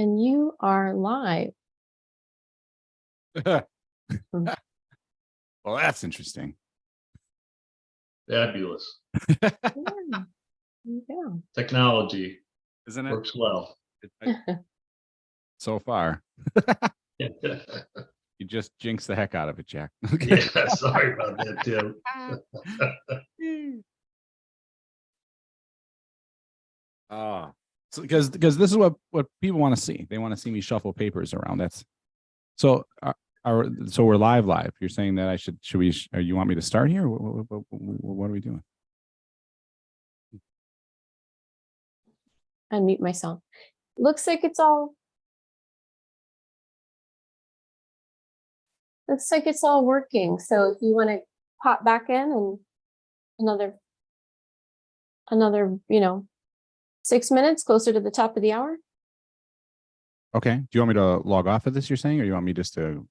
And you are live. Well, that's interesting. Fabulous. Yeah. Technology Isn't it? works well. So far. Yeah, You just jinxed the heck out of it, Jack. Okay. yeah, sorry about that, Tim. So because this is what people want to see. They want to see me shuffle papers around. That's so. So we're live. You're saying that I should we? Or you want me to start here? What are we doing? Unmute myself. Looks like it's all working. So if you want to pop back in and another 6 minutes closer to the top of the hour. Okay. Do you want me to log off of this? You're saying, or you want me just to?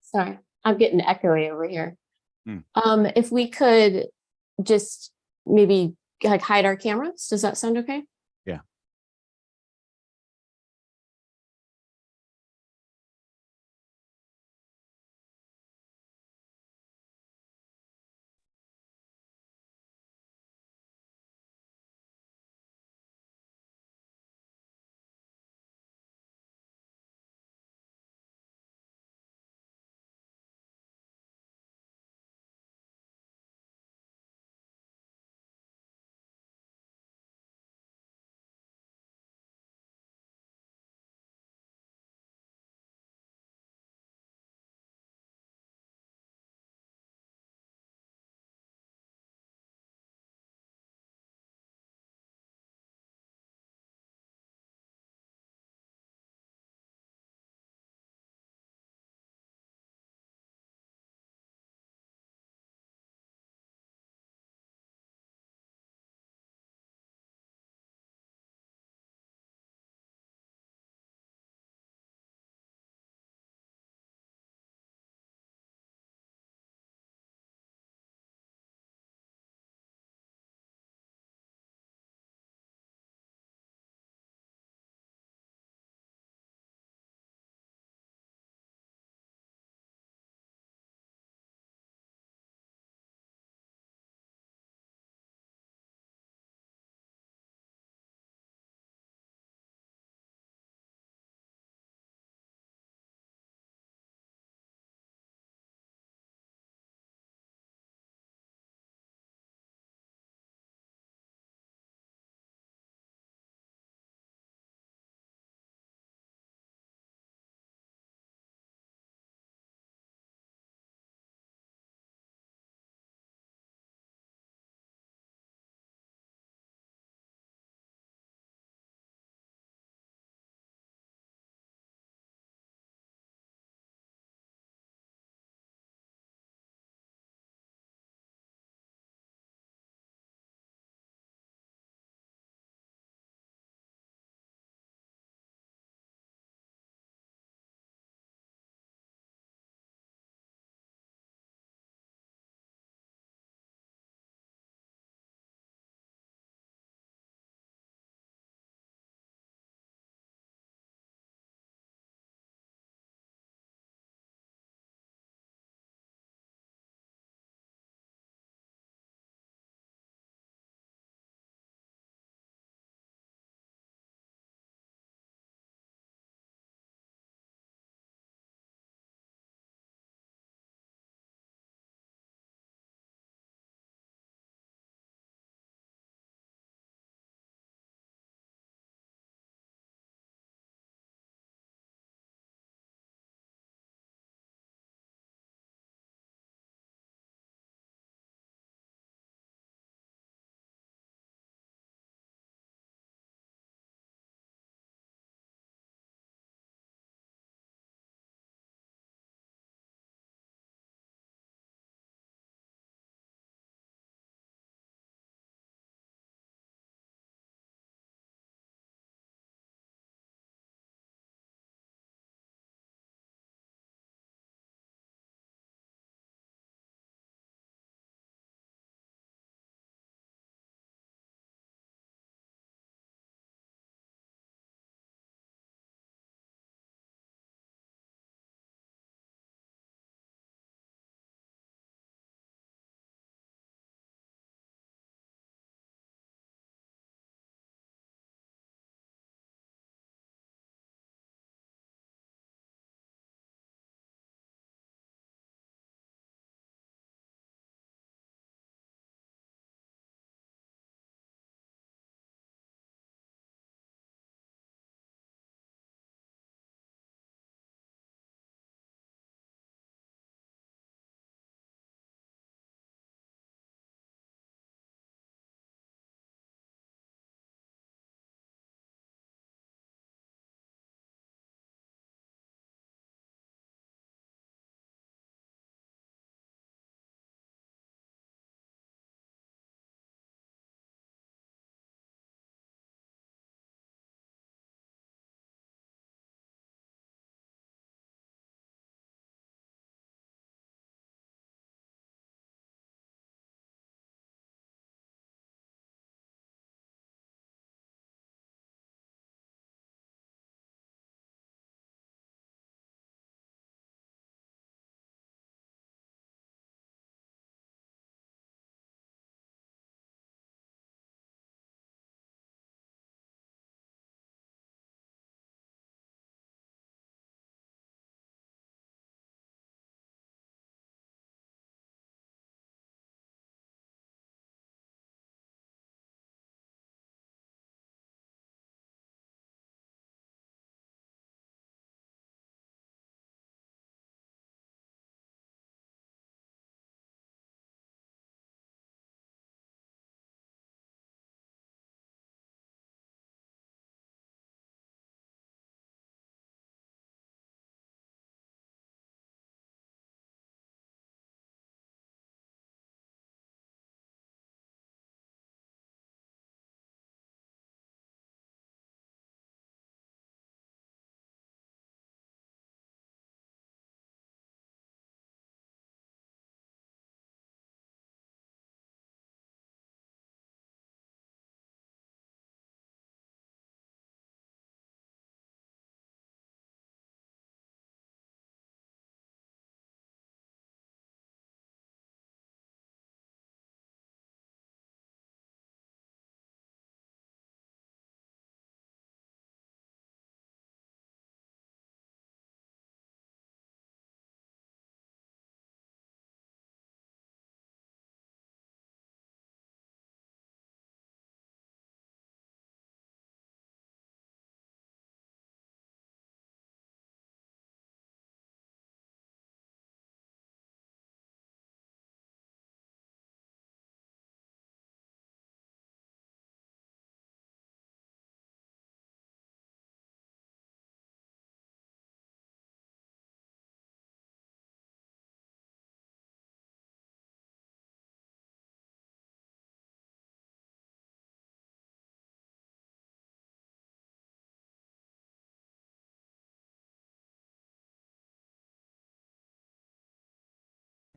Sorry, I'm getting echoey over here. Hmm. If we could just maybe like hide our cameras, does that sound okay? Yeah.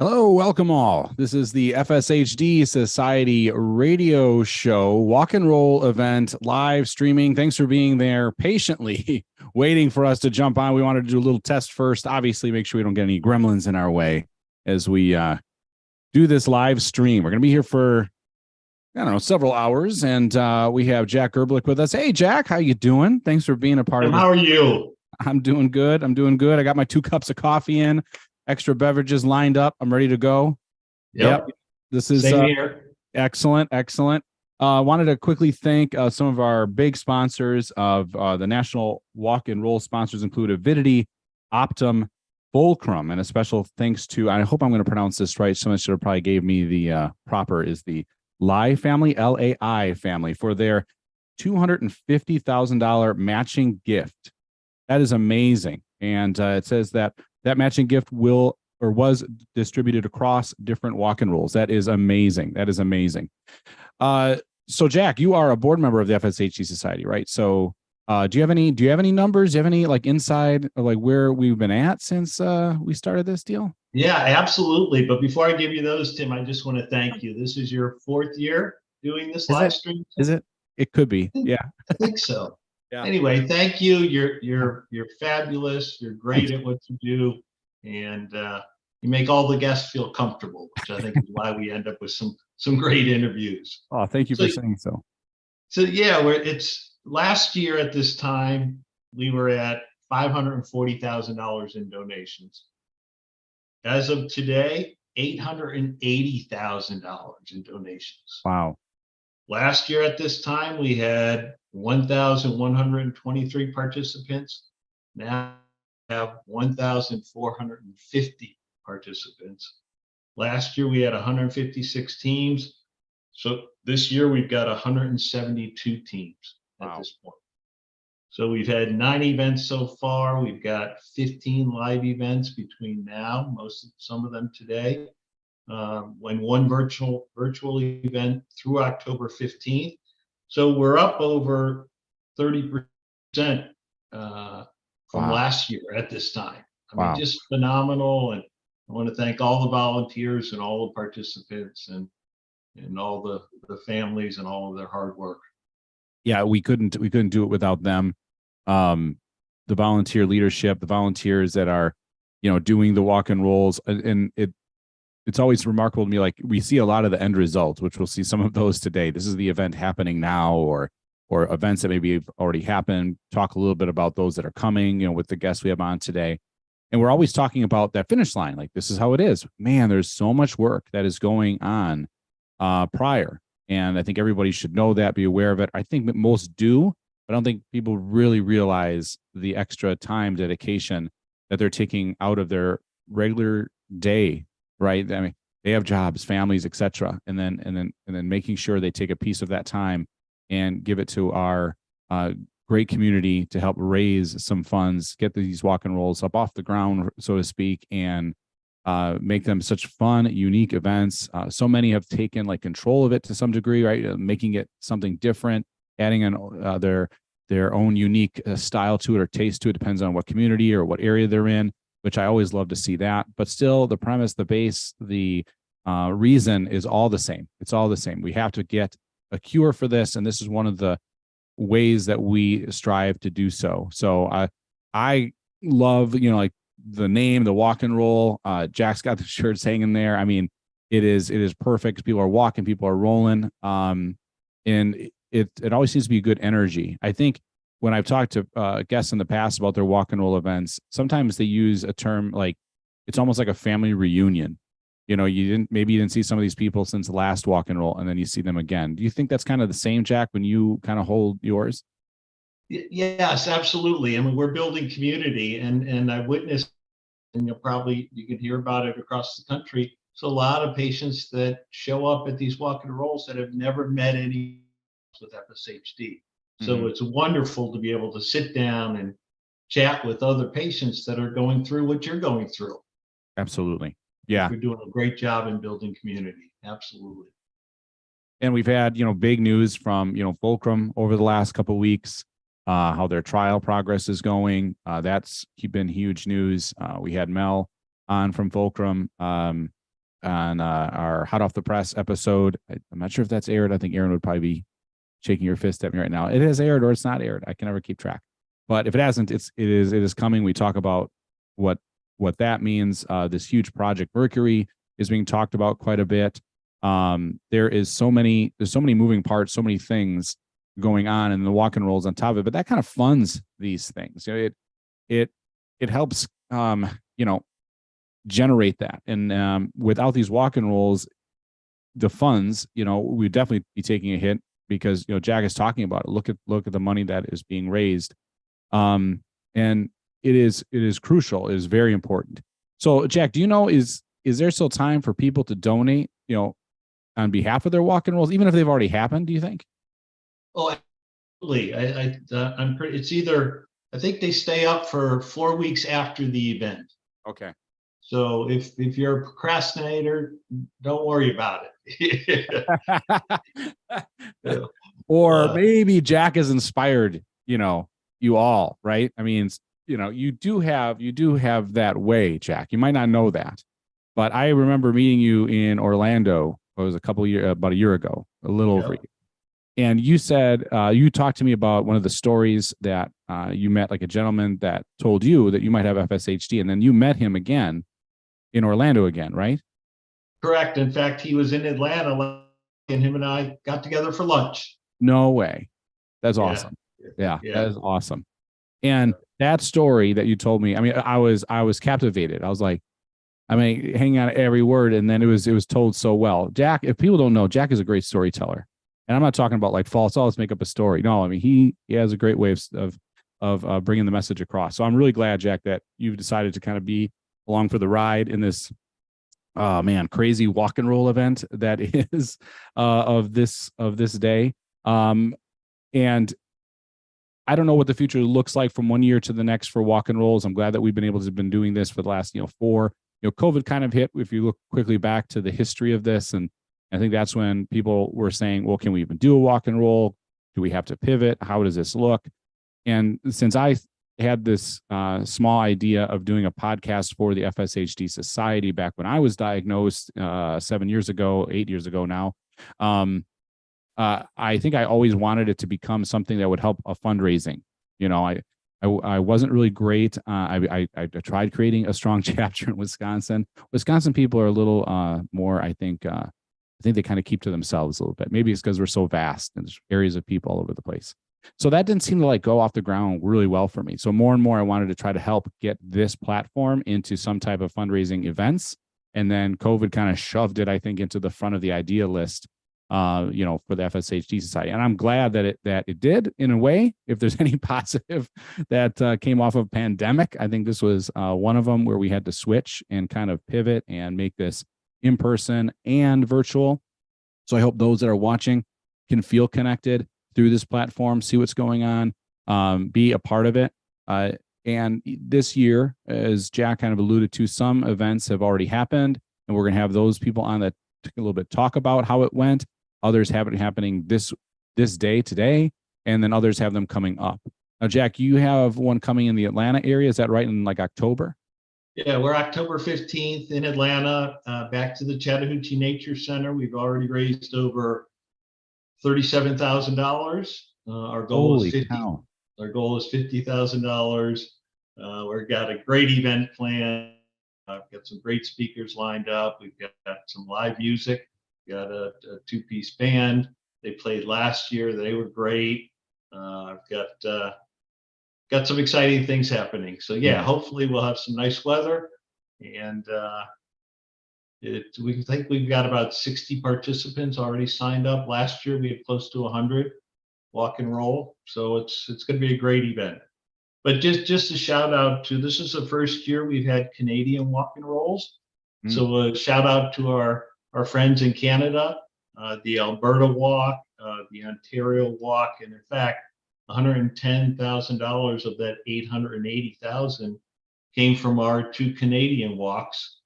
Hello, welcome all. This is the FSHD Society radio show, walk and roll event, live streaming. Thanks for being there patiently waiting for us to jump on. We wanted to do a little test first. Obviously, make sure we don't get any gremlins in our way as we do this live stream. We're going to be here for, I don't know, several hours. And we have Jack Gerblick with us. Hey, Jack, how you doing? Thanks for being a part of this. How are you? I'm doing good. I got my 2 cups of coffee in. Extra beverages lined up. I'm ready to go. Yep. This is Same here. Excellent. Wanted to quickly thank some of our big sponsors of the National Walk and Roll sponsors include Avidity, Optum, Fulcrum, and a special thanks to, I hope I'm going to pronounce this right. Someone should have probably gave me the proper, is the Lai family, L-A-I family, for their $250,000 matching gift. That is amazing. And it says that matching gift was distributed across different walk and rolls. That is amazing. So Jack, you are a board member of the FSHD Society, right? So do you have any numbers? Do you have any like inside like where we've been at since we started this deal? Yeah, absolutely. But before I give you those, Tim, I just want to thank you. This is your 4th year doing this live stream. Is it? It could be. Yeah. I think so. Yeah. Anyway, thank you. You're fabulous. You're great at what you do, and you make all the guests feel comfortable, which I think is why we end up with some great interviews. Oh, thank you for saying so. So yeah, it's last year at this time we were at $540,000 in donations. As of today, $880,000 in donations. Wow. Last year at this time, we had 1,123 participants. Now we have 1,450 participants. Last year, we had 156 teams. So this year, we've got 172 teams at this point. So we've had 9 events so far. We've got 15 live events between now, some of them today. When one virtual event through October 15th. So we're up over 30% from last year at this time. I mean, just phenomenal. And I want to thank all the volunteers and all the participants and all the families and all of their hard work. Yeah, we couldn't do it without them. The volunteer leadership, the volunteers that are, doing the walk and rolls, and it's always remarkable to me, like we see a lot of the end results, which we'll see some of those today. This is the event happening now, or events that maybe have already happened. Talk a little bit about those that are coming, with the guests we have on today. And we're always talking about that finish line. Like, this is how it is. Man, there's so much work that is going on prior. And I think everybody should know that, be aware of it. I think most do, but I don't think people really realize the extra time, dedication that they're taking out of their regular day. Right. I mean, they have jobs, families, etc. And then making sure they take a piece of that time and give it to our great community to help raise some funds, get these walk and rolls up off the ground, so to speak, and make them such fun, unique events. So many have taken like control of it to some degree, right? Making it something different, adding in their own unique style to it or taste to it, depends on what community or what area they're in, which I always love to see that. But still, the premise, the base, the reason is all the same. It's all the same. We have to get a cure for this, and this is one of the ways that we strive to do so. So I love, like the name, the walk and roll. Jack's got the shirts hanging there. I mean, it is perfect. People are walking, people are rolling, and it always seems to be good energy. I think when I've talked to guests in the past about their walk and roll events, sometimes they use a term like it's almost like a family reunion. You didn't see some of these people since the last walk and roll, and then you see them again. Do you think that's kind of the same, Jack, when you kind of hold yours? Yes, absolutely. I mean, we're building community, and I witnessed, and you can hear about it across the country. So a lot of patients that show up at these walk and rolls that have never met any with FSHD. So it's wonderful to be able to sit down and chat with other patients that are going through what you're going through. Absolutely. Yeah. We're doing a great job in building community. Absolutely. And we've had, big news from, Fulcrum over the last couple of weeks, how their trial progress is going. That's been huge news. We had Mel on from Fulcrum. our hot off the press episode. I'm not sure if that's aired. I think Aaron would probably be shaking your fist at me right now. It has aired or it's not aired. I can never keep track. But if it hasn't, it is coming. We talk about what that means. This huge project Mercury is being talked about quite a bit. There's so many moving parts, so many things going on, and the walk and rolls on top of it. But that kind of funds these things. It helps generate that. And without these walk and rolls, the funds, we'd definitely be taking a hit, because Jack is talking about it. Look at the money that is being raised. And it is crucial. It is very important. So Jack, do you know, is there still time for people to donate, on behalf of their walk and rolls, even if they've already happened, do you think? Oh, absolutely. I'm pretty, it's either, I think they stay up for 4 weeks after the event. Okay. So if you're a procrastinator, don't worry about it. Or maybe Jack has inspired, you all, right? I mean, you do have that way, Jack. You might not know that, but I remember meeting you in Orlando. It was about a year ago, a little over a year. And you said, you talked to me about one of the stories that you met, like a gentleman that told you that you might have FSHD, and then you met him again in Orlando again, right? Correct. In fact, he was in Atlanta, and him and I got together for lunch. No way. That's awesome. Yeah, that is awesome. And that story that you told me, I mean, I was captivated. I was like, hanging on every word. And then it was told so well. Jack, if people don't know, Jack is a great storyteller. And I'm not talking about like false, let's make up a story. No, I mean, he has a great way of bringing the message across. So I'm really glad, Jack, that you've decided to kind of be along for the ride in this, crazy walk and roll event that is of this day. And I don't know what the future looks like from one year to the next for walk and rolls. I'm glad that we've been able to been doing this for the last, 4. COVID kind of hit, if you look quickly back to the history of this. And I think that's when people were saying, well, can we even do a walk and roll? Do we have to pivot? How does this look? And since I had this small idea of doing a podcast for the FSHD Society back when I was diagnosed 8 years ago now, I think I always wanted it to become something that would help a fundraising. I wasn't really great. I tried creating a strong chapter in Wisconsin. Wisconsin people are a little more, I think they kind of keep to themselves a little bit. Maybe it's because we're so vast and there's areas of people all over the place. So that didn't seem to go off the ground really well for me. So more and more, I wanted to try to help get this platform into some type of fundraising events. And then COVID kind of shoved it, I think, into the front of the idea list, for the FSHD Society. And I'm glad that it did, in a way. If there's any positive that came off of pandemic, I think this was one of them, where we had to switch and kind of pivot and make this in person and virtual. So I hope those that are watching can feel connected through this platform, see what's going on, be a part of it. And this year, as Jack kind of alluded to, some events have already happened, and we're going to have those people on that a little bit talk about how it went. Others have it happening this day today, and then others have them coming up. Now, Jack, you have one coming in the Atlanta area. Is that right, in October? Yeah, we're October 15th in Atlanta, back to the Chattahoochee Nature Center. We've already raised over $37,000. Our goal is $50,000. We've got a great event plan. I've got some great speakers lined up. We've got some live music. We've got a 2-piece band. They played last year. They were great. I've got some exciting things happening. So yeah, hopefully we'll have some nice weather. And we think we've got about 60 participants already signed up. Last year we had close to 100 walk and roll. So it's going to be a great event. But just a shout out to, this is the first year we've had Canadian walk and rolls. So a shout out to our friends in Canada, the Alberta walk, the Ontario walk, and in fact, $110,000 of that $880,000 came from our 2 Canadian walks.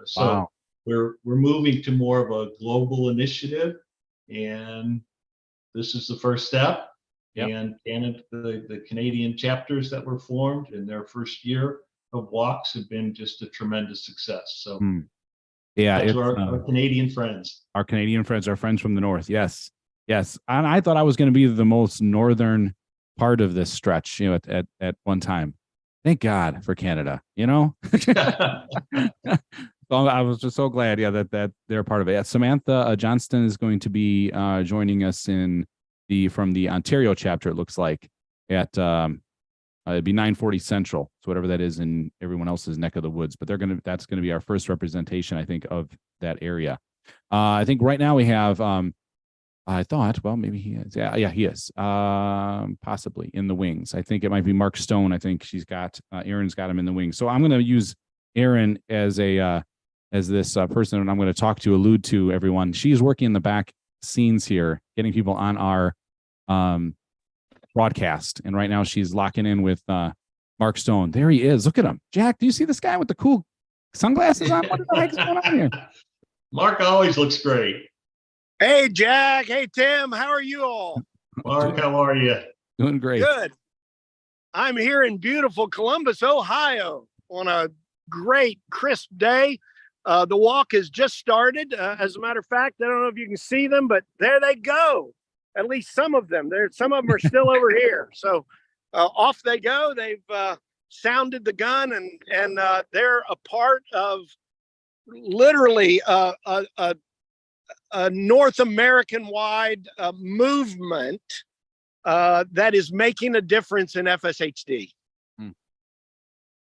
So we're moving to more of a global initiative, and this is the first step. And Canada, the Canadian chapters that were formed in their first year of walks have been just a tremendous success. So Yeah, That's it's our Canadian friends. our Canadian friends, our friends from the north. Yes, yes. And I thought I was going to be the most northern part of this stretch, at one time. Thank God for Canada. So I was just so glad, that they're part of it. Yeah, Samantha Johnston is going to be joining us from the Ontario chapter. It looks like at it'd be 9:40 Central, so whatever that is in everyone else's neck of the woods. But that's gonna be our first representation, I think, of that area. I think right now we have. I thought, well, maybe he is. Yeah, he is. Possibly in the wings. I think it might be Mark Stone. I think Aaron's got him in the wings. So I'm going to use Aaron as this person I'm going to talk to, allude to everyone. She's working in the back scenes here, getting people on our broadcast. And right now she's locking in with Mark Stone. There he is. Look at him. Jack, do you see this guy with the cool sunglasses on? What the heck's going on here? Mark always looks great. Hey, Jack. Hey, Tim. How are you all? Mark, how are you? Doing great. Good. I'm here in beautiful Columbus, Ohio on a great, crisp day. The walk has just started. As a matter of fact, I don't know if you can see them, but there they go. At least some of them. Some of them are still over here. So off they go. They've sounded the gun, and they're a part of literally a North American-wide movement that is making a difference in FSHD.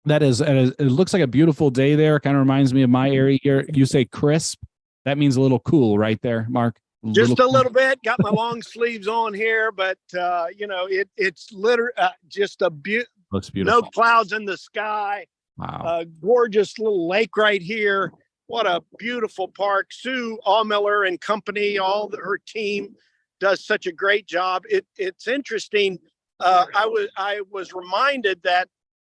That is, it looks like a beautiful day there. Kind of reminds me of my area here. You say crisp. That means a little cool right there, Mark. Just a little bit. Got my long sleeves on here, but it's literally just looks beautiful. No clouds in the sky. Wow. Gorgeous little lake right here. What a beautiful park. Sue Allmiller and company, her team does such a great job. It's interesting. I was reminded that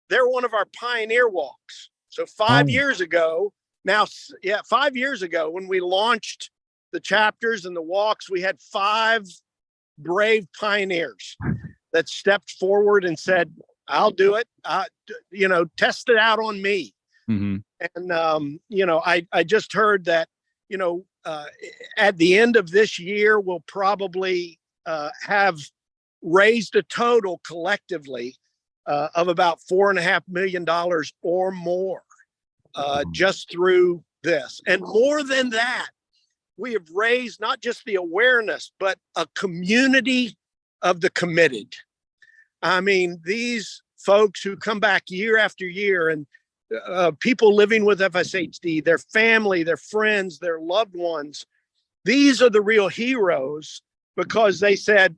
they're one of our pioneer walks. So 5 years ago, 5 years ago, when we launched the chapters and the walks, we had 5 brave pioneers that stepped forward and said, I'll do it. Test it out on me. Mm-hmm. And, I just heard that, at the end of this year, we'll probably have raised a total collectively of about $4.5 million or more just through this. And more than that, we have raised not just the awareness, but a community of the committed. I mean, these folks who come back year after year, and people living with FSHD, their family, their friends, their loved ones, these are the real heroes, because they said,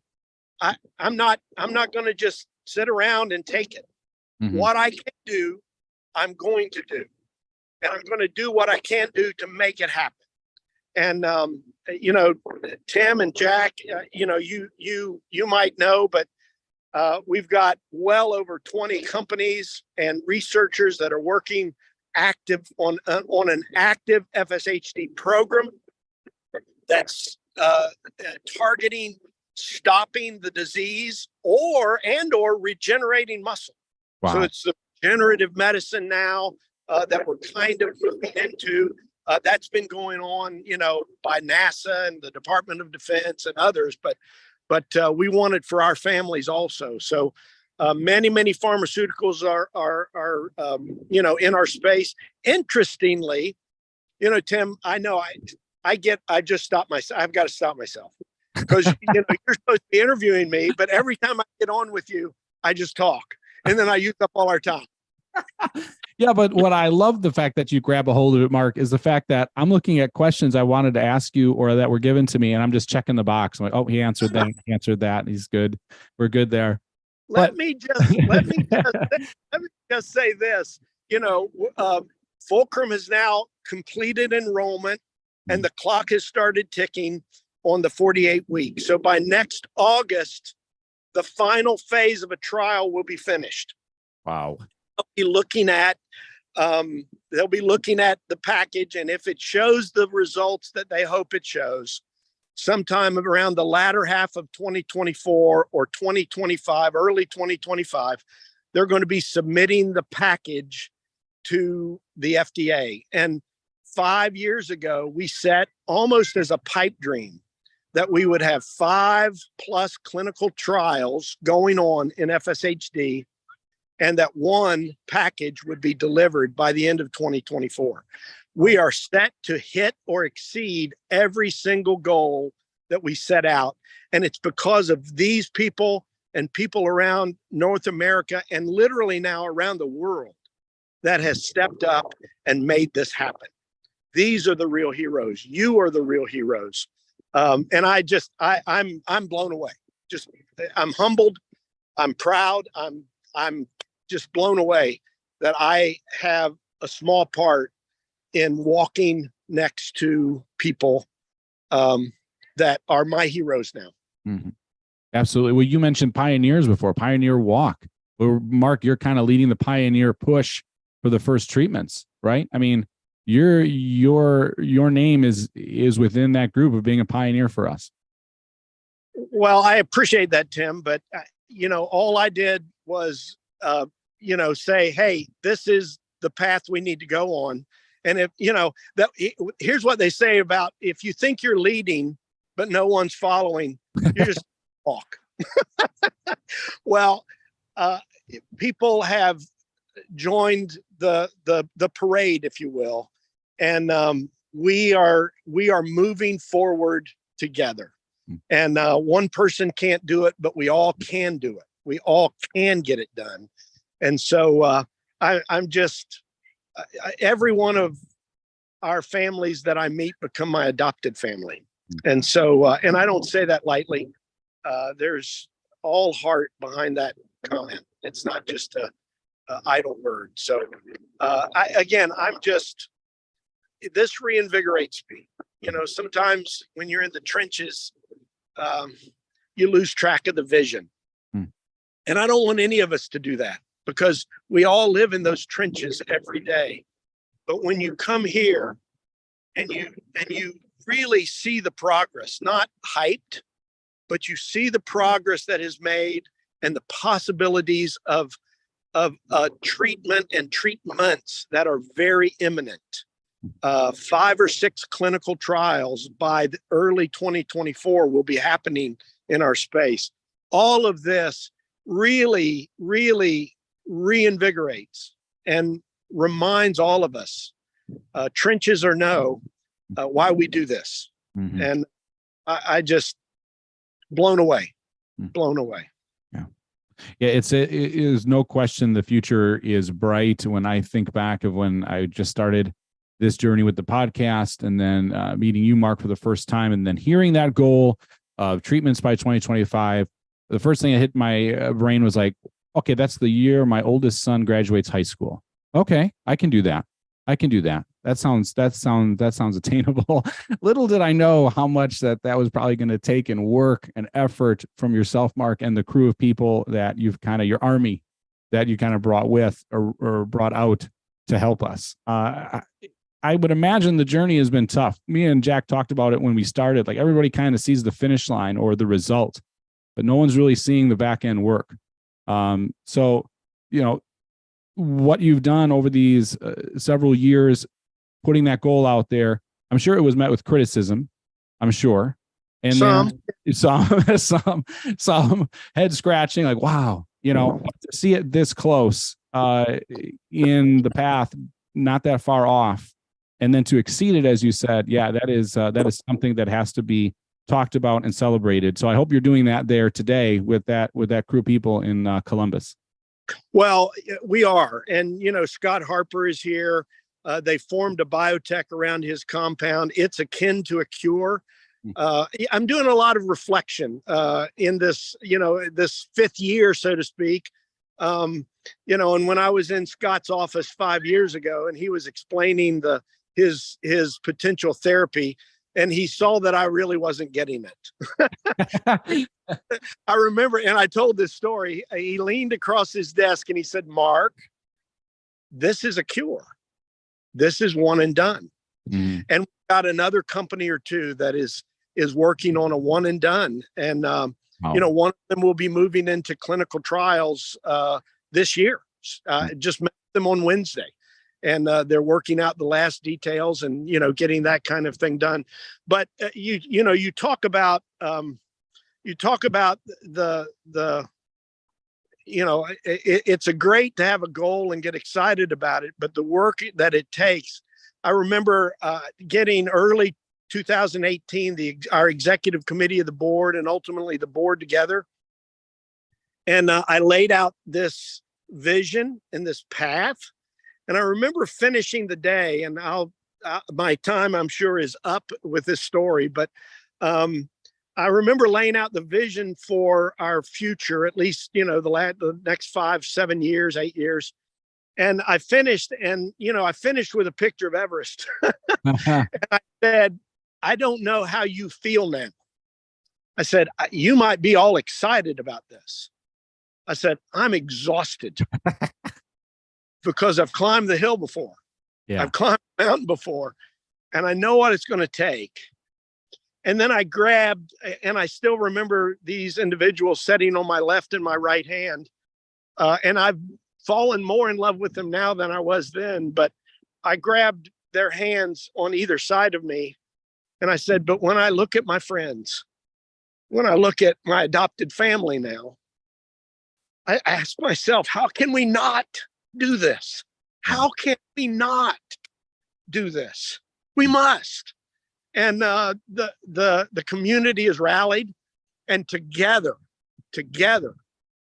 I'm not going to just sit around and take it. Mm-hmm. What I can do, I'm going to do. And I'm going to do what I can do to make it happen. And, Tim and Jack, you might know, but we've got well over 20 companies and researchers that are working active on an active FSHD program that's targeting stopping the disease or regenerating muscle. Wow. So it's the regenerative medicine now that we're kind of moving into. That's been going on, by NASA and the Department of Defense and others, but we want it for our families also. So many pharmaceuticals are in our space. Interestingly, Tim, I know I just stop myself. I've got to stop myself because you're supposed to be interviewing me, but every time I get on with you, I just talk and then I use up all our time. Yeah, but what I love the fact that you grab a hold of it, Mark, is the fact that I'm looking at questions I wanted to ask you or that were given to me, and I'm just checking the box. I'm like, oh, he answered that. He answered that. He's good. We're good there. Let me just say this. Fulcrum has now completed enrollment, and the clock has started ticking on the 48 weeks. So by next August, the final phase of a trial will be finished. Wow. They'll be looking at the package, and if it shows the results that they hope it shows, sometime around the latter half of 2024 or 2025, early 2025, they're going to be submitting the package to the FDA. And 5 years ago, we set almost as a pipe dream that we would have 5+ clinical trials going on in FSHD, and that one package would be delivered by the end of 2024. We are set to hit or exceed every single goal that we set out. And it's because of these people and people around North America and literally now around the world that has stepped up and made this happen. These are the real heroes. You are the real heroes. And I'm blown away. I'm humbled. I'm proud. I'm just blown away that I have a small part in walking next to people that are my heroes now. Mm-hmm. Absolutely. Well, you mentioned pioneers before, Pioneer Walk. Well, Mark, you're kind of leading the pioneer push for the first treatments, right? I mean, your name is within that group of being a pioneer for us. Well, I appreciate that, Tim, but all I did was say, hey, this is the path we need to go on. And if here's what they say about, if you think you're leading but no one's following, you're just walk. Well, people have joined the parade, if you will, and we are moving forward together. And one person can't do it, but we all can do it. We all can get it done. And so I'm just every one of our families that I meet become my adopted family. And so and I don't say that lightly. There's all heart behind that comment. It's not just a idle word. So this reinvigorates me. Sometimes when you're in the trenches, you lose track of the vision. And I don't want any of us to do that, because we all live in those trenches every day. But when you come here and you really see the progress, not hyped, but you see the progress that is made and the possibilities of treatment and treatments that are very imminent. 5 or 6 clinical trials by the early 2024 will be happening in our space. All of this really, really reinvigorates and reminds all of us, trenches or no, why we do this. Mm-hmm. And I just blown away. Yeah. It is no question the future is bright. When I think back of when I just started this journey with the podcast, and then meeting you, Mark, for the first time, and then hearing that goal of treatments by 2025, the first thing that hit my brain was like, okay, that's the year my oldest son graduates high school. Okay, I can do that. That sounds attainable. Little did I know how much that was probably going to take and work and effort from yourself, Mark, and the crew of people that you've your army that you kind of brought with or brought out to help us. I would imagine the journey has been tough. Me and Jack talked about it when we started. Like, everybody kind of sees the finish line or the result, but no one's really seeing the back end work. So, what you've done over these several years, putting that goal out there, I'm sure it was met with criticism. I'm sure. And some head scratching, like, wow, to see it this close in the path, not that far off, and then to exceed it, as you said, yeah, that is something that has to be talked about and celebrated. So I hope you're doing that there today with that crew of people in Columbus. Well, we are. And, Scott Harper is here. They formed a biotech around his compound. It's akin to a cure. I'm doing a lot of reflection in this, this 5th year, so to speak. And when I was in Scott's office 5 years ago, and he was explaining his potential therapy, and he saw that I really wasn't getting it. I remember, and I told this story, he leaned across his desk and he said, Mark, this is a cure. This is one and done. Mm-hmm. And we've got another company or two that is working on a one and done. And, wow. One of them will be moving into clinical trials this year. Just met them on Wednesday. and they're working out the last details and, you know, getting that kind of thing done. But you talk about the it's a great to have a goal and get excited about it, but the work that it takes. I remember getting early 2018, our executive committee of the board and ultimately the board together. And I laid out this vision and this path. And I remember finishing the day, and my time, I'm sure, is up with this story, but I remember laying out the vision for our future, at least, you know, the next 5, 7 years, 8 years. And I finished, and, you know, I finished with a picture of Everest. And I said, I don't know how you feel now. I said, you might be all excited about this. I said, I'm exhausted because I've climbed the hill before. Yeah. I've climbed the mountain before, and I know what it's going to take. And then I grabbed, and I still remember these individuals sitting on my left and my right hand. And I've fallen more in love with them now than I was then. But I grabbed their hands on either side of me. And I said, but when I look at my friends, when I look at my adopted family now, I ask myself, how can we not do this? How can we not do this? We must. And the community has rallied, and together,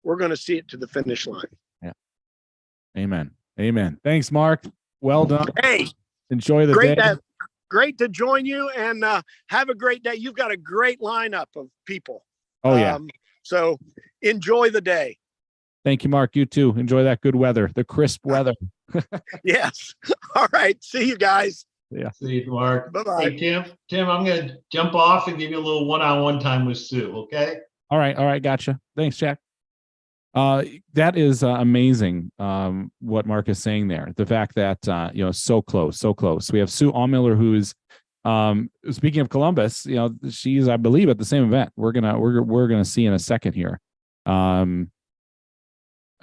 we're going to see it to the finish line. Yeah. Amen. Amen. Thanks, Mark. Well done. Hey, enjoy the day. Great to join you, and have a great day. You've got a great lineup of people. Oh, yeah. So enjoy the day. Thank you, Mark. You too. Enjoy that good weather, the crisp weather. Yes. All right. See you guys. Yeah. See you, Mark. Bye-bye. Hey, Tim, I'm going to jump off and give you a little one-on-one time with Sue. Okay. All right. Gotcha. Thanks, Jack. That is amazing. What Mark is saying there, the fact that, so close. We have Sue Allmiller, who's, speaking of Columbus, she's, I believe, at the same event. We're going to see in a second here.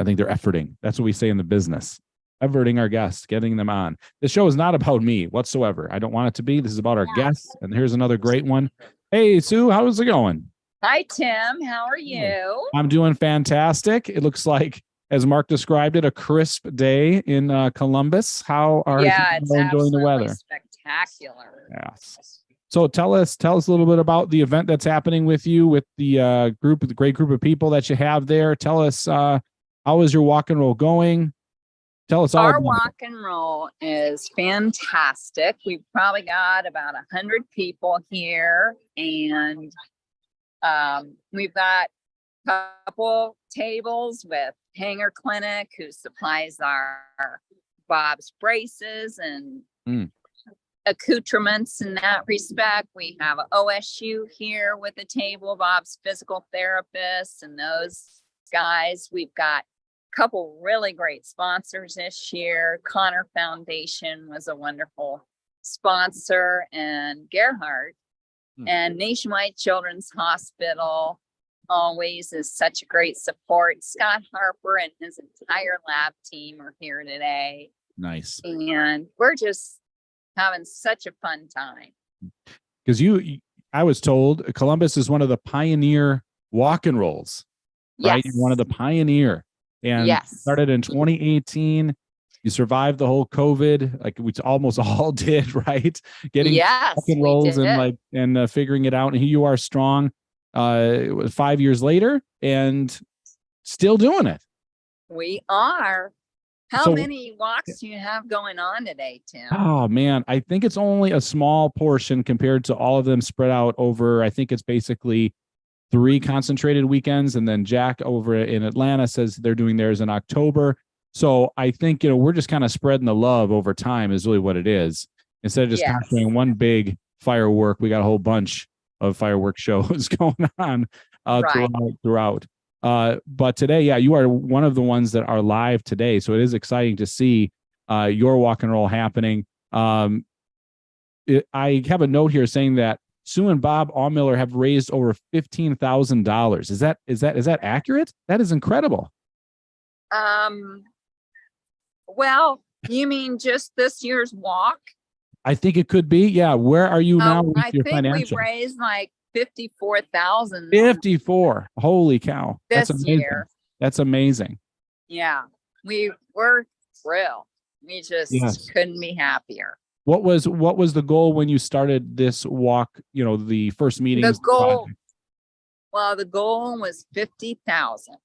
I think they're efforting. That's what we say in the business. Efforting our guests, getting them on. This show is not about me whatsoever. I don't want it to be. This is about our guests. And here's another great one. Hey, Sue, how's it going? Hi, Tim. How are you? I'm doing fantastic. It looks like, as Mark described it, a crisp day in Columbus. How are you enjoying the weather? Spectacular. Yes. So tell us a little bit about the event that's happening with you, with the great group of people that you have there. Tell us, how is your walk and roll going? Tell us all. Our walk and roll is fantastic. We've probably got about 100 people here, and we've got a couple tables with Hanger Clinic, who supplies our Bob's braces and accoutrements in that respect. We have an OSU here with a table, Bob's physical therapists and those guys. We've got couple really great sponsors this year. Connor Foundation was a wonderful sponsor, and Gerhardt and Nationwide Children's Hospital always is such a great support. Scott Harper and his entire lab team are here today. Nice. And we're just having such a fun time. Because I was told Columbus is one of the pioneer walk and rolls, right? Yes. One of the pioneer. And started in 2018. You survived the whole COVID, like we almost all did, right? Getting walk and rolls and figuring it out. And here you are, strong 5 years later, and still doing it. We are. How many walks do you have going on today, Tim? Oh man, I think it's only a small portion compared to all of them spread out over. I think it's basically 3 concentrated weekends, and then Jack over in Atlanta says they're doing theirs in October. So I think, we're just kind of spreading the love over time is really what it is. Instead of just doing one big firework, we got a whole bunch of firework shows going on throughout. But today, you are one of the ones that are live today. So it is exciting to see your walk and roll happening. I have a note here saying that Sue and Bob Allmiller have raised over $15,000. Is that accurate? That is incredible. Well, You mean just this year's walk? I think it could be. Yeah. Where are you now with I your think we've financial? raised like 54,000 54. Holy cow. That's this amazing. year. That's amazing. Yeah, we're thrilled. We just Yes. couldn't be happier. What was the goal when you started this walk? You know, the first meetings. The goal was 50,000.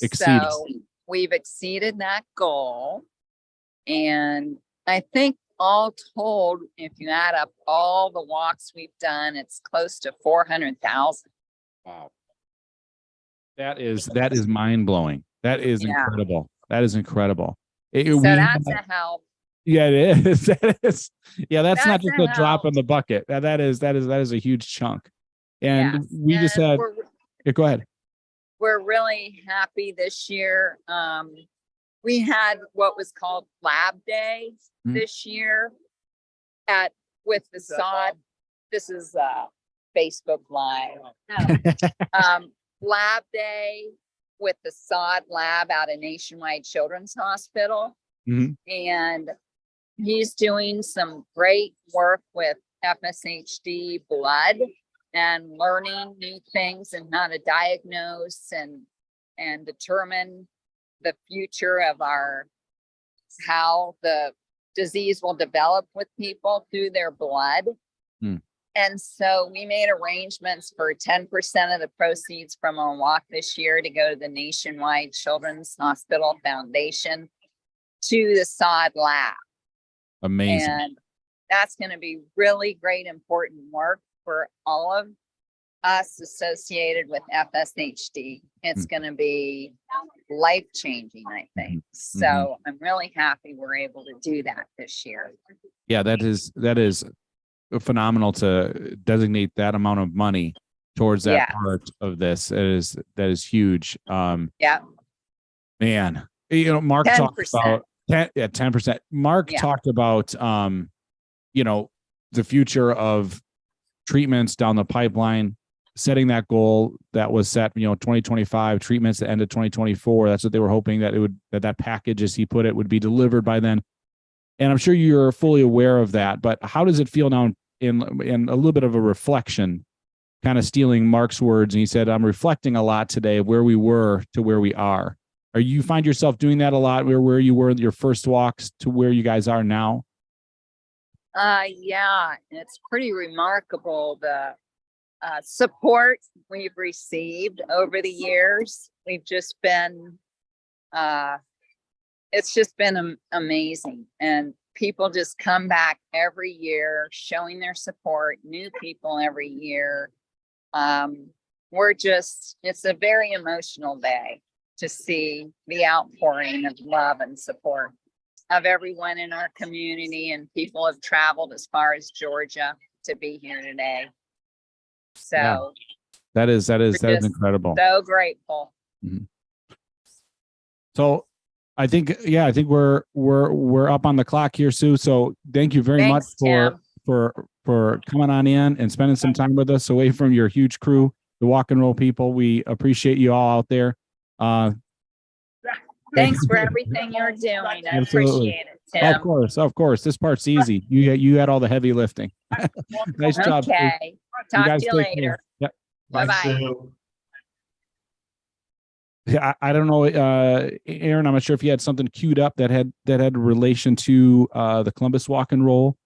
Exceeded. So we've exceeded that goal. And I think all told, if you add up all the walks we've done, it's close to 400,000. Wow. That is mind blowing. That is incredible. That is incredible. So that's a help. Yeah, it is. That is. Yeah, that's not That's just a drop in the bucket. That is a huge chunk. And Yes. we just And had. Yeah, go ahead. we're really happy this year. We had what was called Lab Day this year with the sod. This is Facebook Live. Lab Day with the sod lab out of Nationwide Children's Hospital. Mhm. And he's doing some great work with FSHD blood and learning new things and how to diagnose and determine the future of how the disease will develop with people through their blood. And so we made arrangements for 10% of the proceeds from our walk this year to go to the Nationwide Children's Hospital Foundation to the sod lab. Amazing. And that's going to be really great, important work for all of us associated with FSHD. It's going to be life-changing, I think. So I'm really happy we're able to do that this year. Yeah, that is phenomenal to designate that amount of money towards that part of this. That is huge. Yeah. Man, you know, Mark 10%. talked about 10%. Mark talked about you know, the future of treatments down the pipeline, setting that goal that was set, you know, 2025 treatments at the end of 2024. That's what they were hoping that package, as he put it, would be delivered by then. And I'm sure you're fully aware of that, but how does it feel now in a little bit of a reflection, kind of stealing Mark's words? And he said, I'm reflecting a lot today of where we were to where we are. Are you find yourself doing that a lot, where you were in your first walks to where you guys are now? Yeah, it's pretty remarkable the support we've received over the years. We've just been, it's just been amazing. And people just come back every year showing their support, new people every year. It's a very emotional day to see the outpouring of love and support of everyone in our community, and people have traveled as far as Georgia to be here today. So that is incredible. So grateful. So I think we're up on the clock here, Sue. So thank you very much for coming on in and spending some time with us away from your huge crew, the Walk and Roll people. We appreciate you all out there. Thanks for everything you're doing. I Absolutely. appreciate it, Tim. Of course. This part's easy. You had all the heavy lifting. Nice job. Okay. Talk to you later. Yep. Bye-bye. Yeah, I don't know, Aaron. I'm not sure if you had something queued up that had relation to the Columbus Walk and Roll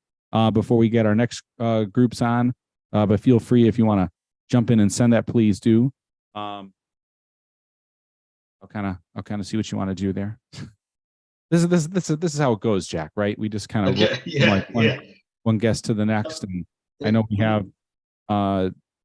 before we get our next groups on. But feel free, if you want to jump in and send that, please do. I'll kind of see what you want to do there. This is how it goes, Jack. Right? We just kind of one guest to the next, and I know we have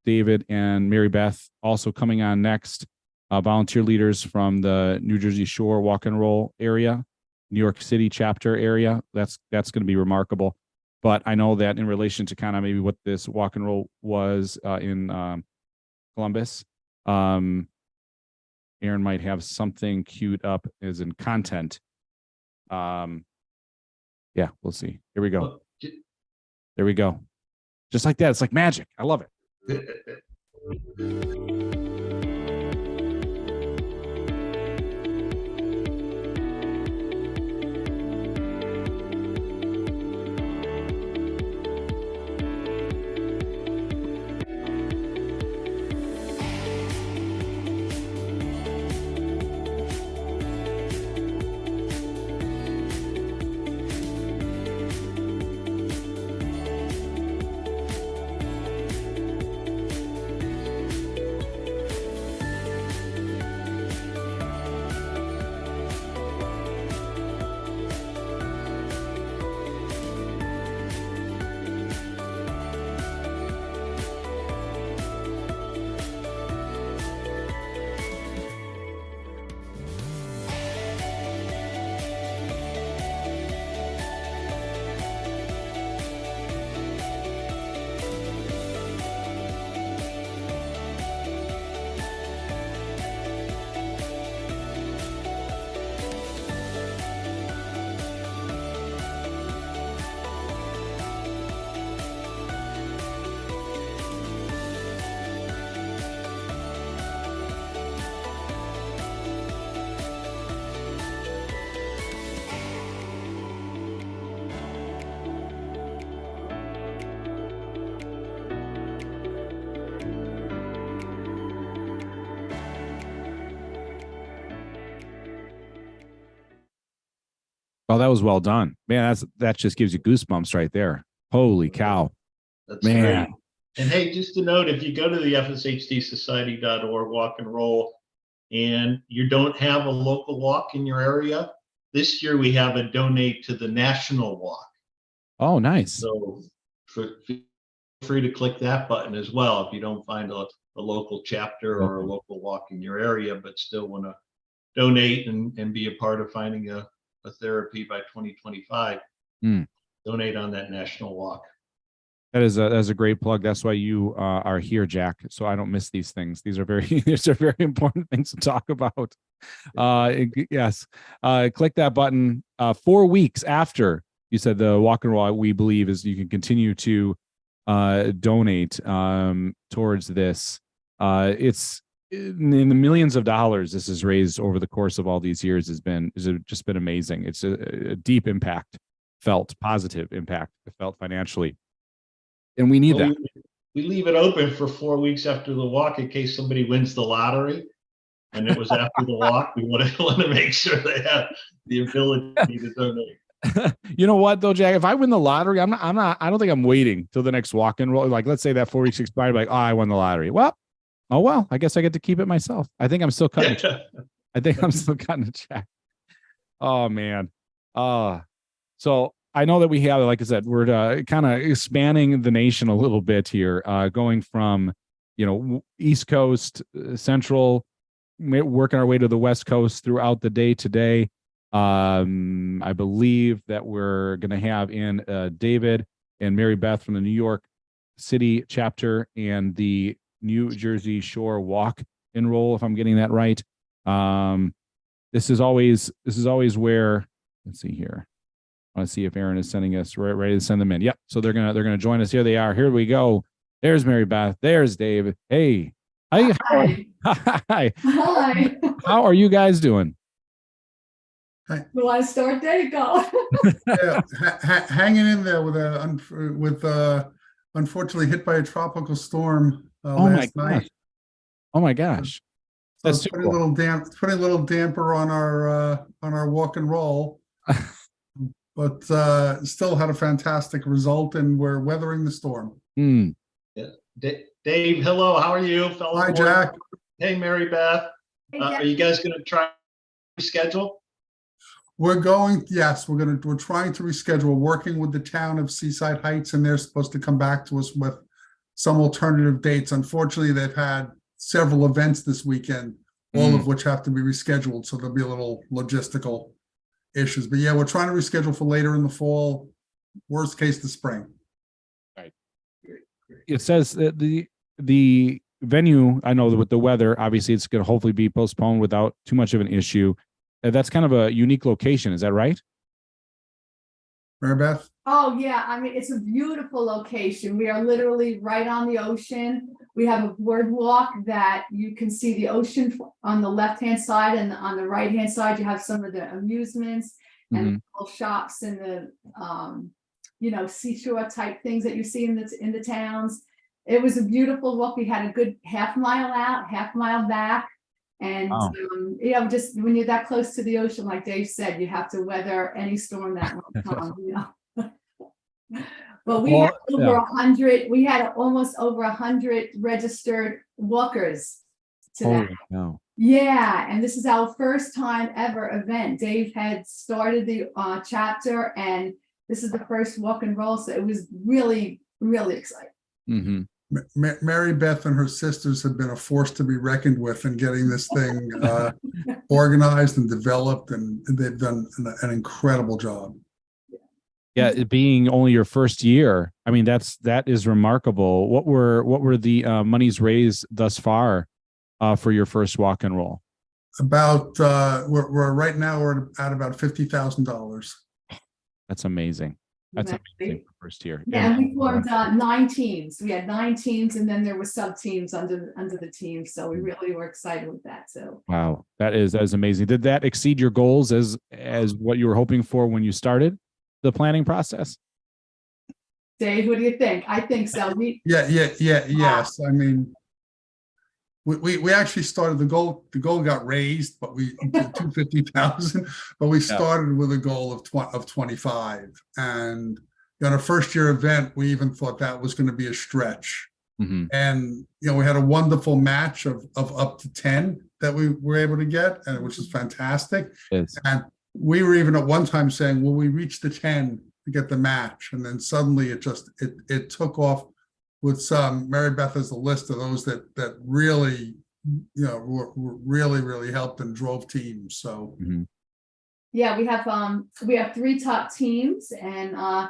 David and Mary Beth also coming on next. Volunteer leaders from the New Jersey Shore Walk and Roll area, New York City chapter area. That's going to be remarkable. But I know that in relation to kind of maybe what this walk and roll was in Columbus, Aaron might have something queued up as in content. Yeah, we'll see. Here we go. There we go. Just like that. It's like magic. I love it. Oh, that was well done, man. That just gives you goosebumps right there. Holy cow, That's man. great. And hey, just to note, if you go to the FSHDsociety.org walk and roll and you don't have a local walk in your area, this year we have a donate to the national walk. Oh, nice. So feel free to click that button as well if you don't find a local chapter or a local walk in your area, but still want to donate and be a part of finding a therapy by 2025. Donate on that national walk. That's a great plug. That's why you are here, Jack. So I don't miss these things. These are very important things to talk about. Yes. Click that button. 4 weeks after you said the walk and roll, we believe is you can continue to donate towards this. It's in the millions of dollars this has raised over the course of all these years has just been amazing. It's a deep impact felt, positive impact felt financially. And we need that. We leave it open for 4 weeks after the walk in case somebody wins the lottery. And it was after the walk. We want to make sure they have the ability to donate. You know what though, Jack? If I win the lottery, I don't think I'm waiting till the next walk and roll. Like, let's say that 4 weeks expired, like, oh, I won the lottery. Well, I guess I get to keep it myself. I think I'm still cutting. I think I'm still cutting a check. Oh man. So I know that we have, like I said, we're kind of spanning the nation a little bit here, going from, East Coast, Central, working our way to the West Coast throughout the day today. I believe that we're going to have in David and Mary Beth from the New York City chapter and the New Jersey Shore walk and roll, if I'm getting that right. This is always where, let's see here. I want to see if Aaron is sending us ready to send them in. Yep. So they're gonna join us. Here they are. Here we go. There's Mary Beth. There's David. Hey. Hi. Hi. Hi. How are you guys doing? Will I start? There you go. Yeah, hanging in there with unfortunately hit by a tropical storm last night. Oh my gosh. So That's putting a little damper on our walk and roll. But still had a fantastic result, and we're weathering the storm. Yeah. Dave, hello. How are you, fellow? Hi, Jack. Hey, Mary Beth. Are you guys going to try to reschedule? We're trying to reschedule. We're working with the town of Seaside Heights, and they're supposed to come back to us with some alternative dates. Unfortunately, they've had several events this weekend, all of which have to be rescheduled. So there'll be a little logistical issues, but yeah, we're trying to reschedule for later in the fall, worst case the spring. Right. It says that the venue, I know that with the weather, obviously it's going to hopefully be postponed without too much of an issue. That's kind of a unique location. Is that right? Mary Beth? Oh yeah, I mean, it's a beautiful location. We are literally right on the ocean. We have a boardwalk that you can see the ocean on the left-hand side, and on the right-hand side, you have some of the amusements and little shops and the seashore type things that you see in the towns. It was a beautiful walk. We had a good half mile out, half mile back. And just when you're that close to the ocean, like Dave said, you have to weather any storm that might come. But we had over 100. We had almost over 100 registered walkers today. No. Yeah, and this is our first time ever event. Dave had started the chapter, and this is the first walk and roll, so it was really, really exciting. Mary Beth and her sisters have been a force to be reckoned with in getting this thing organized and developed, and they've done an incredible job. Yeah, it being only your first year, I mean that is remarkable. What were the monies raised thus far for your first walk and roll? About we're right now we're at about $50,000. That's amazing. That's amazing for first year. Yeah, we formed 9 teams. We had 9 teams, and then there were sub teams under the teams. So we really were excited with that. So wow, that is amazing. Did that exceed your goals as what you were hoping for when you started the planning process? Dave, what do you think? I think so. Yes. I mean, we actually started the goal got raised, but we to 250,000, but we started with a goal of 25. And on a first year event, we even thought that was going to be a stretch. Mm-hmm. And we had a wonderful match of up to 10 that we were able to get, and which is fantastic. Yes. And we were even at one time saying, will we reach the 10 to get the match? And then suddenly it took off with some. Mary Beth has a list of those that really, were really helped and drove teams. So Yeah, we have 3 top teams, and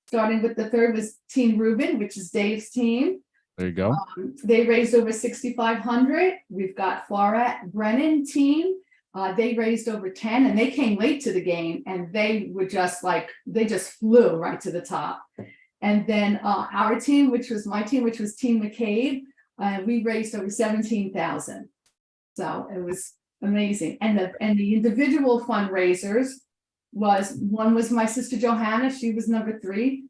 starting with the third was Team Ruben, which is Dave's team. There you go. They raised over 6,500. We've got Florat Brennan team. They raised over 10, and they came late to the game, and they were just they just flew right to the top. And then our team, which was my team, which was Team McCabe, we raised over 17,000. So it was amazing. And the individual fundraisers one was my sister Johanna. She was number 3.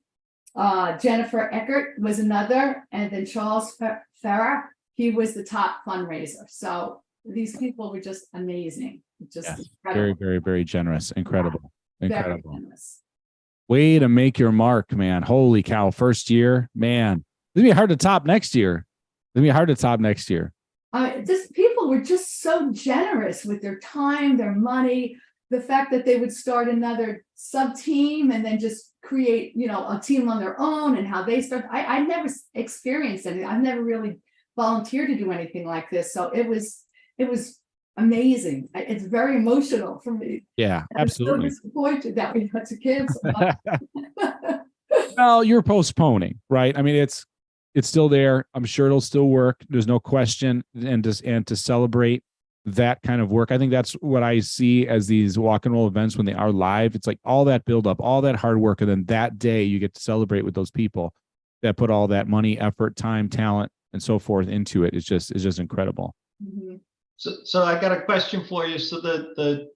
Jennifer Eckert was another, and then Charles Farah, he was the top fundraiser. So these people were just amazing. Just very, very, very generous. Incredible. Incredible. Very generous. Way to make your mark, man. Holy cow. First year, man. It's gonna be hard to top next year. People were just so generous with their time, their money, the fact that they would start another sub team and then just create, a team on their own, and how they start. I never experienced anything. I've never really volunteered to do anything like this. So it was amazing. It's very emotional for me. Yeah, absolutely. I'm so disappointed that we had to cancel. Well, you're postponing, right? I mean, it's still there. I'm sure it'll still work. There's no question. And to celebrate that kind of work, I think that's what I see as these walk and roll events when they are live. It's like all that build up, all that hard work, and then that day you get to celebrate with those people that put all that money, effort, time, talent, and so forth into it. It's just incredible. Mm-hmm. So I got a question for you. So the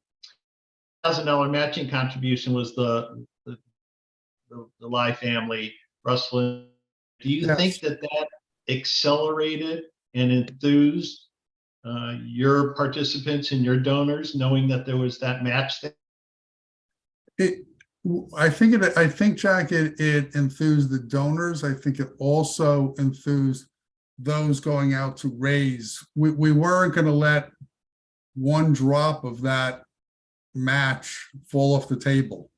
$1,000 matching contribution was the Live family, Russell. Do you think that accelerated and enthused your participants and your donors, knowing that there was that match there? I think, Jack, it enthused the donors. I think it also enthused those going out to raise. We weren't going to let one drop of that match fall off the table.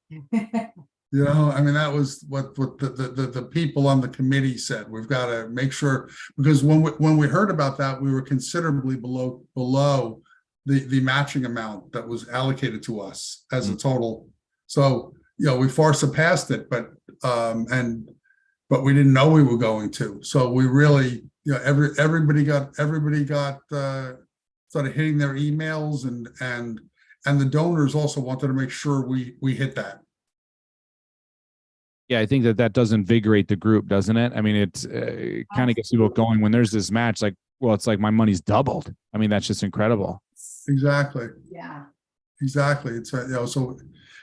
I mean, that was what the people on the committee said. We've got to make sure, because when we heard about that, we were considerably below the matching amount that was allocated to us as a total. So we far surpassed it, but we didn't know we were going to. So we really, everybody got started hitting their emails, and the donors also wanted to make sure we hit that. Yeah, I think that does invigorate the group, doesn't it? I mean, it kind of gets people going when there's this match. Like, well, it's like my money's doubled. I mean, that's just incredible. Exactly. Yeah. Exactly. It's so.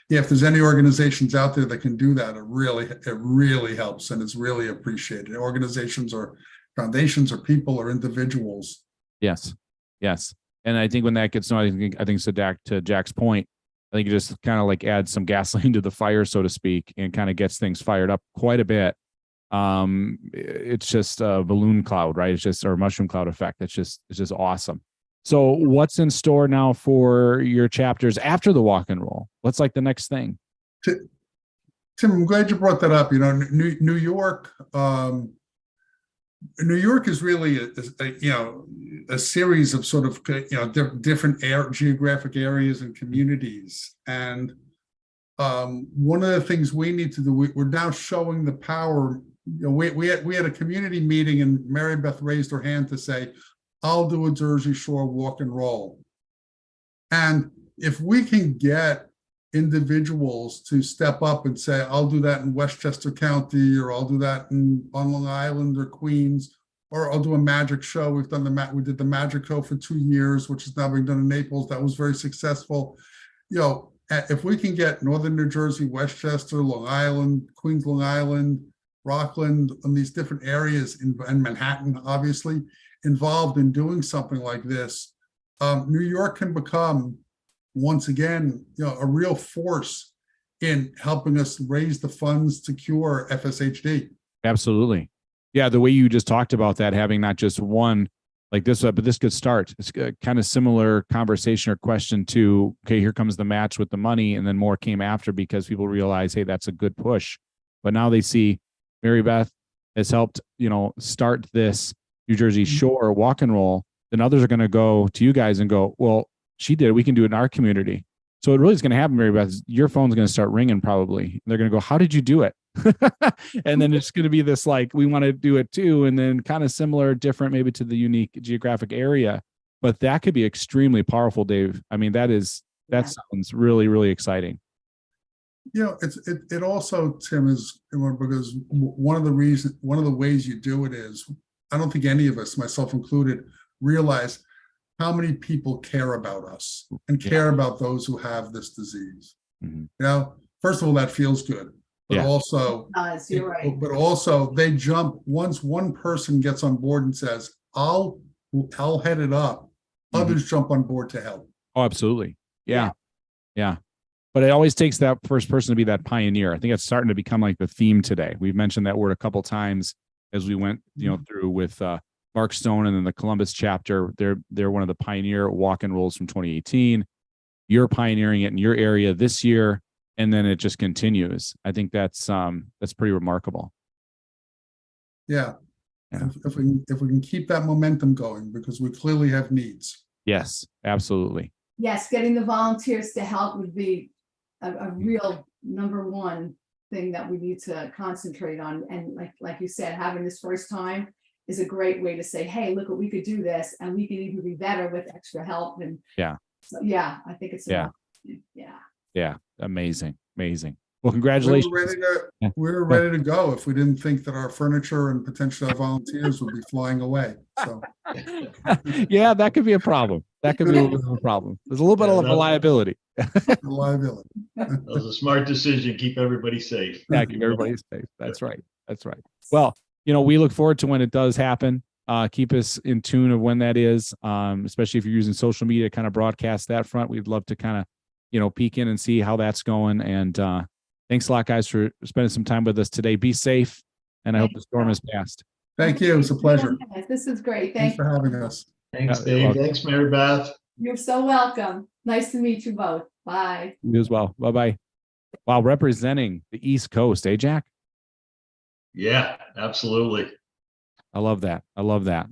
Yeah, if there's any organizations out there that can do that, it really helps, and it's really appreciated. Organizations or foundations or people or individuals. Yes. And I think when that gets done, I think so to Jack's point, I think it just kind of like adds some gasoline to the fire, so to speak, and kind of gets things fired up quite a bit. It's just a balloon cloud, right? It's just, or mushroom cloud effect. It's just awesome. So what's in store now for your chapters after the walk and roll? What's like the next thing? Tim, I'm glad you brought that up. New York, New York is really a series of sort of different geographic areas and communities. And one of the things we need to do, we're now showing the power. We had a community meeting, and Mary Beth raised her hand to say, I'll do a Jersey Shore walk and roll. And if we can get individuals to step up and say, I'll do that in Westchester County, or I'll do that on Long Island or Queens, or I'll do a magic show. We did the magic show for 2 years, which is now being done in Naples. That was very successful. If we can get Northern New Jersey, Westchester, Long Island, Queens, Long Island, Rockland, and these different areas in Manhattan, obviously, involved in doing something like this, New York can become, once again, a real force in helping us raise the funds to cure FSHD. Absolutely. Yeah. The way you just talked about that, having not just one like this, but this could start. It's a kind of similar conversation or question to, okay, here comes the match with the money. And then more came after because people realize, hey, that's a good push. But now they see Mary Beth has helped, start this New Jersey Shore walk and roll. Then others are going to go to you guys and go, well, she did, we can do it in our community. So it really is going to happen, Mary Beth. Your phone's going to start ringing probably. They're going to go, how did you do it? And then it's going to be this like, we want to do it too. And then kind of similar, different maybe to the unique geographic area. But that could be extremely powerful, Dave. I mean, that sounds really, really exciting. It also, Tim, is because one of the ways you do it is, I don't think any of us, myself included, realize how many people care about us and care about those who have this disease. Mm-hmm. First of all, that feels good. But also, you're right. But also they jump once one person gets on board and says, I'll head it up. Others jump on board to help. Oh, absolutely. Yeah. But it always takes that first person to be that pioneer. I think it's starting to become like the theme today. We've mentioned that word a couple times as we went, through with Mark Stone and then the Columbus chapter. They're one of the pioneer walk and rolls from 2018. You're pioneering it in your area this year. And then it just continues. I think that's pretty remarkable. Yeah. If we can keep that momentum going, because we clearly have needs. Yes, absolutely. Yes, getting the volunteers to help would be a real number one thing that we need to concentrate on. And like you said, having this first time is a great way to say, hey, look what we could do this, and we can even be better with extra help. And so, I think it's amazing. Well, congratulations. We're ready to go if we didn't think that our furniture and potentially our volunteers would be flying away. So yeah, that could be a problem. That could be a little bit of a problem. There's a little bit of a liability. That was a smart decision. Keep everybody safe. Yeah, keep everybody safe. That's right. Well, we look forward to when it does happen. Keep us in tune of when that is, especially if you're using social media to kind of broadcast that front. We'd love to kind of, peek in and see how that's going. And thanks a lot, guys, for spending some time with us today. Be safe, and I hope the storm has passed. Thank you. It's a pleasure. This is great. Thanks for having us. Thanks, Dave. Thanks, Mary Beth. You're so welcome. Nice to meet you both. Bye. You as well. Bye-bye. Wow, representing the East Coast, eh, Jack? Yeah, absolutely. I love that. Because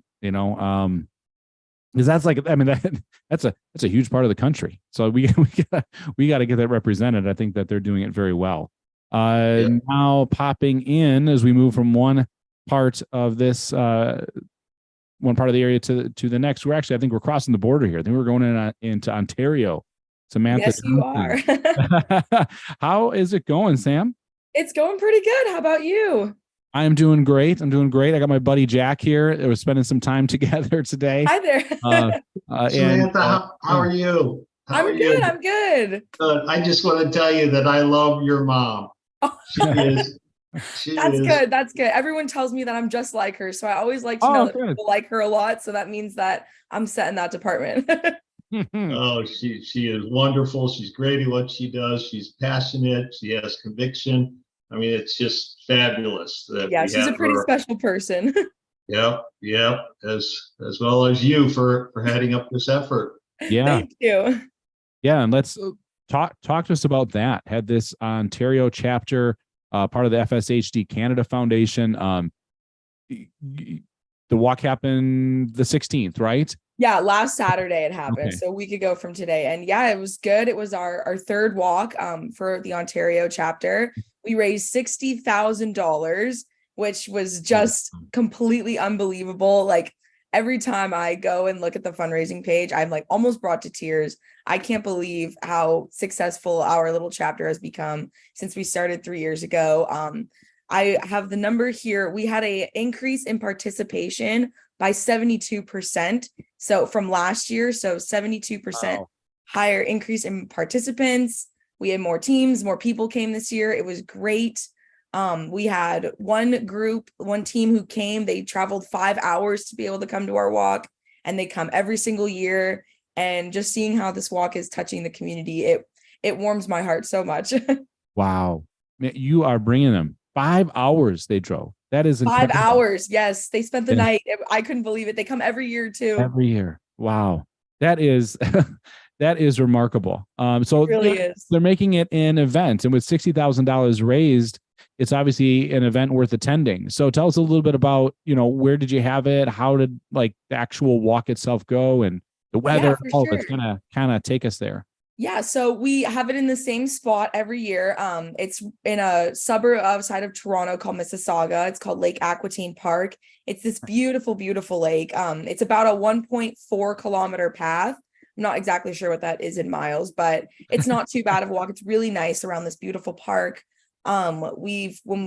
that's like, that's a huge part of the country. So we got to get that represented. I think that they're doing it very well. Now popping in as we move from one part of this, one part of the area to the next. I think we're crossing the border here. I think we're going into Ontario. Samantha. Yes, you are. How is it going, Sam? It's going pretty good. How about you? I am doing great. I got my buddy Jack here. We're spending some time together today. Hi there. Samantha, how are you? I'm good. I just want to tell you that I love your mom. She is. That's good. Everyone tells me that I'm just like her. So I always like to know that people like her a lot. So that means that I'm set in that department. Oh, she is wonderful. She's great at what she does. She's passionate. She has conviction. I mean, it's just fabulous. She's a pretty special person. Yep. As well as you for heading up this effort. Yeah. Thank you. Yeah, and let's talk to us about that. Had this Ontario chapter, part of the FSHD Canada Foundation. The walk happened the 16th, right? Yeah, last Saturday it happened. Okay. So a week ago from today. And yeah, it was good. It was our third walk for the Ontario chapter. We raised $60,000, which was just completely unbelievable. Like every time I go and look at the fundraising page, I'm like almost brought to tears. I can't believe how successful our little chapter has become since we started 3 years ago. I have the number here. We had an increase in participation by 72%. So from last year, so 72% higher increase in participants. We had more teams, more people came this year. It was great. We had one team who came, they traveled 5 hours to be able to come to our walk, and they come every single year. And just seeing how this walk is touching the community, it warms my heart so much. Wow. Man, you are bringing them 5 hours they drove. That is 5 incredible. hours. Yes. They spent the Yeah. night. I couldn't believe it. They come every year too. Every year. Wow. That is, that is remarkable. So It really is. they're making it an event, and with $60,000 raised, it's obviously an event worth attending. So tell us a little bit about, where did you have it? How did like the actual walk itself go, and the weather? for Oh, sure. it's gonna kind of take us there. Yeah, so we have it in the same spot every year. It's in a suburb outside of Toronto called Mississauga. It's called Lake Aquitaine Park. It's this beautiful, beautiful lake. It's about a 1.4 kilometer path. I'm not exactly sure what that is in miles, but it's not too bad of a walk. It's really nice around this beautiful park. When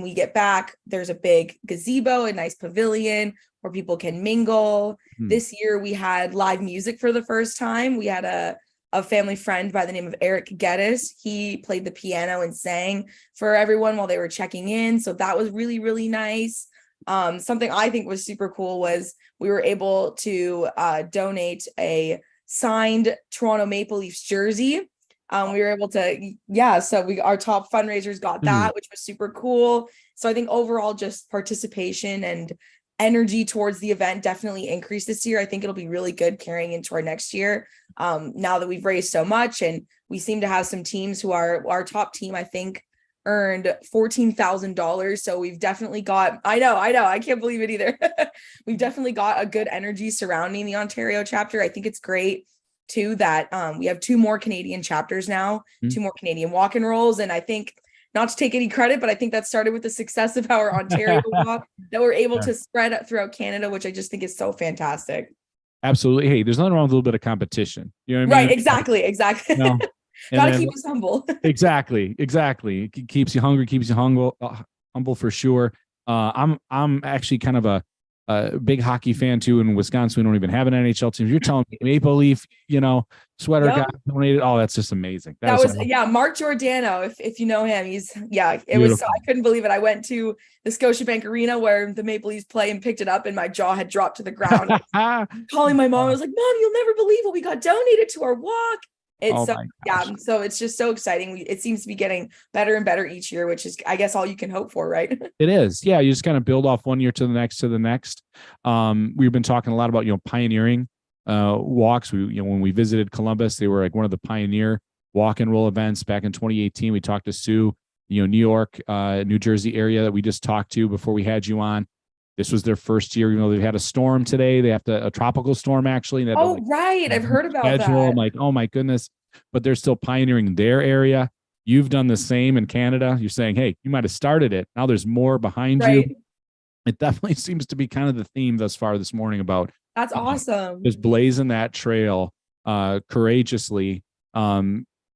we get back, there's a big gazebo, a nice pavilion where people can mingle. This year we had live music for the first time. We had a family friend by the name of Eric Geddes. He played the piano and sang for everyone while they were checking in. So that was really, really nice. Something I think was super cool was we were able to donate a signed Toronto Maple Leafs jersey. We were able to, so our top fundraisers got that, which was super cool. So I think overall just participation and energy towards the event definitely increased this year. I think it'll be really good carrying into our next year. Now that we've raised so much, and we seem to have some teams who are our top team, I think earned $14,000. So we've definitely got, I know, I can't believe it either. We've definitely got a good energy surrounding the Ontario chapter. I think it's great too that we have 2 more Canadian chapters now, 2 more Canadian walk and rolls. And I think, not to take any credit, but I think that started with the success of our Ontario walk that we're able to spread out throughout Canada, which I just think is so fantastic. Absolutely. Hey, there's nothing wrong with a little bit of competition. You know what I mean? Right. Exactly. No. Gotta keep us humble. Exactly. It keeps you hungry, keeps you humble for sure. I'm actually kind of a big hockey fan too. In Wisconsin, we don't even have an NHL team. You're telling me Maple Leaf, sweater got donated. Oh, that's just amazing. That was Mark Giordano. If you know him, it Beautiful. was, I couldn't believe it. I went to the Scotiabank Arena where the Maple Leafs play and picked it up, and my jaw had dropped to the ground. Calling my mom, I was like, "Mom, you'll never believe what we got donated to our walk." It's so it's just so exciting. It seems to be getting better and better each year, which is, I guess, all you can hope for, right? It is. Yeah. You just kind of build off one year to the next. We've been talking a lot about, pioneering walks. When we visited Columbus, they were like one of the pioneer walk and roll events back in 2018. We talked to Sue, New York, New Jersey area that we just talked to before we had you on. This was their first year, even though they've had a storm today. They have a tropical storm actually. Right. I've heard about that. I'm like, oh my goodness. But they're still pioneering their area. You've done the same in Canada. You're saying, hey, you might have started it. Now there's more behind you. It definitely seems to be kind of the theme thus far this morning about that's awesome. Just blazing that trail courageously.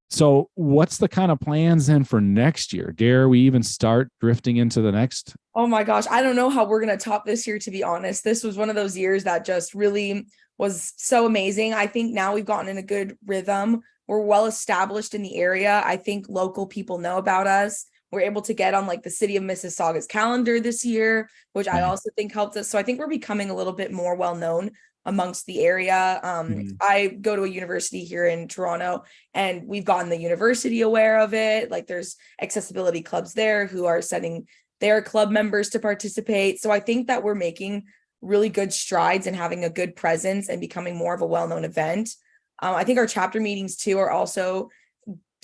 So what's the kind of plans then for next year? Dare we even start drifting into the next? Oh my gosh. I don't know how we're going to top this year, to be honest. This was one of those years that just really was so amazing. I think now we've gotten in a good rhythm. We're well established in the area. I think local people know about us. We're able to get on like the city of Mississauga's calendar this year, which I also think helped us. So I think we're becoming a little bit more well-known amongst the area. I go to a university here in Toronto, and we've gotten the university aware of it. Like there's accessibility clubs there who are sending their club members to participate. So I think that we're making really good strides and having a good presence and becoming more of a well-known event. I think our chapter meetings too are also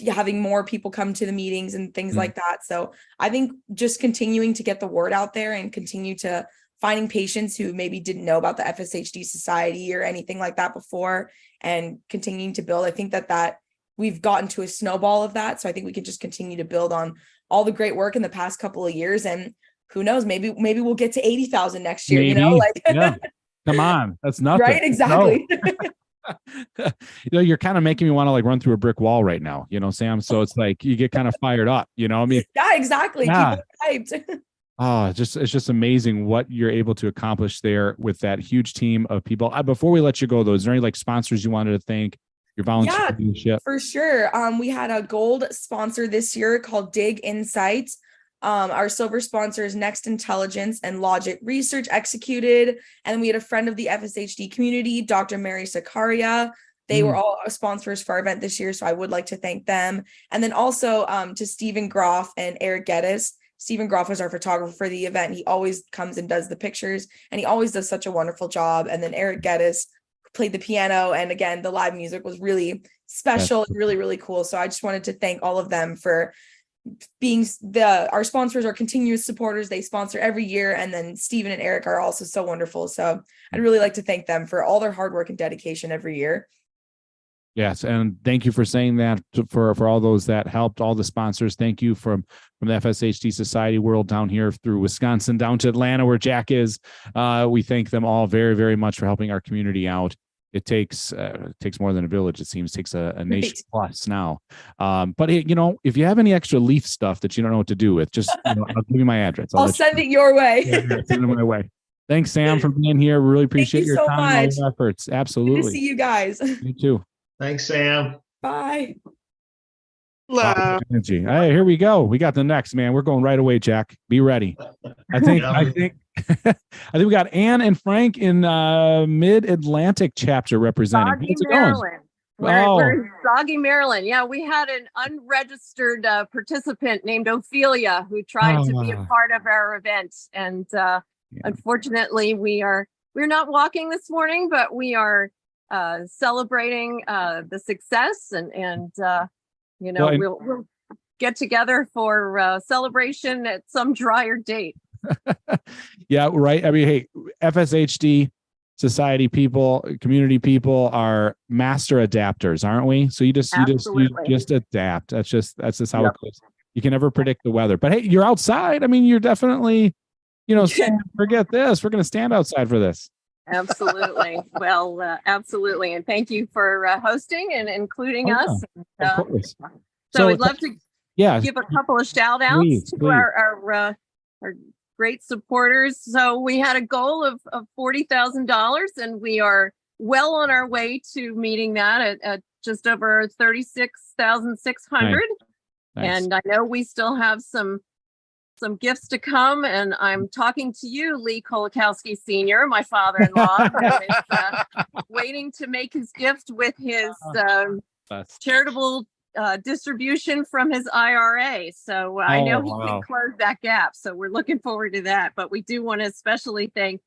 having more people come to the meetings and things like that. So I think just continuing to get the word out there and continue to finding patients who maybe didn't know about the FSHD Society or anything like that before, and continuing to build. I think that we've gotten to a snowball of that. So I think we can just continue to build on all the great work in the past couple of years. And who knows, maybe we'll get to 80,000 next year, Come on. That's nothing. Right. Exactly. No. You're kind of making me want to like run through a brick wall right now, Sam. So it's like you get kind of fired up, I mean, yeah, exactly. Yeah. People hyped. It's just amazing what you're able to accomplish there with that huge team of people. Before we let you go though, is there any like sponsors you wanted to thank? Your volunteer leadership? For sure. We had a gold sponsor this year called Dig Insights. Our silver sponsors, Next Intelligence and Logic Research, executed. And we had a friend of the FSHD community, Dr. Mary Sakaria. They were all sponsors for our event this year, so I would like to thank them. And then also to Stephen Groff and Eric Geddes. Stephen Groff was our photographer for the event. He always comes and does the pictures, and he always does such a wonderful job. And then Eric Geddes played the piano, and again, the live music was really special and really, really cool. So I just wanted to thank all of them for being our sponsors are continuous supporters. They sponsor every year. And then Stephen and Eric are also so wonderful. So I'd really like to thank them for all their hard work and dedication every year. Yes, and thank you for saying that for all those that helped, all the sponsors. Thank you from the FSHD Society world down here through Wisconsin down to Atlanta where Jack is. We thank them all very, very much for helping our community out. It takes more than a village. It seems takes a nation plus now. But if you have any extra leaf stuff that you don't know what to do with, just I'll give you my address. I'll send it your way. Yeah, send it my way. Thanks, Sam, for being here. We really appreciate your so time much. and your efforts. Good Absolutely. to see you guys. You too. Thanks, Sam. Bye. Hello. Energy. Hey, here we go. We got the next, man. We're going right away, Jack. Be ready. I think we got Ann and Frank in Mid-Atlantic chapter representing. Soggy, How's it Maryland. going? We're in Soggy, Maryland. Yeah, we had an unregistered participant named Ophelia who tried to be a part of our event, and unfortunately, we're not walking this morning, but we are celebrating the success, and we'll get together for celebration at some drier date. Yeah, right. I mean, hey, FSHD society people, community people are master adapters, aren't we? So you just adapt. That's just how it goes. You can never predict the weather. But hey, you're outside. I mean, you're definitely, saying, forget this. We're going to stand outside for this. Absolutely. Well, absolutely. And thank you for hosting and including us. Of course. So we'd love to give a couple of shout outs please. to our great supporters. So we had a goal of $40,000, and we are well on our way to meeting that at just over 36,600. Nice. And I know we still have some gifts to come, and I'm talking to you, Lee Kolakowski Sr., my father-in-law, who is waiting to make his gift with his charitable distribution from his IRA. So I know he can close that gap. So we're looking forward to that. But we do want to especially thank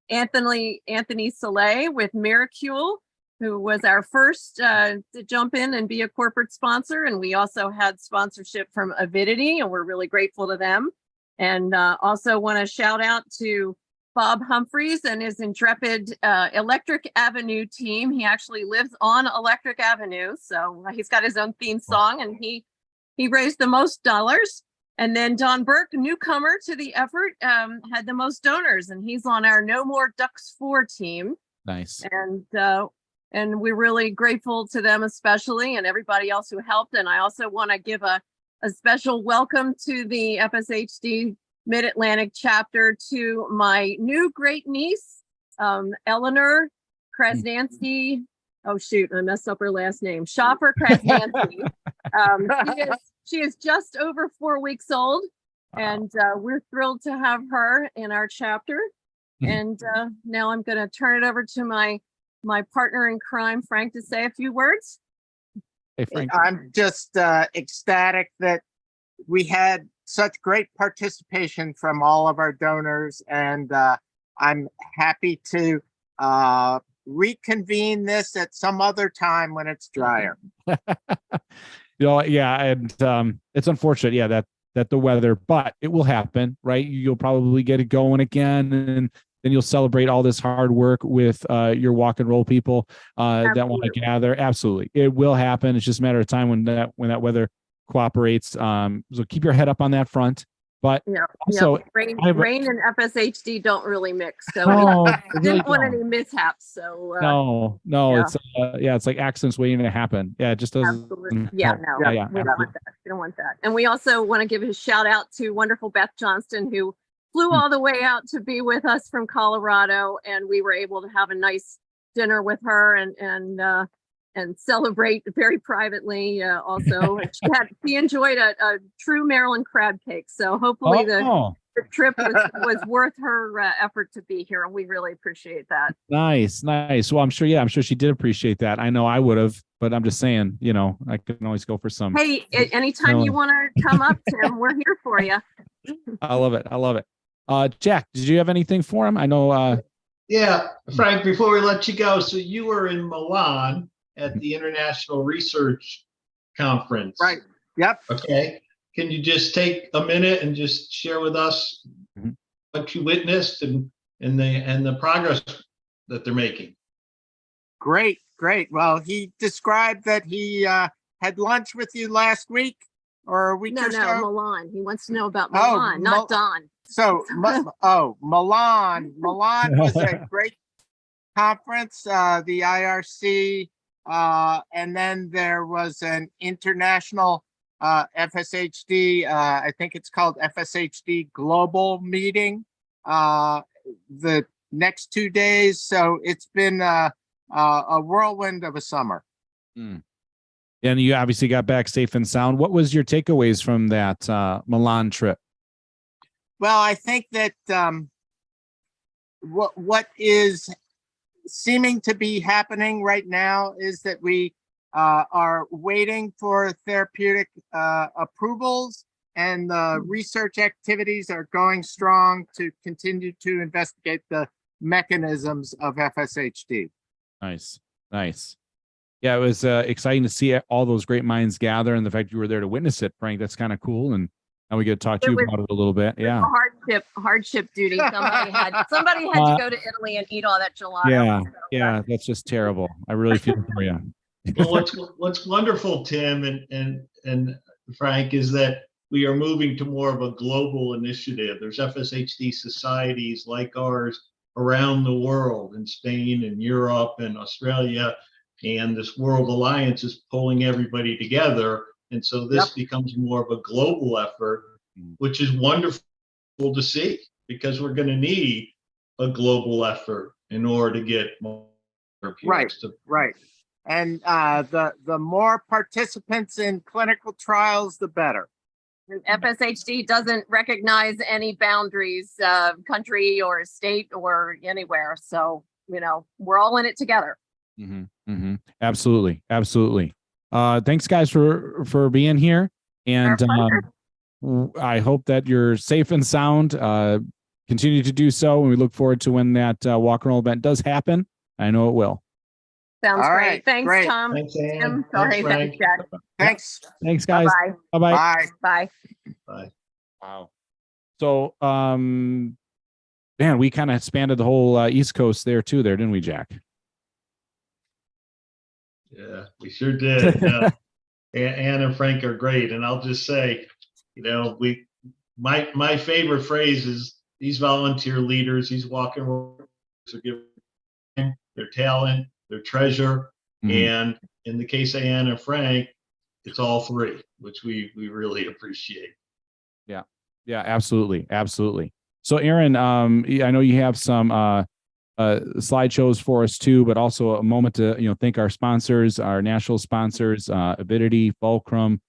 Anthony Soleil with Miracule, who was our first to jump in and be a corporate sponsor. And we also had sponsorship from Avidity, and we're really grateful to them. And also want to shout out to Bob Humphreys and his intrepid Electric Avenue team. He actually lives on Electric Avenue, so he's got his own theme song, and he raised the most dollars. And then Don Burke, newcomer to the effort, had the most donors, and he's on our No More Ducks 4 team. Nice. And we're really grateful to them especially, and everybody else who helped. And I also want to give a special welcome to the FSHD Mid-Atlantic chapter to my new great niece, Eleanor Krasnansky. Oh shoot, I messed up her last name. Shopper Krasnansky. She is just over 4 weeks old, and we're thrilled to have her in our chapter. And now I'm going to turn it over to my partner in crime, Frank, to say a few words. Hey, Frank. I'm just ecstatic that we had such great participation from all of our donors, and I'm happy to reconvene this at some other time when it's drier. And it's unfortunate, that the weather, but it will happen, right? You'll probably get it going again, and then you'll celebrate all this hard work with your walk and roll people that want to gather. Absolutely, it will happen. It's just a matter of time when that weather cooperates. So keep your head up on that front. But also, rain and FSHD don't really mix, so we didn't want any mishaps. So it's like accidents waiting to happen. Yeah, it just doesn't. Absolutely. We don't want that. We don't want that. And we also want to give a shout out to wonderful Beth Johnston, who flew all the way out to be with us from Colorado, and we were able to have a nice dinner with her, and and celebrate very privately. Also, she enjoyed a true Maryland crab cake. So hopefully Oh, the trip was worth her effort to be here, and we really appreciate that. nice. Well, I'm sure she did appreciate that. I know I would have, but I'm just saying, I can always go for some. Hey, anytime you want to come up, Tim, we're here for you. I love it. Jack, did you have anything for him? I know. Yeah, Frank, before we let you go, so you were in Milan at the International Research Conference. Right. Yep. Okay. Can you just take a minute and just share with us what you witnessed and the progress that they're making? Great. Well, he described that he had lunch with you last week or a week or so. No, Milan. He wants to know about Milan, not Don. So, Milan. Milan was a great conference, the IRC, and then there was an international FSHD, I think it's called FSHD Global meeting, the next 2 days. So it's been a whirlwind of a summer. And you obviously got back safe and sound. What was your takeaways from that Milan trip? Well, I think that what is seeming to be happening right now is that we are waiting for therapeutic approvals, and the research activities are going strong to continue to investigate the mechanisms of FSHD. Nice. Yeah, it was exciting to see all those great minds gather, and the fact you were there to witness it, Frank. That's kind of cool, and now we get to talk to you about it a little bit. Yeah, hardship duty. Somebody had to go to Italy and eat all that gelato. Yeah, that's just terrible. I really feel for you. Well, what's wonderful, Tim and Frank, is that we are moving to more of a global initiative. There's FSHD societies like ours around the world, in Spain and Europe and Australia, and this World Alliance is pulling everybody together. And so this becomes more of a global effort, which is wonderful to see, because we're going to need a global effort in order to get more therapeutics. Right. And the more participants in clinical trials, the better. FSHD doesn't recognize any boundaries, country or state or anywhere. So, we're all in it together. Absolutely. Thanks, guys, for being here. And I hope that you're safe and sound. Continue to do so. And we look forward to when that walk and roll event does happen. I know it will. Sounds All great. right, Thanks, great. Tom. Thanks, Ann. Tim. Sorry, Thanks, thanks, Jack. Thanks. Guys. Bye-bye. Bye. Bye. Wow. So, man, we kind of expanded the whole East Coast there too, didn't we, Jack? Yeah, we sure did. Ann and Frank are great. And I'll just say, my favorite phrase is these volunteer leaders, these walking rollers are giving their talent, their treasure. And in the case of Ann and Frank, it's all three, which we really appreciate. Yeah, absolutely. So, Aaron, I know you have some slideshows for us too, but also a moment to thank our sponsors, our national sponsors, Avidity, Fulcrum,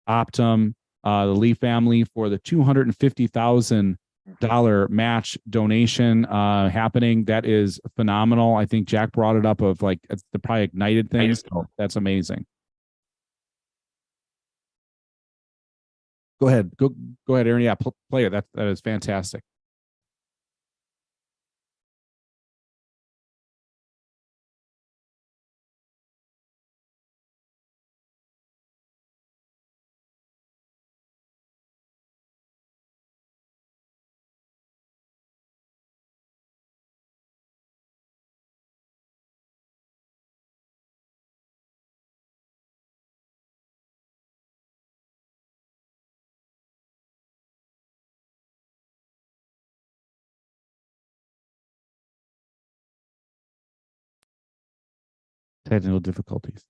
Optum, the Lee family for the $250,000 match donation happening. That is phenomenal. I think Jack brought it up of it's the probably ignited things. So that's amazing. Go ahead, Aaron. Yeah, play it. That is fantastic. Technical difficulties.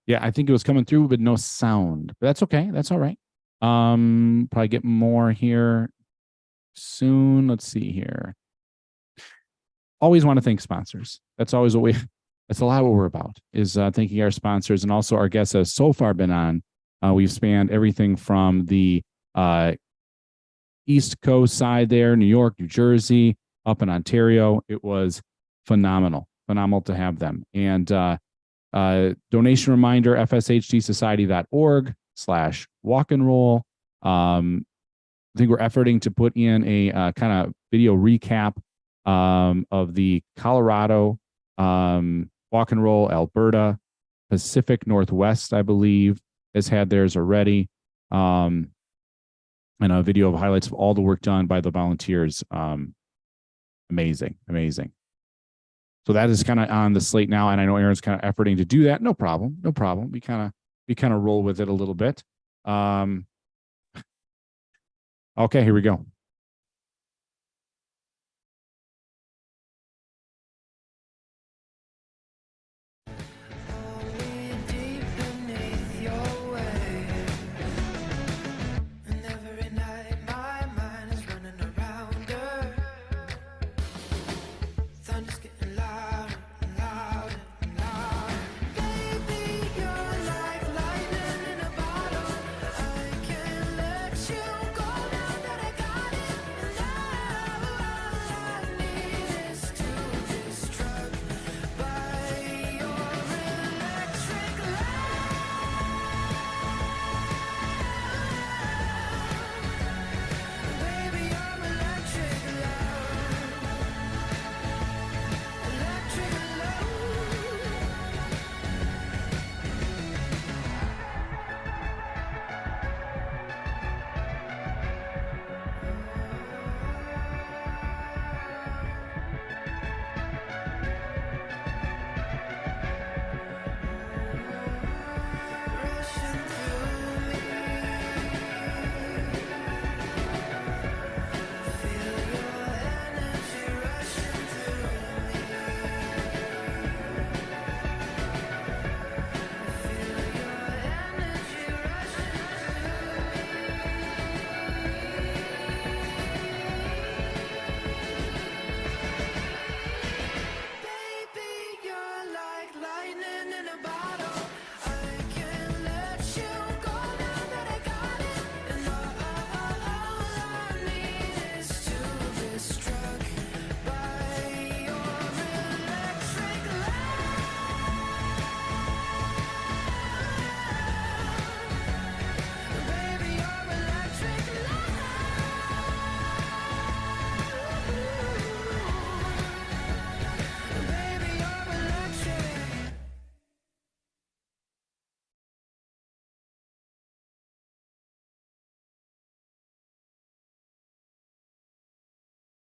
Yeah, I think it was coming through with no sound, but that's okay. That's all right. Probably get more here soon. Let's see here. Always want to thank sponsors. That's always what we that's a lot what we're about, is thanking our sponsors and also our guests that have so far been on. We've spanned everything from the East Coast side there, New York, New Jersey, up in Ontario. It was phenomenal to have them. And donation reminder, fshtsdsociety.org/walk and roll. I think we're efforting to put in a kind of video recap of the Colorado walk and roll, Alberta, Pacific Northwest, I believe, has had theirs already. And a video of highlights of all the work done by the volunteers. Amazing. So that is kind of on the slate now, and I know Aaron's kind of efforting to do that. No problem. We kind of roll with it a little bit. Okay, here we go.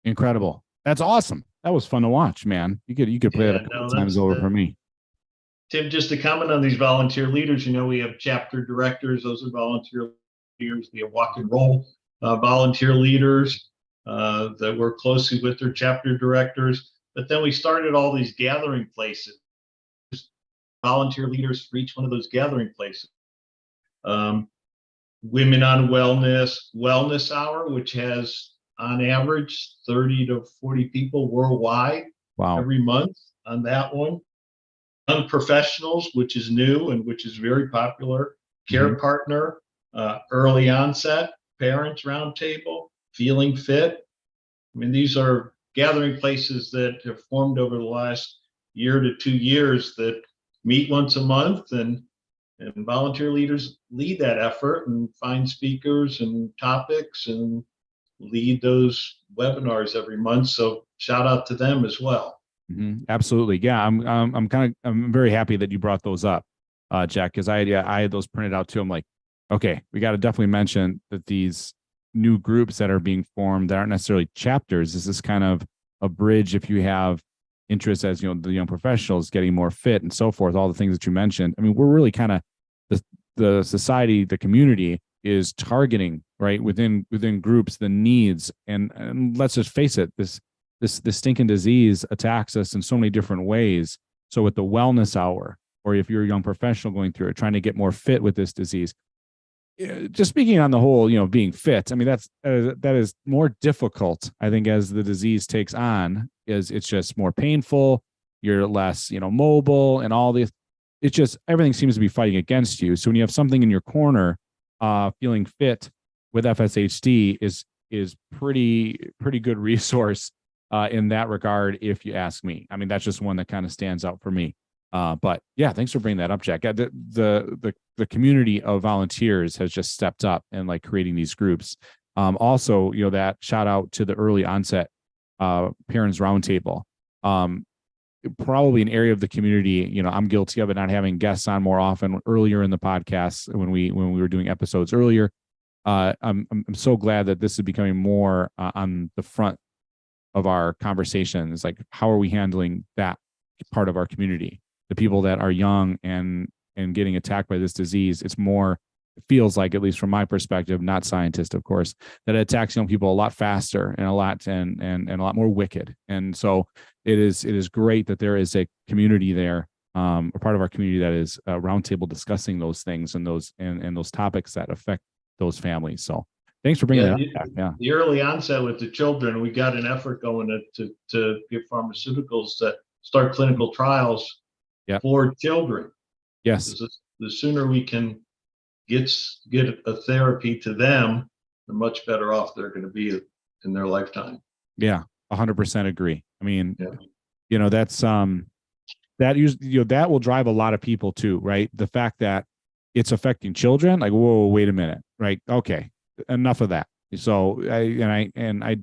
Incredible. That's awesome. That was fun to watch, man. You could play that a couple times over for me. Tim, just to comment on these volunteer leaders, we have chapter directors. Those are volunteer leaders. We have walk and roll volunteer leaders that work closely with their chapter directors. But then we started all these gathering places, volunteer leaders for each one of those gathering places. Women on Wellness Hour, which has on average 30 to 40 people worldwide every month on that one. Young Professionals, which is new and which is very popular. Care Partner, Early Onset, Parents Roundtable, Feeling Fit. I mean, these are gathering places that have formed over the last year to 2 years that meet once a month, and volunteer leaders lead that effort and find speakers and topics and lead those webinars every month. So shout out to them as well. Absolutely. Yeah. I'm very happy that you brought those up, Jack, because I had those printed out too. I'm like, okay, we got to definitely mention that these new groups that are being formed that aren't necessarily chapters. This is kind of a bridge if you have interest as, the young professionals getting more fit and so forth, all the things that you mentioned. I mean, we're really kind of the society, the community is targeting, right, within groups, the needs. And let's just face it, this stinking disease attacks us in so many different ways. So with the wellness hour, or if you're a young professional going through it, trying to get more fit with this disease, just speaking on the whole, being fit, I mean, that is more difficult, I think, as the disease takes on, is it's just more painful. you're less, mobile and all this. It's just everything seems to be fighting against you. So when you have something in your corner, feeling fit with FSHD is pretty good resource in that regard, if you ask me. I mean, that's just one that kind of stands out for me. But yeah, thanks for bringing that up, Jack. The community of volunteers has just stepped up and like creating these groups. Also, that shout out to the early onset parents roundtable. Probably an area of the community, I'm guilty of it, not having guests on more often earlier in the podcast when we were doing episodes earlier. I'm so glad that this is becoming more on the front of our conversations. Like, how are we handling that part of our community? The people that are young and getting attacked by this disease. It feels like, at least from my perspective, not scientist, of course, that it attacks young people a lot faster and a lot more wicked. And so it is great that there is a community there, a part of our community that is a roundtable discussing those things and those topics that affect those families. So thanks for bringing that up. Yeah. The early onset with the children, we got an effort going to get pharmaceuticals to start clinical trials for children. Yes. The sooner we can get a therapy to them, the much better off they're going to be in their lifetime. Yeah, 100% agree. I mean, that's that will drive a lot of people too, right? The fact that it's affecting children, like, whoa, wait a minute, right? Okay, enough of that. So I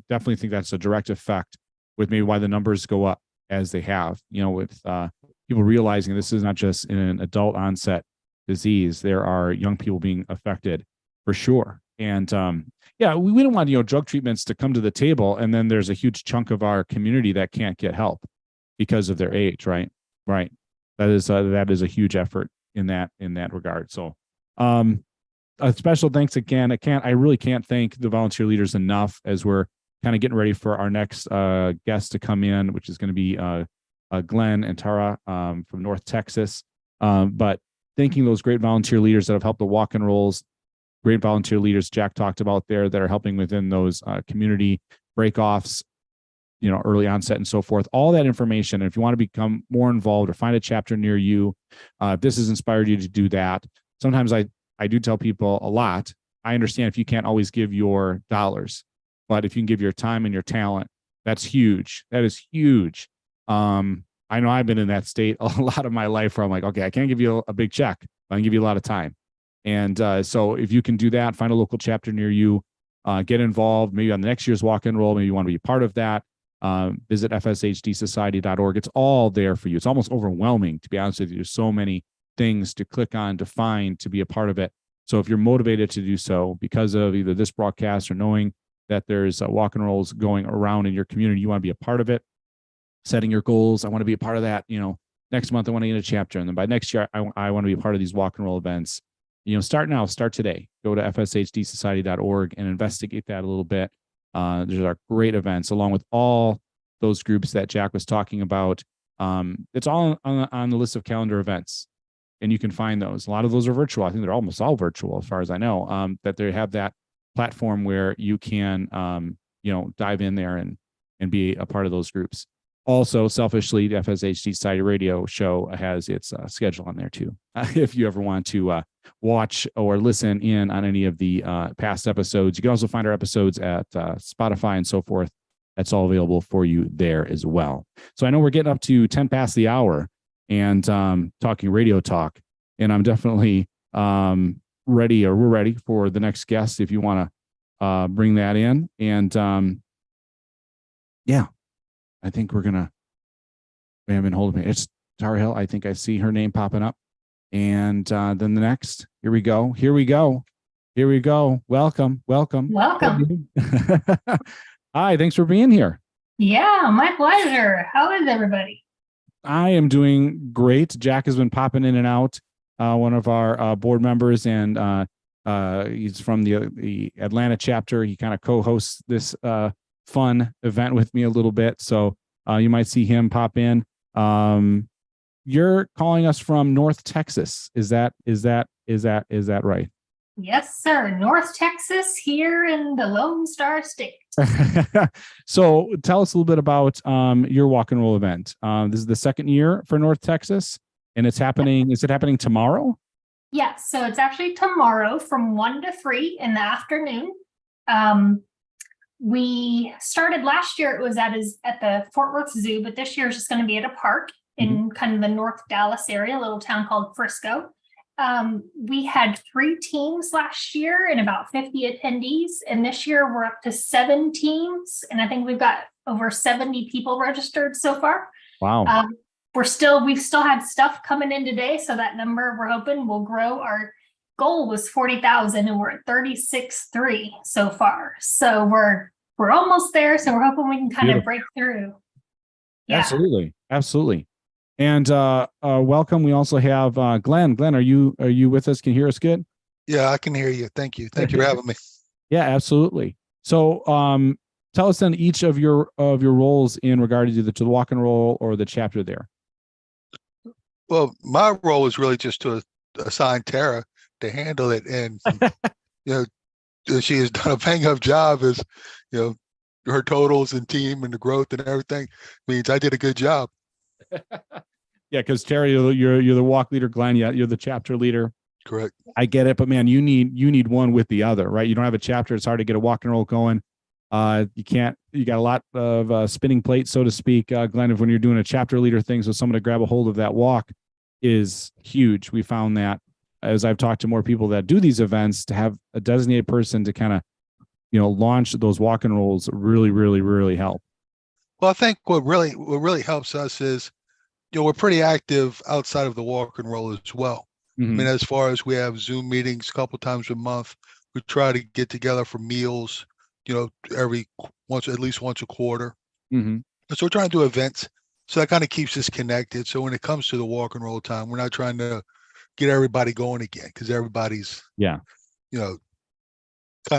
definitely think that's a direct effect with maybe why the numbers go up as they have, with people realizing this is not just an adult onset disease. There are young people being affected for sure. And we don't want, drug treatments to come to the table, and then there's a huge chunk of our community that can't get help because of their age, right? Right. That is a huge effort in that regard. So a special thanks again. I really can't thank the volunteer leaders enough as we're kind of getting ready for our next guest to come in, which is going to be Glenn and Tara from North Texas. But thanking those great volunteer leaders that have helped the walk and rolls, great volunteer leaders Jack talked about there that are helping within those community break-offs, early onset and so forth, all that information. And if you want to become more involved or find a chapter near you, if this has inspired you to do that, sometimes I do tell people a lot. I understand if you can't always give your dollars, but if you can give your time and your talent, that's huge. That is huge. I know I've been in that state a lot of my life where I'm like, okay, I can't give you a big check, but I can give you a lot of time. And so if you can do that, find a local chapter near you, get involved, maybe on the next year's walk and roll, maybe you want to be a part of that. Visit FSHDsociety.org. It's all there for you. It's almost overwhelming, to be honest with you. There's so many things to click on, to find, to be a part of it. So if you're motivated to do so because of either this broadcast or knowing that there's walk and rolls going around in your community, you want to be a part of it, setting your goals. I want to be a part of that. Next month I want to get a chapter. And then by next year, I want to be a part of these walk and roll events. Start now, start today. Go to FSHDsociety.org and investigate that a little bit. There's our great events along with all those groups that Jack was talking about. It's all on the list of calendar events, and you can find those. A lot of those are virtual. I think they're almost all virtual as far as I know, that they have that platform where you can, dive in there and be a part of those groups. Also, selfishly, the FSHD Society radio show has its schedule on there too. If you ever want to watch or listen in on any of the past episodes, you can also find our episodes at Spotify and so forth. That's all available for you there as well. So I know we're getting up to 10 past the hour and talking radio talk, and I'm definitely ready, or we're ready for the next guest if you want to bring that in. And I think we're gonna. We haven't been holding me. It's Tara Hill. I think I see her name popping up. And then the next. Here we go. Here we go. Here we go. Welcome. Welcome. Welcome. Hi. Thanks for being here. Yeah, my pleasure. How is everybody? I am doing great. Jack has been popping in and out. One of our board members, and he's from the Atlanta chapter. He kind of co-hosts this fun event with me a little bit, so you might see him pop in. You're calling us from North Texas. Is that right? Yes, sir. North Texas here in the Lone Star State. So tell us a little bit about your walk and roll event. This is the second year for North Texas, and it's happening. Is it happening tomorrow? Yeah, so it's actually tomorrow from 1 to 3 in the afternoon. We started last year, it was at the Fort Worth Zoo, but this year is just going to be at a park in kind of the North Dallas area, a little town called Frisco. We had 3 teams last year and about 50 attendees. And this year we're up to 7 teams. And I think we've got over 70 people registered so far. Wow. We've still had stuff coming in today. So that number we're hoping will grow. Our goal was 40,000 and we're at 36.3 so far. So we're almost there. So we're hoping we can kind of break through. Yeah. Absolutely. And welcome. We also have Glenn. Glenn, are you with us? Can you hear us good? Yeah, I can hear you. Thank you. Thank you for having me. Yeah, absolutely. So tell us then each of your roles in regard to the walk and roll or the chapter there. Well, my role is really just to assign Tara to handle it, and she has done a bang up job as her totals and team and the growth and everything means I did a good job. Yeah, because Terry, you're the walk leader. Glenn, you're the chapter leader. Correct. I get it, but man, you need one with the other, right? You don't have a chapter; it's hard to get a walk and roll going. You got a lot of spinning plates, so to speak. Glenn, if when you're doing a chapter leader thing, so someone to grab a hold of that walk is huge. We found that as I've talked to more people that do these events, to have a designated person to kind of launch those walk and rolls really help. Well, I think what really helps us is we're pretty active outside of the walk and roll as well. I mean, as far as we have Zoom meetings a couple times a month, we try to get together for meals, at least once a quarter. So we're trying to do events. So that kind of keeps us connected. So when it comes to the walk and roll time, we're not trying to get everybody going again because everybody's, kind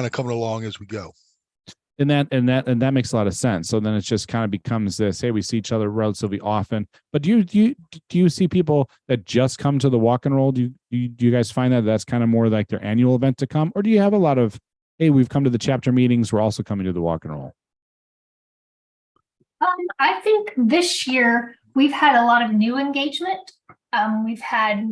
of coming along as we go. And that makes a lot of sense. So then it just kind of becomes this, hey, we see each other relatively often. But do you see people that just come to the walk and roll? Do you guys find that that's kind of more like their annual event to come? Or do you have a lot of, hey, we've come to the chapter meetings, we're also coming to the walk and roll? I think this year we've had a lot of new engagement. We've had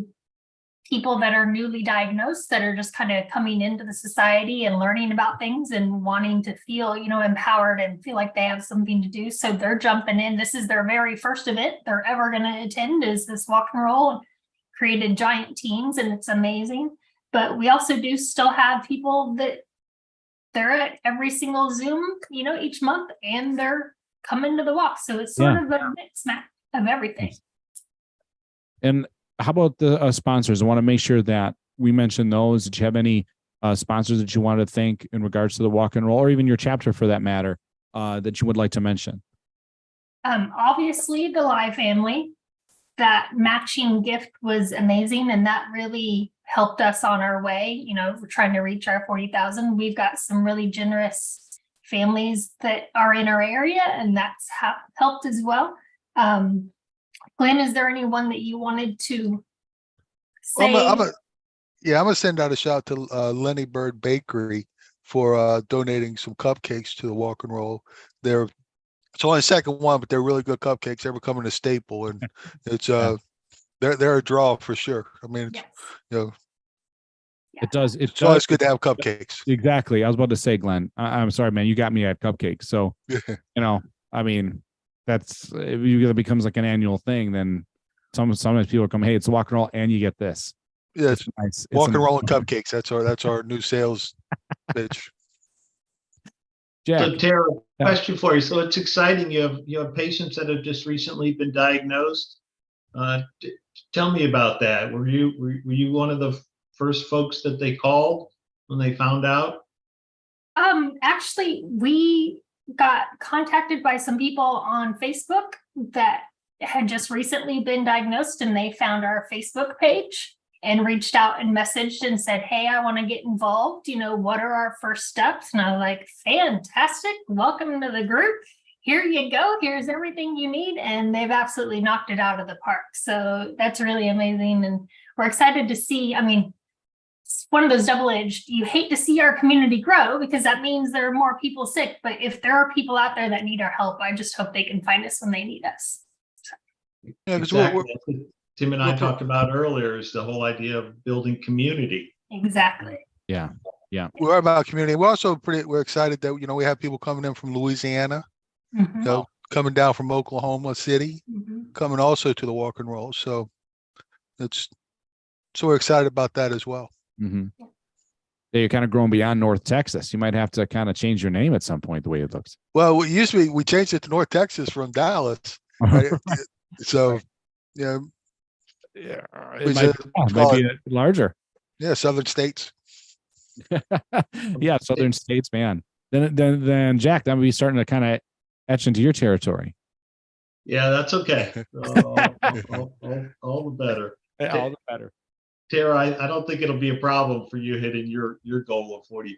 people that are newly diagnosed that are just kind of coming into the society and learning about things and wanting to feel, empowered and feel like they have something to do. So they're jumping in. This is their very first event they're ever going to attend is this walk and roll. Created giant teams and it's amazing. But we also do still have people that they're at every single Zoom, each month, and they're coming to the walk. So it's sort of a mix of everything. And how about the sponsors? I want to make sure that we mention those. Did you have any sponsors that you wanted to thank in regards to the walk and roll, or even your chapter for that matter, that you would like to mention? Obviously, the Live family. That matching gift was amazing, and that really helped us on our way. We're trying to reach our 40,000. We've got some really generous families that are in our area, and that's helped as well. Glenn, is there anyone that you wanted to say? I'm gonna send out a shout to Lenny Bird Bakery for donating some cupcakes to the walk and roll. It's only the second one, but they're really good cupcakes. They're becoming a staple, and it's they're a draw for sure. I mean, it does. It's always good to have cupcakes. Exactly. I was about to say, Glenn, I'm sorry, man. You got me at cupcakes. So, I mean, that's if it becomes like an annual thing, then sometimes people come, hey, it's a walk and roll, and you get this. Yeah, it's nice. Walk and roll and cupcakes. That's our new sales pitch. Jack. So Tara, question for you. So it's exciting. You have patients that have just recently been diagnosed. Tell me about that. Were you one of the first folks that they called when they found out? Actually, we got contacted by some people on Facebook that had just recently been diagnosed, and they found our Facebook page and reached out and messaged and said, hey, I want to get involved. What are our first steps? And I was like, fantastic. Welcome to the group. Here you go. Here's everything you need. And they've absolutely knocked it out of the park. So that's really amazing. And we're excited to see, it's one of those double-edged, you hate to see our community grow because that means there are more people sick. But if there are people out there that need our help, I just hope they can find us when they need us. Yeah, because Exactly. That's what Tim and I talked about earlier, is the whole idea of building community. Exactly. Yeah. we're about community. We're excited that, we have people coming in from Louisiana, Mhm. coming down from Oklahoma City, Mhm. coming also to the walk and roll. So we're excited about that as well. Mm-hmm. Yeah, you're kind of growing beyond North Texas. You might have to kind of change your name at some point, the way it looks. Well, we changed it to North Texas from Dallas. Right? So, yeah, we it might be larger. Yeah, Southern States. Yeah, Southern States, man. Then Jack, that would be starting to kind of etch into your territory. Yeah, that's okay. All the better. All the better. Tara, I don't think it'll be a problem for you hitting your goal of $40,000,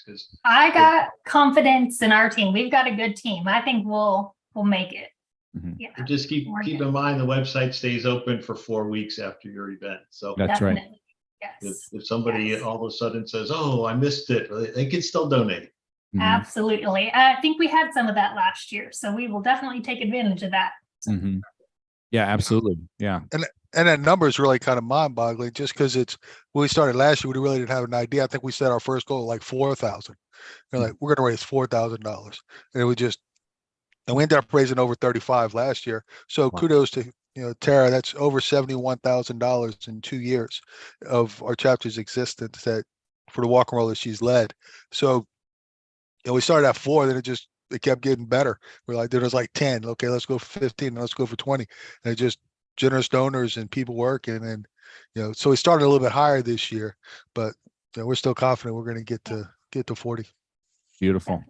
because I got confidence in our team. We've got a good team. I think we'll make it. Mm-hmm. Yeah. just keep in mind the website stays open for 4 weeks after your event. So that's Definitely. right. Yes. if somebody all of a sudden says, "Oh, I missed it," they can still donate. Mm-hmm. Absolutely. I think we had some of that last year, so we will definitely take advantage of that. Mm-hmm. Yeah, absolutely. Yeah. And that number is really kind of mind-boggling, just because when we started last year, we really didn't have an idea. I think we set our first goal like 4,000. We're like, we're going to raise $4,000, and we ended up raising over 35 last year. So kudos to Tara. That's over $71,000 in 2 years of our chapter's existence for the walk and roll that she's led. So we started at 4, then it kept getting better. We're like, there was like 10. Okay, let's go for 15. Let's go for 20. And it just generous donors and people working, and so we started a little bit higher this year, but we're still confident we're going to get to 40. Beautiful.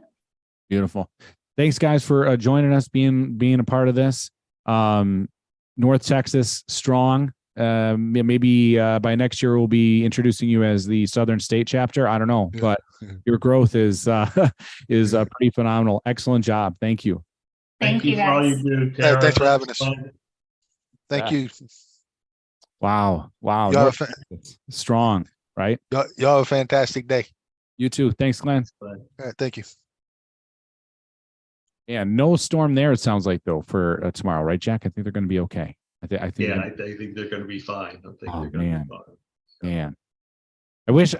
Thanks, guys, for joining us, being a part of this. North Texas strong. Maybe by next year we'll be introducing you as the Southern State chapter. I don't know, but your growth is pretty phenomenal. Excellent job. Thank you. Thank you for all guys. you do, Tara. Thanks for having us. Fun. Thank you. Wow. Y'all Strong, right? Y'all have a fantastic day. You too. Thanks, Glenn. All right, thank you. Yeah, no storm there, it sounds like, though, for tomorrow, right, Jack? I think they're going to be okay. I think. I think they're going to be fine. I think they're going to be fine. Man, I wish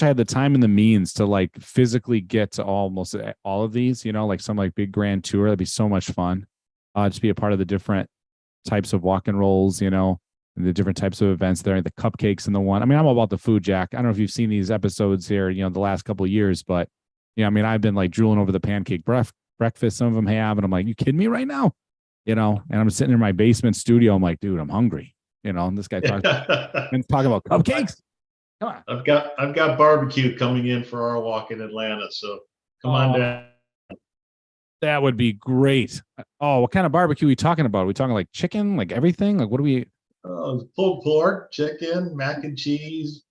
I had the time and the means to like physically get to almost all of these. Like some like big grand tour. That'd be so much fun. Just be a part of the different types of walk and rolls. And the different types of events there. The cupcakes and the one. I mean, I'm all about the food, Jack. I don't know if you've seen these episodes here. The last couple of years, but I mean, I've been like drooling over the pancake breakfast some of them have, and I'm like, you kidding me right now? And I'm sitting in my basement studio. I'm like, dude, I'm hungry. And this guy talking about cupcakes. Come on. I've got barbecue coming in for our walk in Atlanta, so come on down. That would be great. Oh, what kind of barbecue are we talking about? Are we talking like chicken, like everything? Like what do we? Pulled pork, chicken, mac and cheese,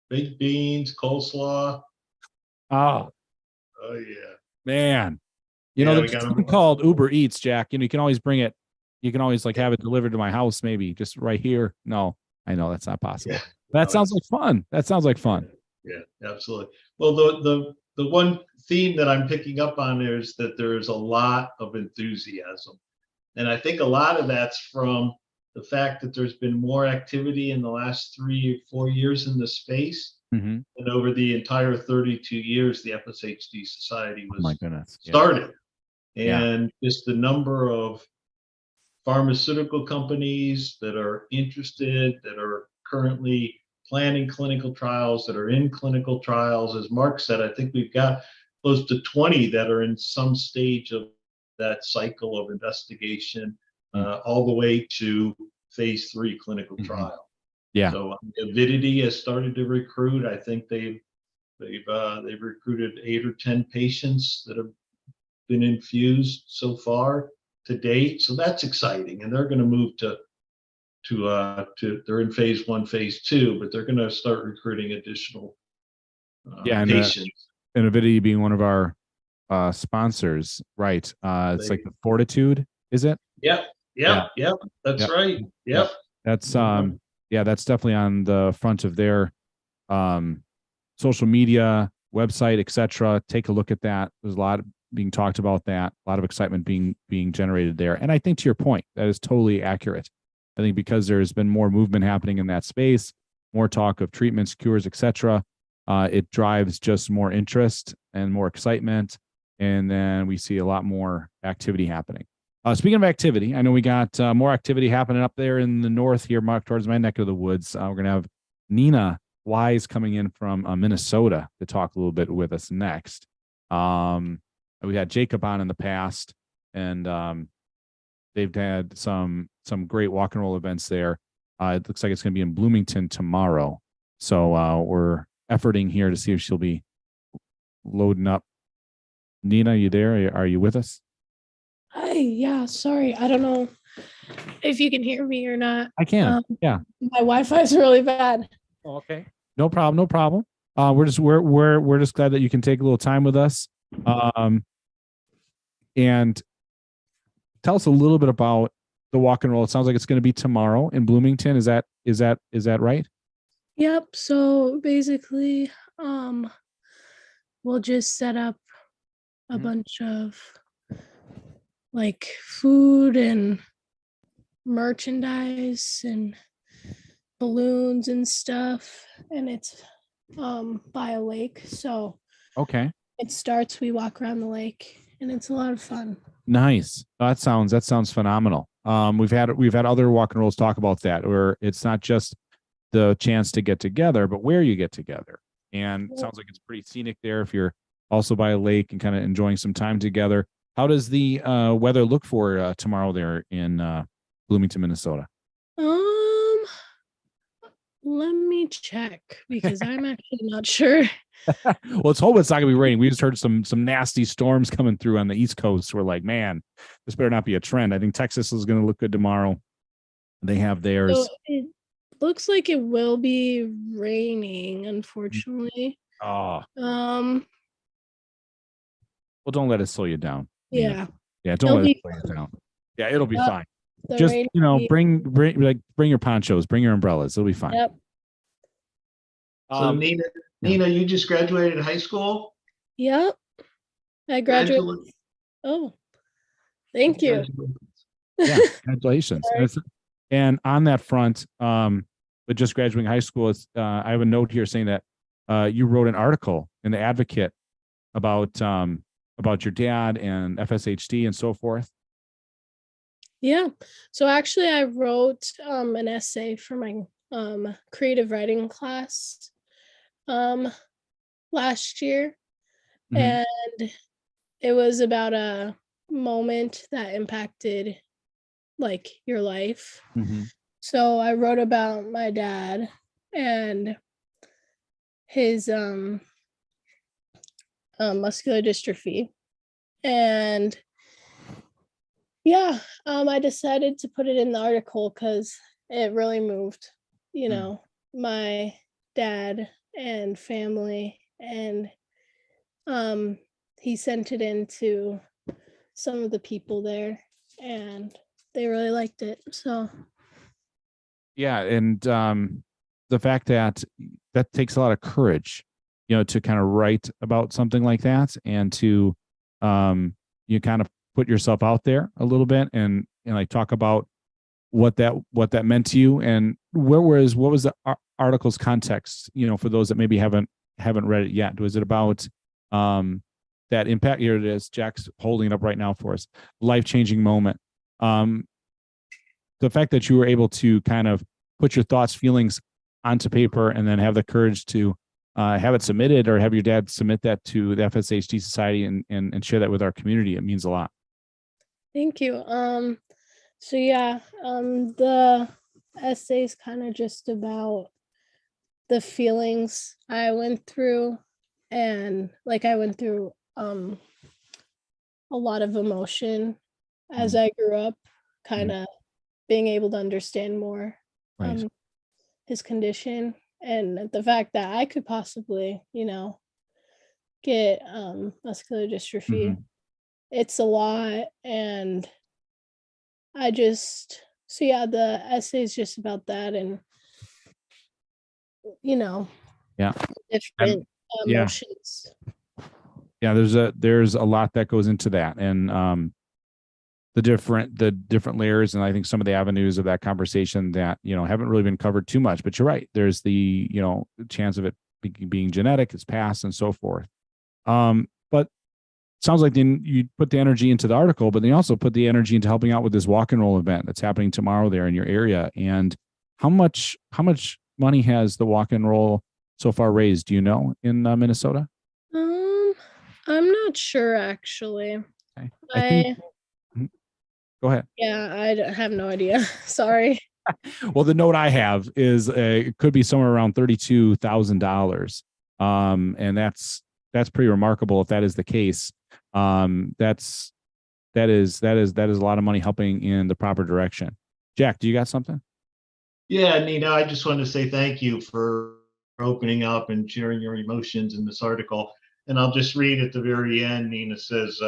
baked beans, coleslaw. Oh yeah, man. Yeah, there's something called Uber Eats, Jack. You can always bring it. You can always like have it delivered to my house, maybe just right here. No, I know that's not possible. Yeah. That sounds like fun. Yeah, absolutely. Well, the one theme that I'm picking up on is that there's a lot of enthusiasm. And I think a lot of that's from the fact that there's been more activity in the last 3 or 4 years in the space. Mm-hmm. And over the entire 32 years, the FSHD Society was started. And just the number of pharmaceutical companies that are interested, that are currently planning clinical trials, that are in clinical trials. As Mark said, I think we've got close to 20 that are in some stage of that cycle of investigation, all the way to phase 3 clinical trial. Yeah. So Avidity has started to recruit. I think they've recruited 8 or 10 patients that have been infused so far to date. So that's exciting, and they're going to move to they're in phase 1, phase 2, but they're going to start recruiting additional patients. And Avidity being one of our sponsors, right? It's like the Fortitude, is it? Yep. That's right. Yep. That's that's definitely on the front of their social media, website, etc. Take a look at that. There's a lot being talked about that, a lot of excitement being generated there. And I think to your point, that is totally accurate. I think because there's been more movement happening in that space, more talk of treatments, cures, etc. It drives just more interest and more excitement. And then we see a lot more activity happening. Speaking of activity, I know we got more activity happening up there in the north here, Mark, towards my neck of the woods. We're going to have Nina Wise coming in from Minnesota to talk a little bit with us next. We had Jacob on in the past, and they've had some great walk and roll events there. It looks like it's going to be in Bloomington tomorrow. So we're efforting here to see if she'll be loading up. Nina, you there? Are you with us? Hi, yeah, sorry. I don't know if you can hear me or not. I can. Yeah. My Wi-Fi is really bad. Okay. No problem. No problem. We're just glad that you can take a little time with us. And tell us a little bit about the walk and roll. It sounds like it's going to be tomorrow in Bloomington. Is that right? Yep. So basically, we'll just set up a bunch of like food and merchandise and balloons and stuff, and it's by a lake. So Okay. it starts, we walk around the lake, and it's a lot of fun. Nice. That sounds phenomenal. We've had other walk and rolls talk about that, where it's not just the chance to get together, but where you get together. And it sounds like it's pretty scenic there if you're also by a lake and kind of enjoying some time together. How does the weather look for tomorrow there in Bloomington, Minnesota? Let me check because I'm actually not sure. Well, let's hope it's not gonna be raining. We just heard some nasty storms coming through on the East Coast. We're like, man, this better not be a trend. I think Texas is gonna look good tomorrow. They have theirs. So it looks like it will be raining, unfortunately. Oh, Um, well, don't let it slow you down. yeah. Yeah, don't It'll let it be slow you down. Yeah, it'll be fine. The Just rain will be- bring your ponchos, bring your umbrellas. It'll be fine. Yep. So Nina, you just graduated high school? Yep. I graduated. Congratulations. Oh, thank you. Yeah, congratulations. And on that front, but just graduating high school, I have a note here saying that you wrote an article in the Advocate about your dad and FSHD and so forth. Yeah. So actually I wrote an essay for my creative writing class last year. Mhm. And it was about a moment that impacted like your life. Mhm. So I wrote about my dad and his muscular dystrophy. And yeah, I decided to put it in the article because it really moved, my dad and family. And he sent it in to some of the people there and they really liked it. So Yeah, and the fact that takes a lot of courage, to kind of write about something like that and to you kind of put yourself out there a little bit and like talk about what that meant to you and what was the article's context, for those that maybe haven't read it yet. Was it about that impact? Here it is. Jack's holding it up right now for us. Life-changing moment. The fact that you were able to kind of put your thoughts, feelings onto paper and then have the courage to have it submitted or have your dad submit that to the FSHD Society and share that with our community. It means a lot. thank you. So yeah, the essay is kind of just about the feelings I went through, and like I went through a lot of emotion as I grew up, kind of being able to understand more his condition and the fact that I could possibly, get muscular dystrophy. It's a lot, and the essay is just about that, and Yeah. different yeah. emotions. Yeah, there's a lot that goes into that, and the different layers, and I think some of the avenues of that conversation that haven't really been covered too much. But you're right. There's the chance of it being genetic, it's passed, and so forth. But sounds like then you put the energy into the article, but then you also put the energy into helping out with this walk and roll event that's happening tomorrow there in your area. And how much money has the walk and roll so far raised? Do you know in Minnesota? I'm not sure actually. Okay. I think. Go ahead. Yeah, I have no idea. Sorry. Well, the note I have is it could be somewhere around $32,000, and that's pretty remarkable if that is the case. That is a lot of money helping in the proper direction. Jack, do you got something? Yeah, Nina, I just want to say thank you for opening up and sharing your emotions in this article. And I'll just read at the very end. Nina says,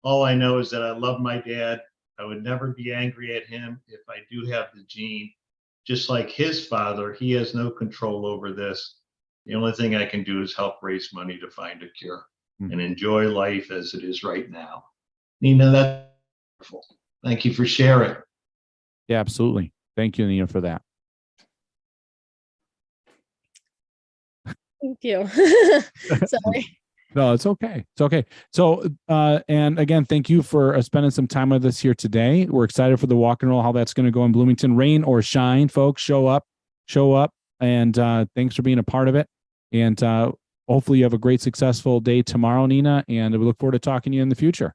all I know is that I love my dad. I would never be angry at him if I do have the gene. Just like his father, he has no control over this. The only thing I can do is help raise money to find a cure and enjoy life as it is right now. Nina, that's wonderful. Thank you for sharing. Yeah, absolutely. Thank you, Nina, for that. Thank you. Sorry. No, it's okay. It's okay. So, and again, thank you for spending some time with us here today. We're excited for the walk and roll, how that's going to go in Bloomington. Rain or shine, folks, show up. And thanks for being a part of it. And hopefully you have a great, successful day tomorrow, Nina. And we look forward to talking to you in the future.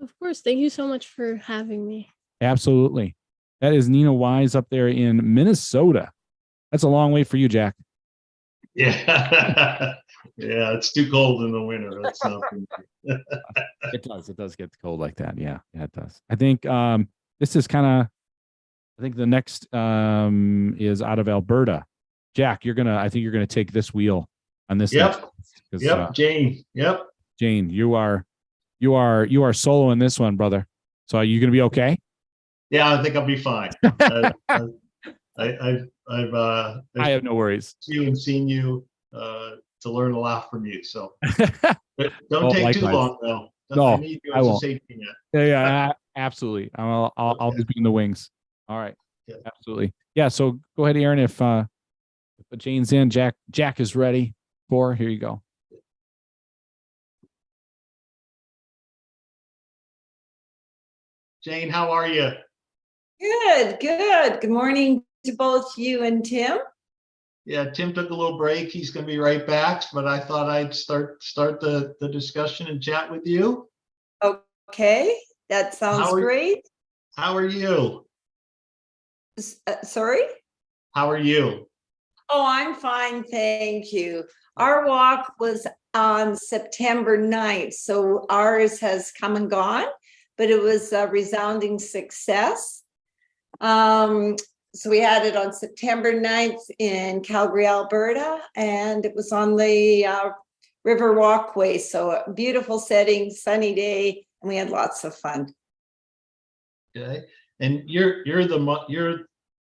Of course. Thank you so much for having me. Absolutely. That is Nina Wise up there in Minnesota. That's a long way for you, Jack. Yeah. Yeah, it's too cold in the winter. That's not It does get cold like that. Yeah, it does. I think this is I think the next is out of Alberta. Jack, I think you're gonna take this wheel on this. Yep. Yep. Jane. Yep. Jane, you are soloing this one, brother. So are you gonna be okay? Yeah, I think I'll be fine. I have no worries. Seen you to learn a lot from you. So don't take too long though. No, I need you as a safety net. Yeah, absolutely. I'll just be in the wings. All right. Yeah. Absolutely. Yeah. So go ahead, Aaron. If Jane's in, Jack is ready. Here you go. Jane, how are you? Good. Good morning to both you and Tim. Yeah, Tim took a little break. He's going to be right back, but I thought I'd start the discussion and chat with you. Okay, that sounds great. How are you? Sorry? How are you? Oh, I'm fine, thank you. Our walk was on September 9th, so ours has come and gone, but it was a resounding success. So we had it on September 9th in Calgary, Alberta, and it was on the River Walkway. So a beautiful setting, sunny day, and we had lots of fun. Okay. And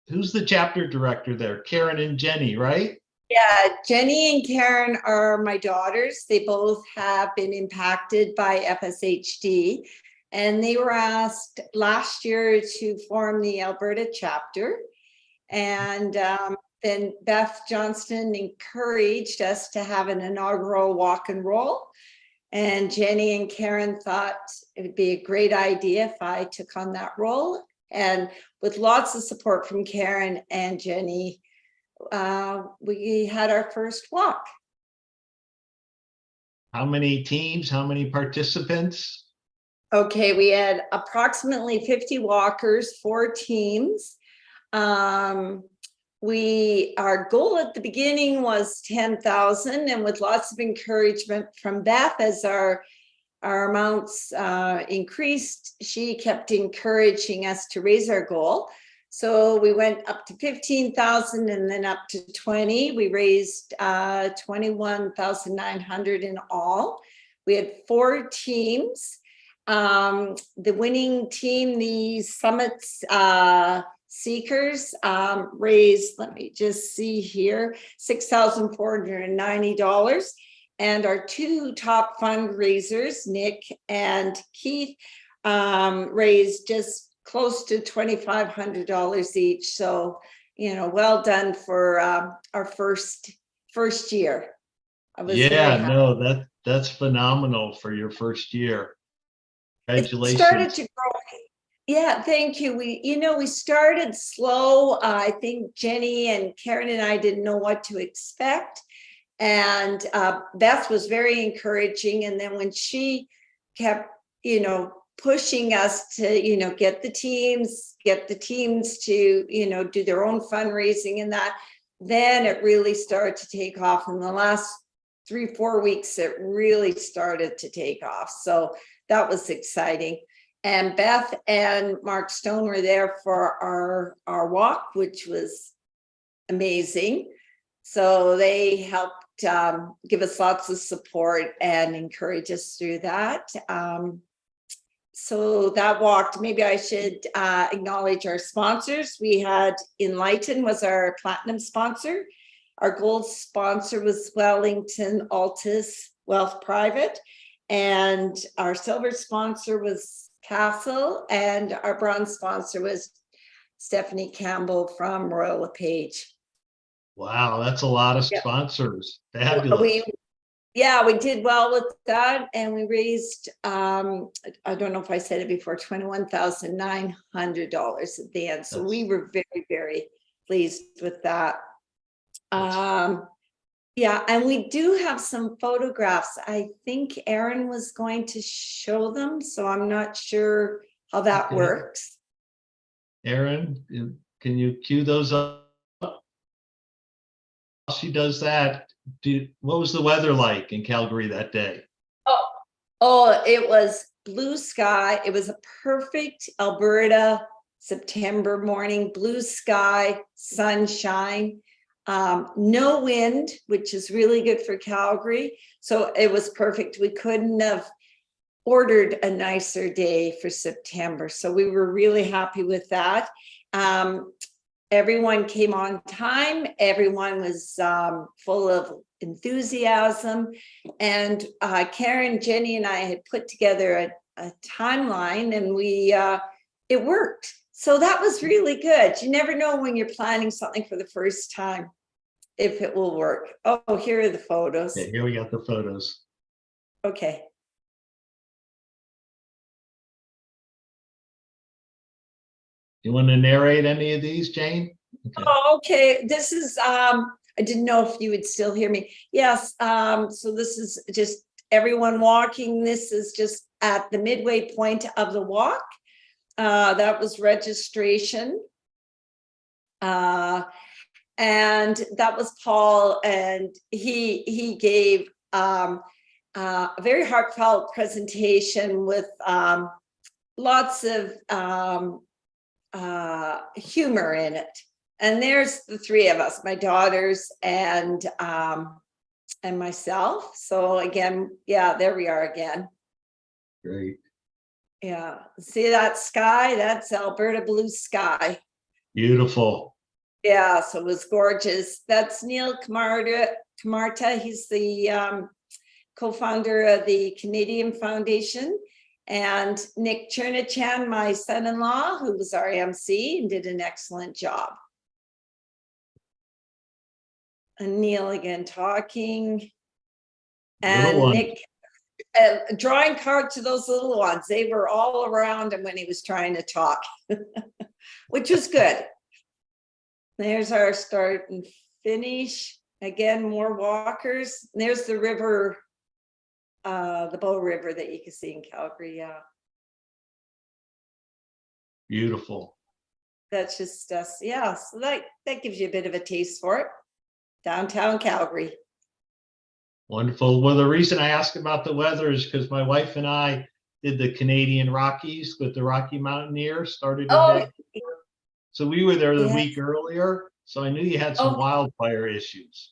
who's the chapter director there? Karen and Jenny, right? Yeah, Jenny and Karen are my daughters. They both have been impacted by FSHD. And they were asked last year to form the Alberta chapter. And then Beth Johnston encouraged us to have an inaugural walk and roll. And Jenny and Karen thought it would be a great idea if I took on that role. And with lots of support from Karen and Jenny, we had our first walk. How many teams? How many participants? Okay, we had approximately 50 walkers, 4 teams. Our goal at the beginning was 10,000, and with lots of encouragement from Beth as our amounts increased, she kept encouraging us to raise our goal. So we went up to 15,000 and then up to 20. We raised 21,900 in all. We had 4 teams. The winning team, the Summits seekers raised, let me just see here, $6,490. And our two top fundraisers, Nick and Keith, raised just close to $2,500 each. So, well done for our first year. I was very Yeah, happy. no, that's phenomenal for your first year. It started Congratulations. to grow. Yeah, thank you. We started slow. I think Jenny and Karen and I didn't know what to expect. And Beth was very encouraging. And then when she kept, pushing us to, get the teams to, do their own fundraising and that, then it really started to take off. In the last 3-4 weeks, it really started to take off. So that was exciting. And Beth and Mark Stone were there for our walk, which was amazing. So they helped give us lots of support and encourage us through that. So that walked, maybe I should acknowledge our sponsors. We had Enlighten was our platinum sponsor. Our gold sponsor was Wellington Altus Wealth Private. And our silver sponsor was Castle. And our bronze sponsor was Stephanie Campbell from Royal LePage. Wow, that's a lot of sponsors. Fabulous. We did well with that, and we raised I don't know if I said it before, $21,900 at the end. So we were very, very pleased with that. And we do have some photographs. I think Aaron was going to show them, so I'm not sure how that works. Aaron, can you cue those up? While she does that, what was the weather like in Calgary that day? Oh, it was blue sky. It was a perfect Alberta September morning, blue sky, sunshine, no wind, which is really good for Calgary. So it was perfect. We couldn't have ordered a nicer day for September. So we were really happy with that. Everyone came on time. Everyone was full of enthusiasm. And Karen, Jenny, and I had put together a timeline, and it worked. So that was really good. You never know when you're planning something for the first time if it will work. Oh, here are the photos. Okay, here we got the photos. Okay. You want to narrate any of these, Jane? Okay. Oh, okay. This is, I didn't know if you would still hear me. Yes. So this is just everyone walking. This is just at the midway point of the walk. That was registration. And that was Paul. And he gave a very heartfelt presentation with lots of humor in it. And there's the three of us, my daughters and myself. So again, there we are again. Great. Yeah, see that sky? That's Alberta blue sky. Beautiful. Yeah, so it was gorgeous. That's Neil Camarta. He's the co-founder of the Canadian Foundation. And Nick Chernachan, my son-in-law, who was our MC and did an excellent job. And Neil again talking. And Nick drawing cards to those little ones. They were all around him when he was trying to talk, which was good. There's our start and finish. Again, more walkers. And there's the river, the Bow River that you can see in Calgary. Yeah. Beautiful. That's just us. Yeah. So that gives you a bit of a taste for it. Downtown Calgary. Wonderful. Well, the reason I ask about the weather is because my wife and I did the Canadian Rockies with the Rocky Mountaineers, started in Vancouver. So we were there the week earlier. So I knew you had some wildfire issues.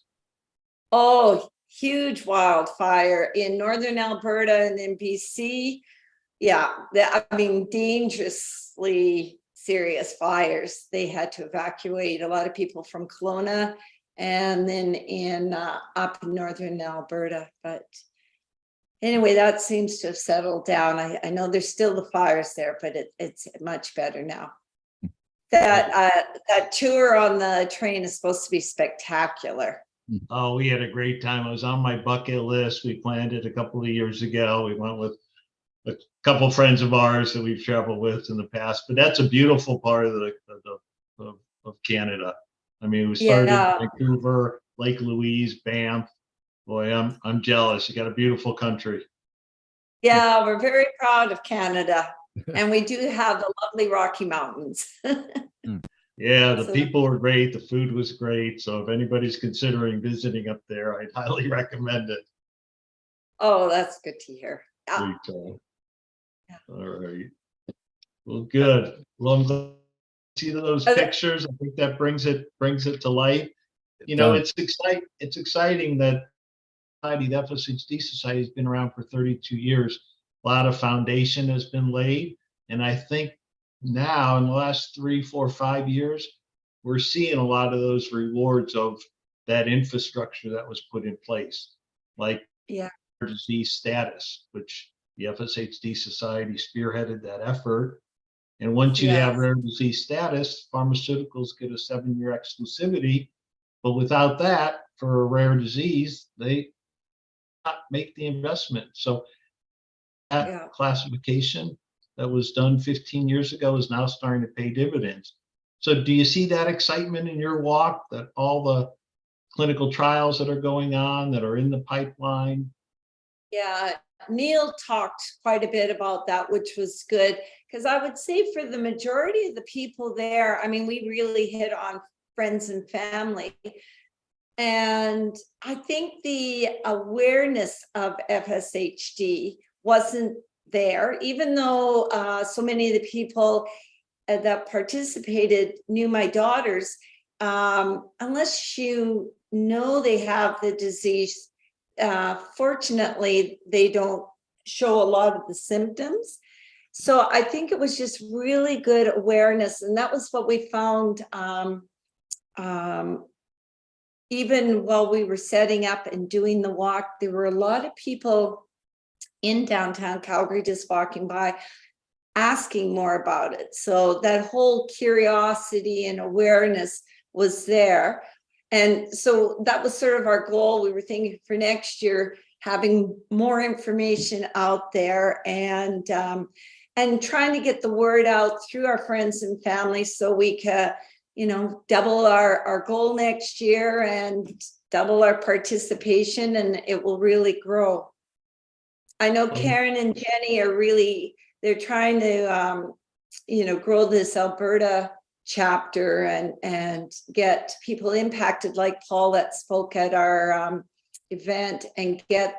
Oh, huge wildfire in northern Alberta and in BC. Yeah, I mean, dangerously serious fires. They had to evacuate a lot of people from Kelowna and then up in northern Alberta. But anyway, that seems to have settled down. I know there's still the fires there, but it's much better now. That tour on the train is supposed to be spectacular. Oh, we had a great time. It was on my bucket list. We planned it a couple of years ago. We went with a couple of friends of ours that we've traveled with in the past. But that's a beautiful part of of Canada. I mean, we started in Vancouver, Lake Louise, Banff. Boy, I'm jealous. You got a beautiful country. Yeah, we're very proud of Canada. And we do have the lovely Rocky Mountains. Yeah, the people were great. The food was great. So if anybody's considering visiting up there, I'd highly recommend it. Oh, that's good to hear. All right. Well, good. Well, I'm glad to see those pictures. I think that brings it to light. You know, it's exciting that the FSHD Society has been around for 32 years. A lot of foundation has been laid. And I think now in the last 3, 4, 5 years, we're seeing a lot of those rewards of that infrastructure that was put in place, like disease status, which the FSHD Society spearheaded that effort. And once you have rare disease status, pharmaceuticals get a 7-year exclusivity. But without that, for a rare disease, they not make the investment. So that classification that was done 15 years ago is now starting to pay dividends. So do you see that excitement in your walk, that all the clinical trials that are going on, that are in the pipeline? Yeah, Neil talked quite a bit about that, which was good, because I would say for the majority of the people there, I mean, we really hit on friends and family. And I think the awareness of FSHD wasn't there, even though so many of the people that participated knew my daughters. Unless you know they have the disease, fortunately, they don't show a lot of the symptoms. So I think it was just really good awareness. And that was what we found even while we were setting up and doing the walk. There were a lot of people in downtown Calgary just walking by asking more about it. So that whole curiosity and awareness was there. And so that was sort of our goal. We were thinking for next year, having more information out there and trying to get the word out through our friends and family so we could, you know, double our goal next year and double our participation, and it will really grow. I know Karen and Jenny are really, they're trying to, you know, grow this Alberta chapter and get people impacted like Paul that spoke at our event, and get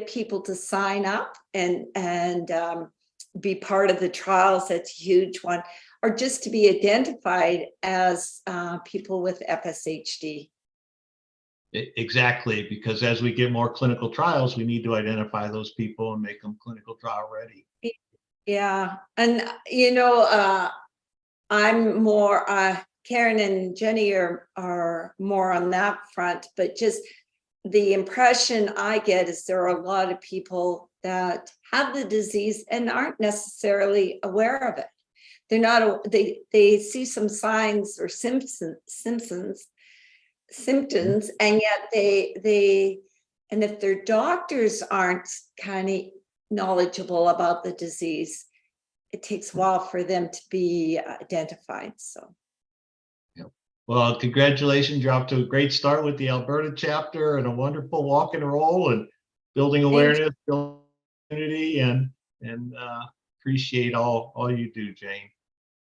people to sign up and be part of the trials. That's a huge one, or just to be identified as people with FSHD. Exactly, because as we get more clinical trials, we need to identify those people and make them clinical trial ready. Yeah, and you know, I'm more, Karen and Jenny are more on that front, but just the impression I get is there are a lot of people that have the disease and aren't necessarily aware of it. They're not, they see some signs or symptoms, and yet and if their doctors aren't kind of knowledgeable about the disease, it takes a while for them to be identified. So, well, congratulations. You're off to a great start with the Alberta chapter and a wonderful walk and roll and building awareness, building community, and appreciate all you do, Jane.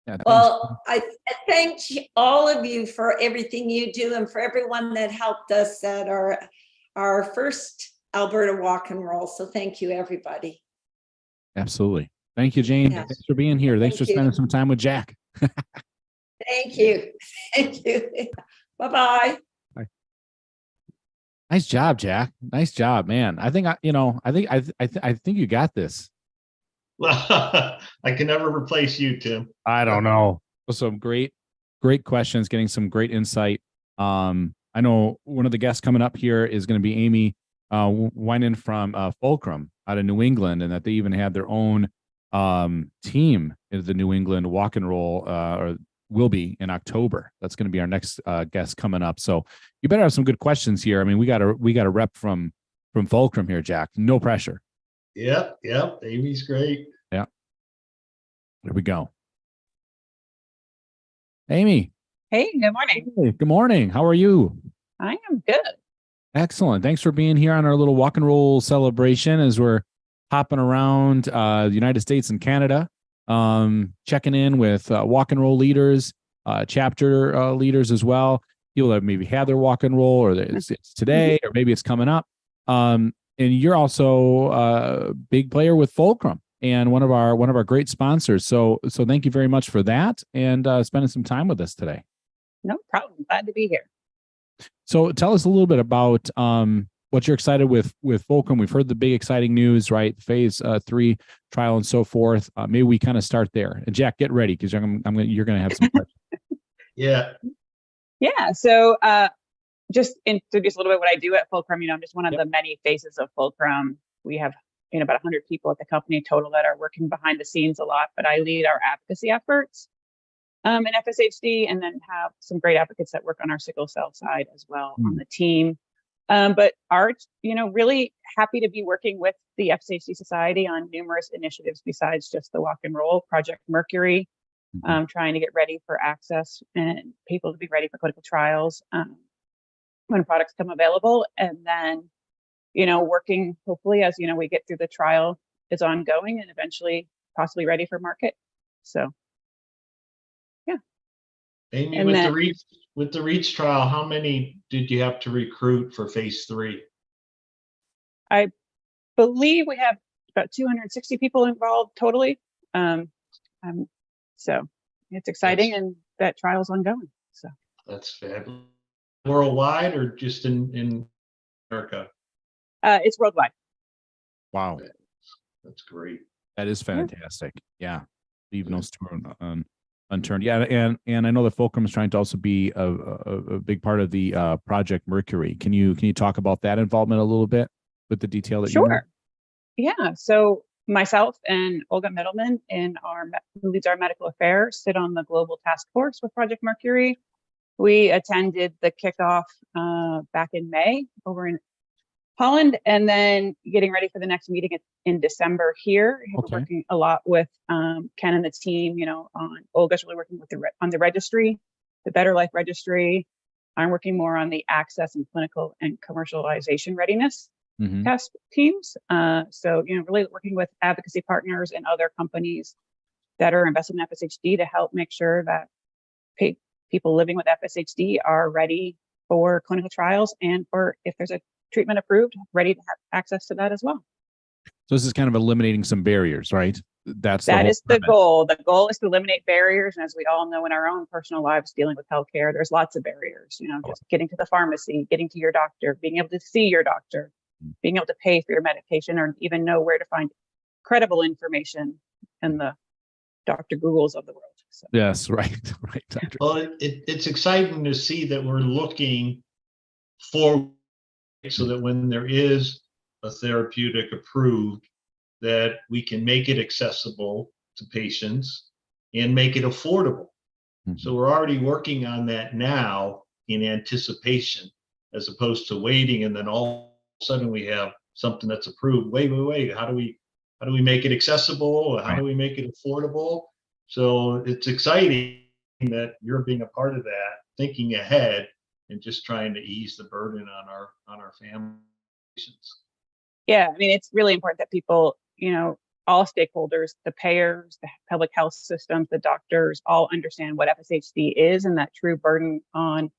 Yeah, well, I thank all of you for everything you do and for everyone that helped us at our first Alberta walk and roll. So thank you, everybody. Absolutely. Thank you, Jane. Yes. Thanks for being here. Thanks for spending some time with Jack. Thank you. Thank you. Bye-bye. Bye. Nice job, Jack. Nice job, man. I think I think you got this. Well, I can never replace you, Tim. I don't know. Some great questions, getting some great insight. I know one of the guests coming up here is going to be Amy Winan from Fulcrum out of New England, and that they even have their own team in the New England Walk and Roll, or will be in October. That's going to be our next guest coming up. So you better have some good questions here. I mean, we got a rep from Fulcrum here, Jack. No pressure. Yep. Amy's great. Yeah. There we go. Amy. Hey, good morning. Hey, good morning. How are you? I am good. Excellent. Thanks for being here on our little walk and roll celebration as we're hopping around the United States and Canada, checking in with walk and roll leaders, chapter leaders as well. People that maybe had their walk and roll, or it's today, or maybe it's coming up. And you're also a big player with Fulcrum and one of our great sponsors. So thank you very much for that and spending some time with us today. No problem. Glad to be here. So tell us a little bit about what you're excited with Fulcrum. We've heard the big exciting news, right? Phase 3 trial and so forth. Maybe we kind of start there. And Jack, get ready because you're going to have some questions. Yeah. Yeah. So just introduce a little bit what I do at Fulcrum. I'm just one of the many faces of Fulcrum. We have about 100 people at the company total that are working behind the scenes a lot, but I lead our advocacy efforts in FSHD, and then have some great advocates that work on our sickle cell side as well on the team. But Art, really happy to be working with the FSHD Society on numerous initiatives besides just the walk and roll, Project Mercury, trying to get ready for access and people to be ready for clinical trials when products come available. And then, working hopefully as, we get through the trial is ongoing and eventually possibly ready for market. So, yeah. Amy, And with the REACH trial, how many did you have to recruit for phase 3? I believe we have about 260 people involved totally. So it's exciting, and that trial's ongoing. So that's fabulous. Worldwide or just in America? It's worldwide. Wow. That's great. That is fantastic. Yeah. Leave no stone unturned. Yeah. And I know that Fulcrum is trying to also be a big part of the Project Mercury. Can you talk about that involvement a little bit with the detail that you know? Sure. Yeah. So myself and Olga Middleman, who leads our medical affairs, sit on the global task force with Project Mercury. We attended the kickoff back in May over in Holland, and then getting ready for the next meeting in December here. We're working a lot with Ken and the team, on Olga's really working with on the registry, the Better Life registry. I'm working more on the access and clinical and commercialization readiness task teams. So, really working with advocacy partners and other companies that are invested in FSHD to help make sure that people living with FSHD are ready for clinical trials, and for, if there's a treatment approved, ready to have access to that as well. So this is kind of eliminating some barriers, right? That is the goal. The goal is to eliminate barriers. And as we all know in our own personal lives dealing with healthcare, there's lots of barriers, just getting to the pharmacy, getting to your doctor, being able to see your doctor, being able to pay for your medication, or even know where to find credible information in the Dr. Googles of the world. So. Yes, right, Doctor. Well, it's exciting to see that we're looking for, so that when there is a therapeutic approved, that we can make it accessible to patients and make it affordable. So we're already working on that now in anticipation, as opposed to waiting and then all of a sudden we have something that's approved. Wait, how do we make it accessible? How do we make it affordable? So it's exciting that you're being a part of that, thinking ahead and just trying to ease the burden on our families. Yeah, it's really important that people, all stakeholders, the payers, the public health systems, the doctors, all understand what FSHD is, and that true burden on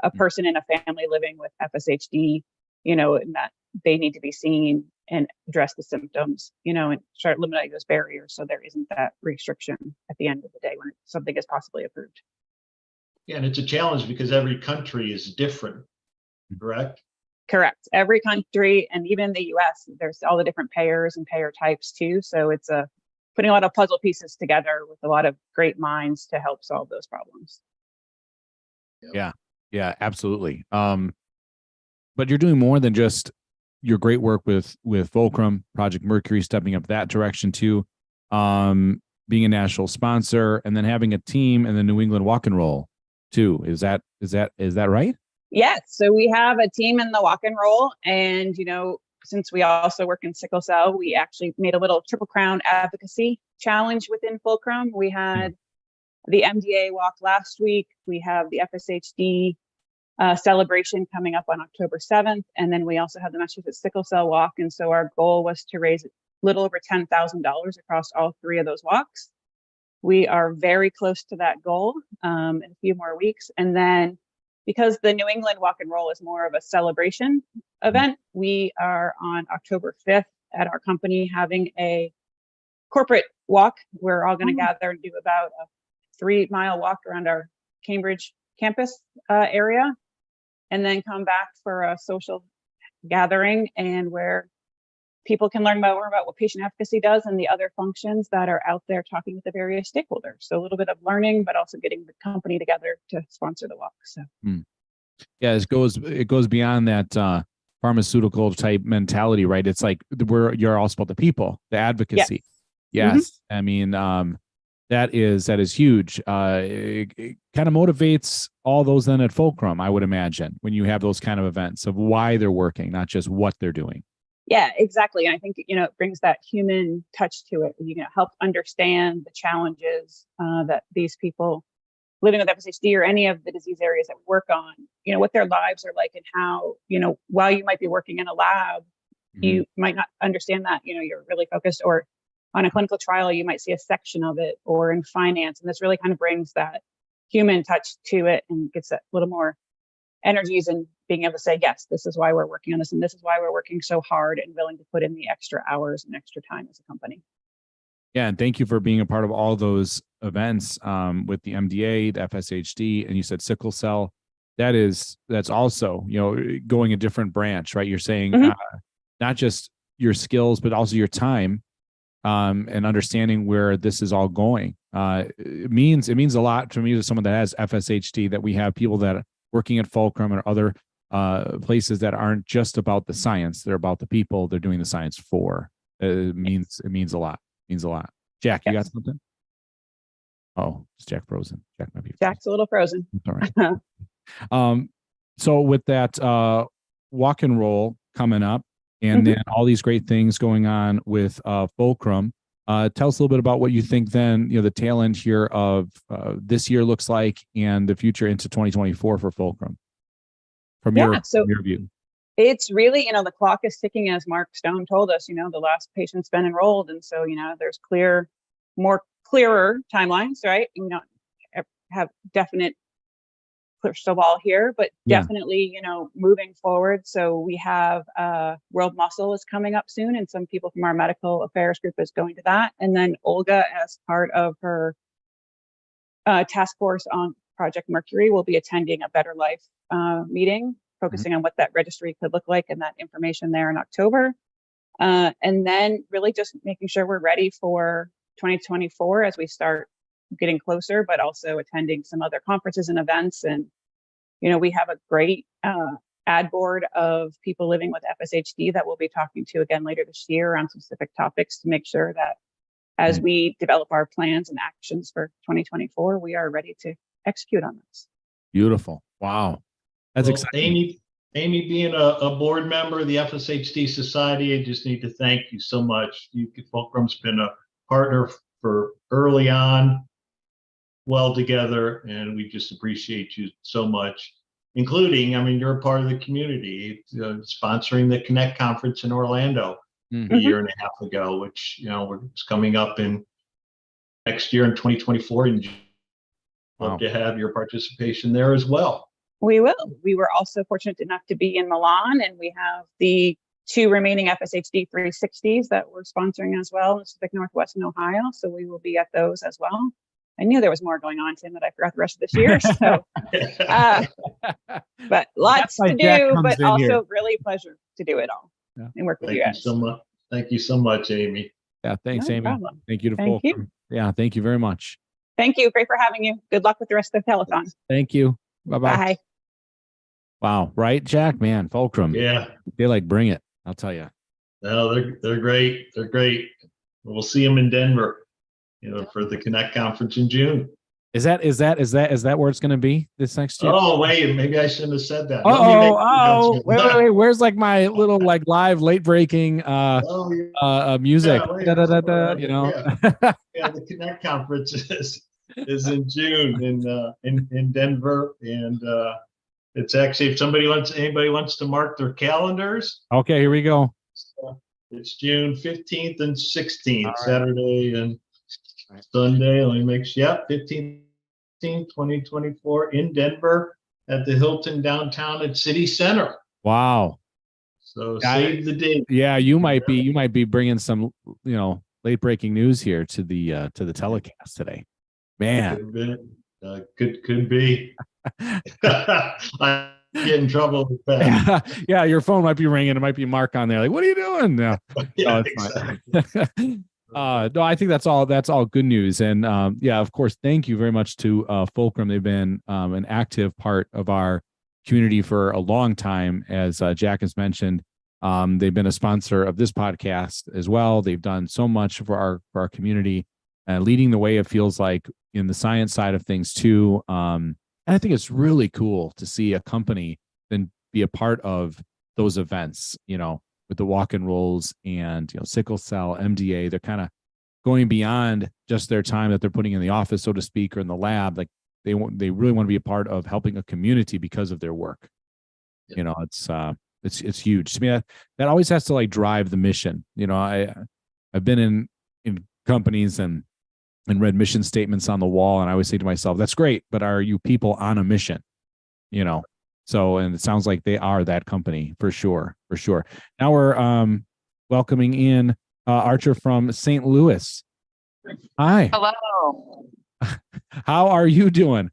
a person in a family living with FSHD, and that they need to be seen and address the symptoms, and start eliminating those barriers so there isn't that restriction at the end of the day when something is possibly approved. Yeah, and it's a challenge because every country is different, correct? Correct. Every country, and even in the US, there's all the different payers and payer types too. So it's a putting a lot of puzzle pieces together with a lot of great minds to help solve those problems. Yeah, absolutely. But you're doing more than just your great work with Fulcrum, Project Mercury, stepping up that direction too, being a national sponsor, and then having a team in the New England Walk and Roll too. Is that right? Yes. So we have a team in the Walk and Roll, and since we also work in sickle cell, we actually made a little Triple Crown advocacy challenge within Fulcrum. We had the MDA walk last week. We have the FSHD celebration coming up on October 7th. And then we also have the Massachusetts Sickle Cell Walk. And so our goal was to raise a little over $10,000 across all three of those walks. We are very close to that goal in a few more weeks. And then because the New England Walk and Roll is more of a celebration event, we are on October 5th at our company having a corporate walk. We're all going to gather and do about a 3-mile walk around our Cambridge campus area, and then come back for a social gathering and where people can learn more about what patient advocacy does and the other functions that are out there talking with the various stakeholders. So a little bit of learning, but also getting the company together to sponsor the walk. So yeah, it goes beyond that pharmaceutical type mentality, right? It's like you're also about the people, the advocacy. Yes. I mean, that is huge. It kind of motivates all those then at Fulcrum, I would imagine, when you have those kind of events of why they're working, not just what they're doing. Yeah, exactly. And I think, it brings that human touch to it. Help understand the challenges that these people living with FSHD or any of the disease areas that we work on, what their lives are like and how, while you might be working in a lab, you might not understand that, you're really focused, or on a clinical trial, you might see a section of it, or in finance. And this really kind of brings that human touch to it and gets that little more energies and being able to say, yes, this is why we're working on this. And this is why we're working so hard and willing to put in the extra hours and extra time as a company. Yeah. And thank you for being a part of all those events with the MDA, the FSHD, and you said sickle cell. That's also, going a different branch, right? You're saying not just your skills, but also your time and understanding where this is all going. It means a lot to me as someone that has FSHD that we have people that are working at Fulcrum or other places that aren't just about the science. They're about the people they're doing the science for. It means a lot. Means a lot. Jack, you got something? Oh, is Jack frozen? Jack might be frozen. Jack's a little frozen. All right. So with that walk and roll coming up, and then all these great things going on with Fulcrum, tell us a little bit about what you think then, the tail end here of this year looks like and the future into 2024 for Fulcrum from your view. It's really, the clock is ticking, as Mark Stone told us, the last patient's been enrolled. And so, there's clearer timelines, right? Have definite crystal ball here, but definitely, moving forward. So we have World Muscle is coming up soon, and some people from our medical affairs group is going to that. And then Olga, as part of her task force on Project Mercury, will be attending a Better Life meeting, focusing on what that registry could look like and that information there in October. And then really just making sure we're ready for 2024 as we start getting closer, but also attending some other conferences and events. And, we have a great ad board of people living with FSHD that we'll be talking to again later this year on specific topics to make sure that as we develop our plans and actions for 2024, we are ready to execute on this. Beautiful. Wow. That's exciting. Amy, being a board member of the FSHD Society, I just need to thank you so much. Fulcrum's been a partner for early on, well together, and we just appreciate you so much, including, you're a part of the community, sponsoring the Connect conference in Orlando a year and a half ago, which, it's coming up in next year in 2024. And love to have your participation there as well. We will. We were also fortunate enough to be in Milan, and we have the 2 remaining FSHD 360s that we're sponsoring as well in the Pacific Northwest and Ohio. So we will be at those as well. I knew there was more going on, Tim, that I forgot the rest of this year. So, but lots to do, but also really a pleasure to do it all and work with you guys. Thank you so much, Amy. Yeah, thanks, No Amy. problem. Thank you to Thank you. Fulcrum. Yeah, thank you very much. Thank you. Great for having you. Good luck with the rest of the telethon. Thank you. Bye-bye. Bye. Wow, right, Jack? Man, Fulcrum. Yeah. They like bring it. I'll tell you. No, they're great. They're great. We'll see them in Denver, for the Connect conference in June. Is that where it's going to be this next year? Oh, wait, maybe I shouldn't have said that. Wait. Where's like my little like live late breaking music? Yeah, Da, da, da, da, you know. Yeah, the Connect conference is in June in Denver, and it's actually, if anybody wants to mark their calendars, Okay, here we go. it's June 15th and 16th, All right. Saturday and Sunday. Let me make sure. Yeah, 15th, 2024 in Denver at the Hilton downtown at City Center. Wow. So save the date. Yeah, you might be bringing some, late breaking news here to the telecast today. Man. Could be. I get in trouble with that. Yeah, your phone might be ringing. It might be Mark on there. Like, what are you doing? No, Yeah, it's fine. No, I think that's all good news. And yeah, of course, thank you very much to Fulcrum. They've been an active part of our community for a long time. As Jack has mentioned, they've been a sponsor of this podcast as well. They've done so much for our community, leading the way, it feels like, in the science side of things too. And I think it's really cool to see a company then be a part of those events, with the walk and rolls and, sickle cell, MDA. They're kind of going beyond just their time that they're putting in the office, so to speak, or in the lab. Like they really want to be a part of helping a community because of their work. Yeah. It's huge to me. That always has to like drive the mission. I've been in companies and read mission statements on the wall, and I always say to myself, that's great, but are you people on a mission? So, and it sounds like they are that company for sure. Now we're welcoming in Archer from St. Louis. Hi. Hello. How are you doing?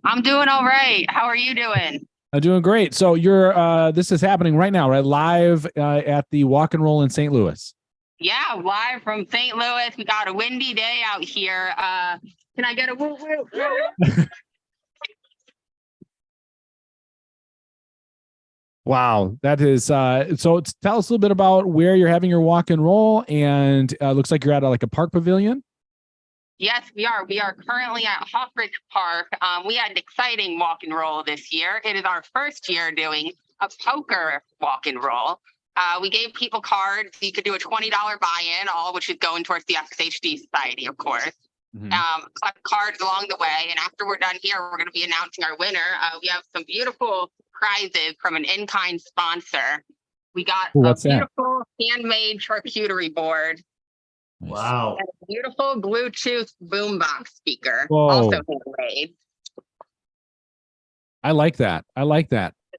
I'm doing all right. How are you doing? I'm doing great. So you're this is happening right now, right? Live at the Walk and Roll in St. Louis. Yeah, live from St. Louis. We got a windy day out here. Can I get a woo woo? Wow, that is so tell us a little bit about where you're having your walk and roll, and looks like you're at a park pavilion. Yes, we are. We are currently at Hoffridge Park. We had an exciting walk and roll this year. It is our first year doing a poker walk and roll. We gave people cards. You could do a $20 buy-in, all which is going towards the FSHD Society, of course. Collect cards along the way, and after we're done here, we're going to be announcing our winner. We have some beautiful prizes from an in-kind sponsor. We got a beautiful handmade charcuterie board. Wow. And a beautiful Bluetooth boombox speaker, Whoa. also handmade. I like that.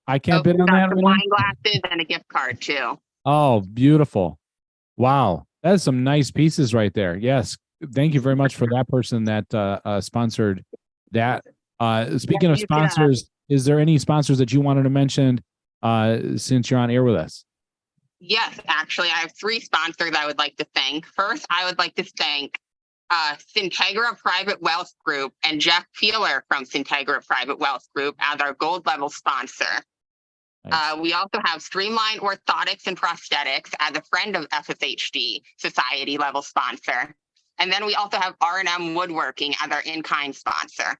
I can't bid on that. Some wine glasses and a gift card too. Oh, beautiful. Wow. That is some nice pieces right there. Yes. Thank you very much for that person that sponsored that. Speaking of sponsors, is there any sponsors that you wanted to mention since you're on air with us? Yes, actually, I have 3 sponsors I would like to thank. First, I would like to thank Syntegra Private Wealth Group and Jeff Peeler from Syntegra Private Wealth Group as our gold level sponsor. Nice. We also have Streamline Orthotics and Prosthetics as a friend of FSHD Society level sponsor. And then we also have R&M Woodworking as our in-kind sponsor.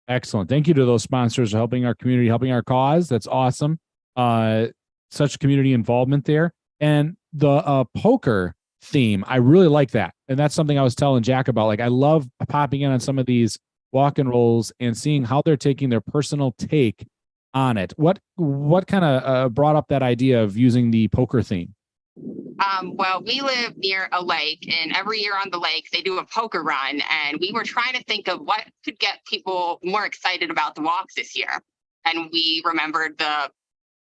Excellent. Thank you to those sponsors for helping our community, helping our cause. That's awesome. Such community involvement there. And the poker theme, I really like that. And that's something I was telling Jack about. Like, I love popping in on some of these walk and rolls and seeing how they're taking their personal take on it. What kind of brought up that idea of using the poker theme? Well, we live near a lake, and every year on the lake, they do a poker run. And we were trying to think of what could get people more excited about the walks this year. And we remembered the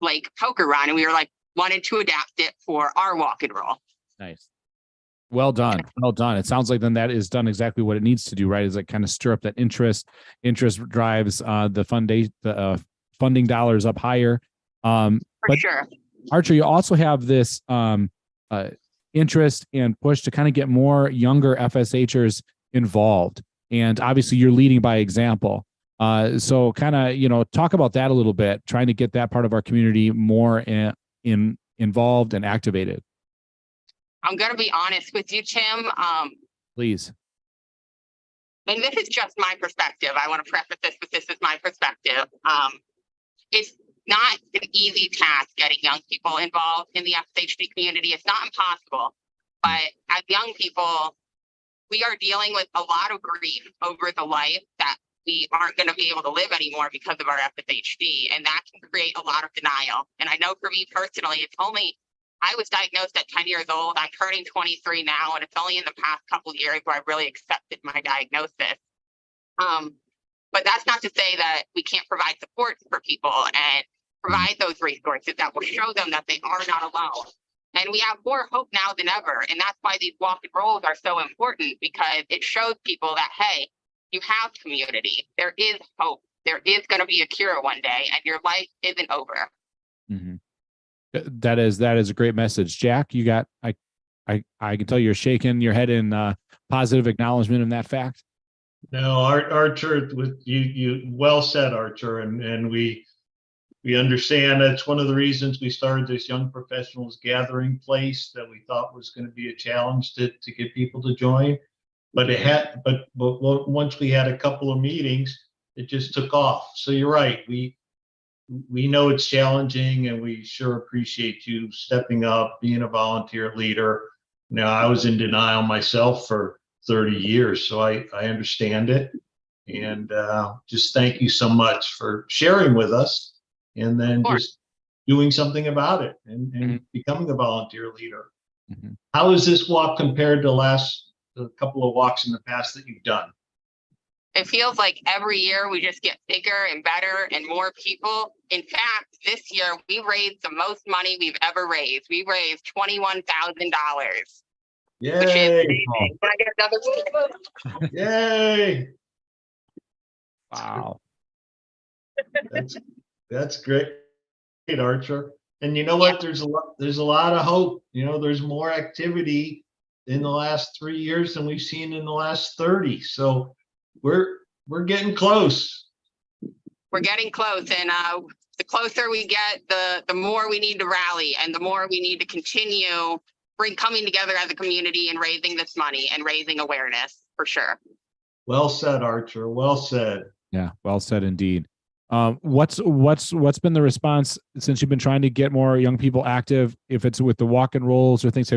lake poker run, and we were like, wanted to adapt it for our walk and roll. Nice. Well done. Well done. It sounds like then that is done exactly what it needs to do, right? Is it kind of stir up that interest. Interest drives the funding dollars up higher. For sure. Archer, you also have this interest and push to kind of get more younger FSHers involved. And obviously you're leading by example. So kind of, talk about that a little bit, trying to get that part of our community more involved and activated. I'm going to be honest with you, Tim. Please. And this is just my perspective. I want to preface this with this is my perspective. It's not an easy task getting young people involved in the FSHD community. It's not impossible, but as young people, we are dealing with a lot of grief over the life that we aren't going to be able to live anymore because of our FSHD, and that can create a lot of denial. And I know for me personally, I was diagnosed at 10 years old. I'm turning 23 now, and it's only in the past couple of years where I really accepted my diagnosis. But that's not to say that we can't provide support for people and provide those resources that will show them that they are not alone. And we have more hope now than ever. And that's why these walk and rolls are so important, because it shows people that, hey, you have community. There is hope. There is going to be a cure one day, and your life isn't over. Mm-hmm. That is a great message. Jack, you got, I can tell you're shaking your head in positive acknowledgement of that fact. No, Archer, with you well said, Archer, and we understand that's one of the reasons we started this young professionals gathering place that we thought was going to be a challenge to get people to join. But but once we had a couple of meetings, it just took off. So you're right. We know it's challenging, and we sure appreciate you stepping up, being a volunteer leader. Now, I was in denial myself for 30 years, so I understand it. And just thank you so much for sharing with us, and then just doing something about it and becoming a volunteer leader. Mm-hmm. How is this walk compared to the couple of walks in the past that you've done? It feels like every year we just get bigger and better and more people. In fact, this year we raised the most money we've ever raised. We raised $21,000. Yay! Which is amazing. Can I get another? Yay! Wow. That's great, Archer. And you know what? There's a lot of hope. There's more activity in the last 3 years than we've seen in the last 30. So we're getting close. We're getting close, and the closer we get, the more we need to rally, and the more we need to continue coming together as a community and raising this money and raising awareness, for sure. Well said, Archer. Well said. Yeah, well said indeed. What's been the response since you've been trying to get more young people active? If it's with the walk and rolls or things,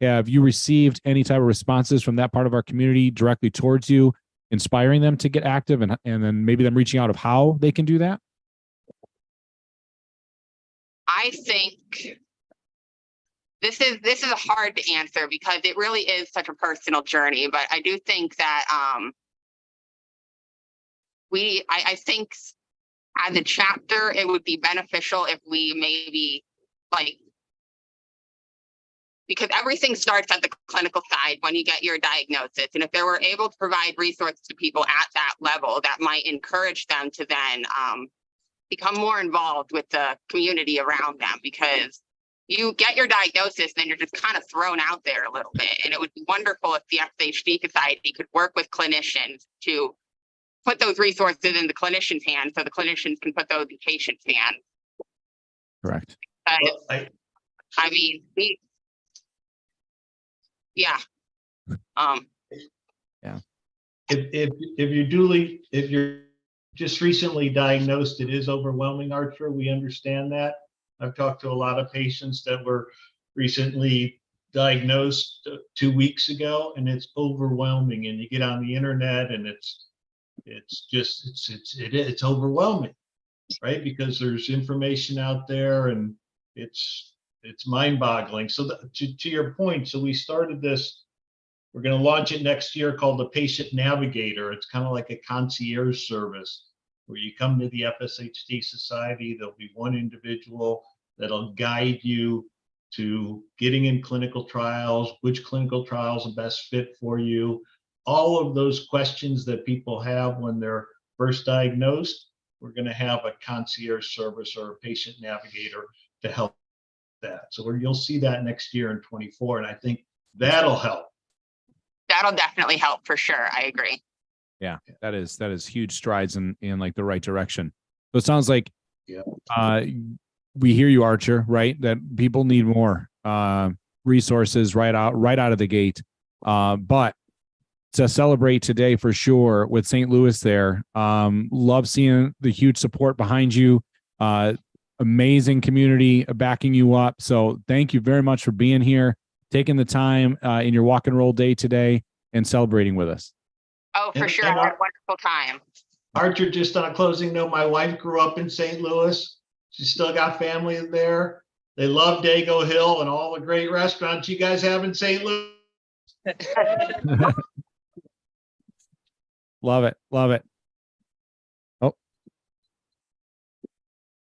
have you received any type of responses from that part of our community directly towards you, inspiring them to get active, and then maybe them reaching out of how they can do that? I think this is hard to answer because it really is such a personal journey. But I do think that I think as a chapter, it would be beneficial if we maybe because everything starts at the clinical side when you get your diagnosis. And if they were able to provide resources to people at that level, that might encourage them to then become more involved with the community around them, because you get your diagnosis, then you're just kind of thrown out there a little bit. And it would be wonderful if the FSHD Society could work with clinicians to put those resources in the clinician's hands so the clinicians can put those in patients' hands. Correct. I mean, yeah. Yeah. If you're just recently diagnosed, it is overwhelming, Archer. We understand that. I've talked to a lot of patients that were recently diagnosed 2 weeks ago, and it's overwhelming. And you get on the internet, and it's overwhelming, right? Because there's information out there, and it's mind-boggling. So to your point, so we started this. We're going to launch it next year, called the Patient Navigator. It's kind of like a concierge service where you come to the FSHD Society. There'll be one individual that'll guide you to getting in clinical trials, which clinical trials are best fit for you. All of those questions that people have when they're first diagnosed, we're going to have a concierge service or a patient navigator to help that. So you'll see that next year in 24, and I think that'll help. That'll definitely help for sure. I agree. Yeah, that is huge strides in like the right direction. So it sounds like we hear you, Archer, right? That people need more resources right out of the gate. But to celebrate today for sure with St. Louis there. Love seeing the huge support behind you. Amazing community backing you up. So thank you very much for being here, taking the time in your walk and roll day today and celebrating with us. Oh, for sure. I had a wonderful time. Archer, just on a closing note, my wife grew up in St. Louis. She's still got family there. They love Dago Hill and all the great restaurants you guys have in St. Louis. Love it. Love it. Oh.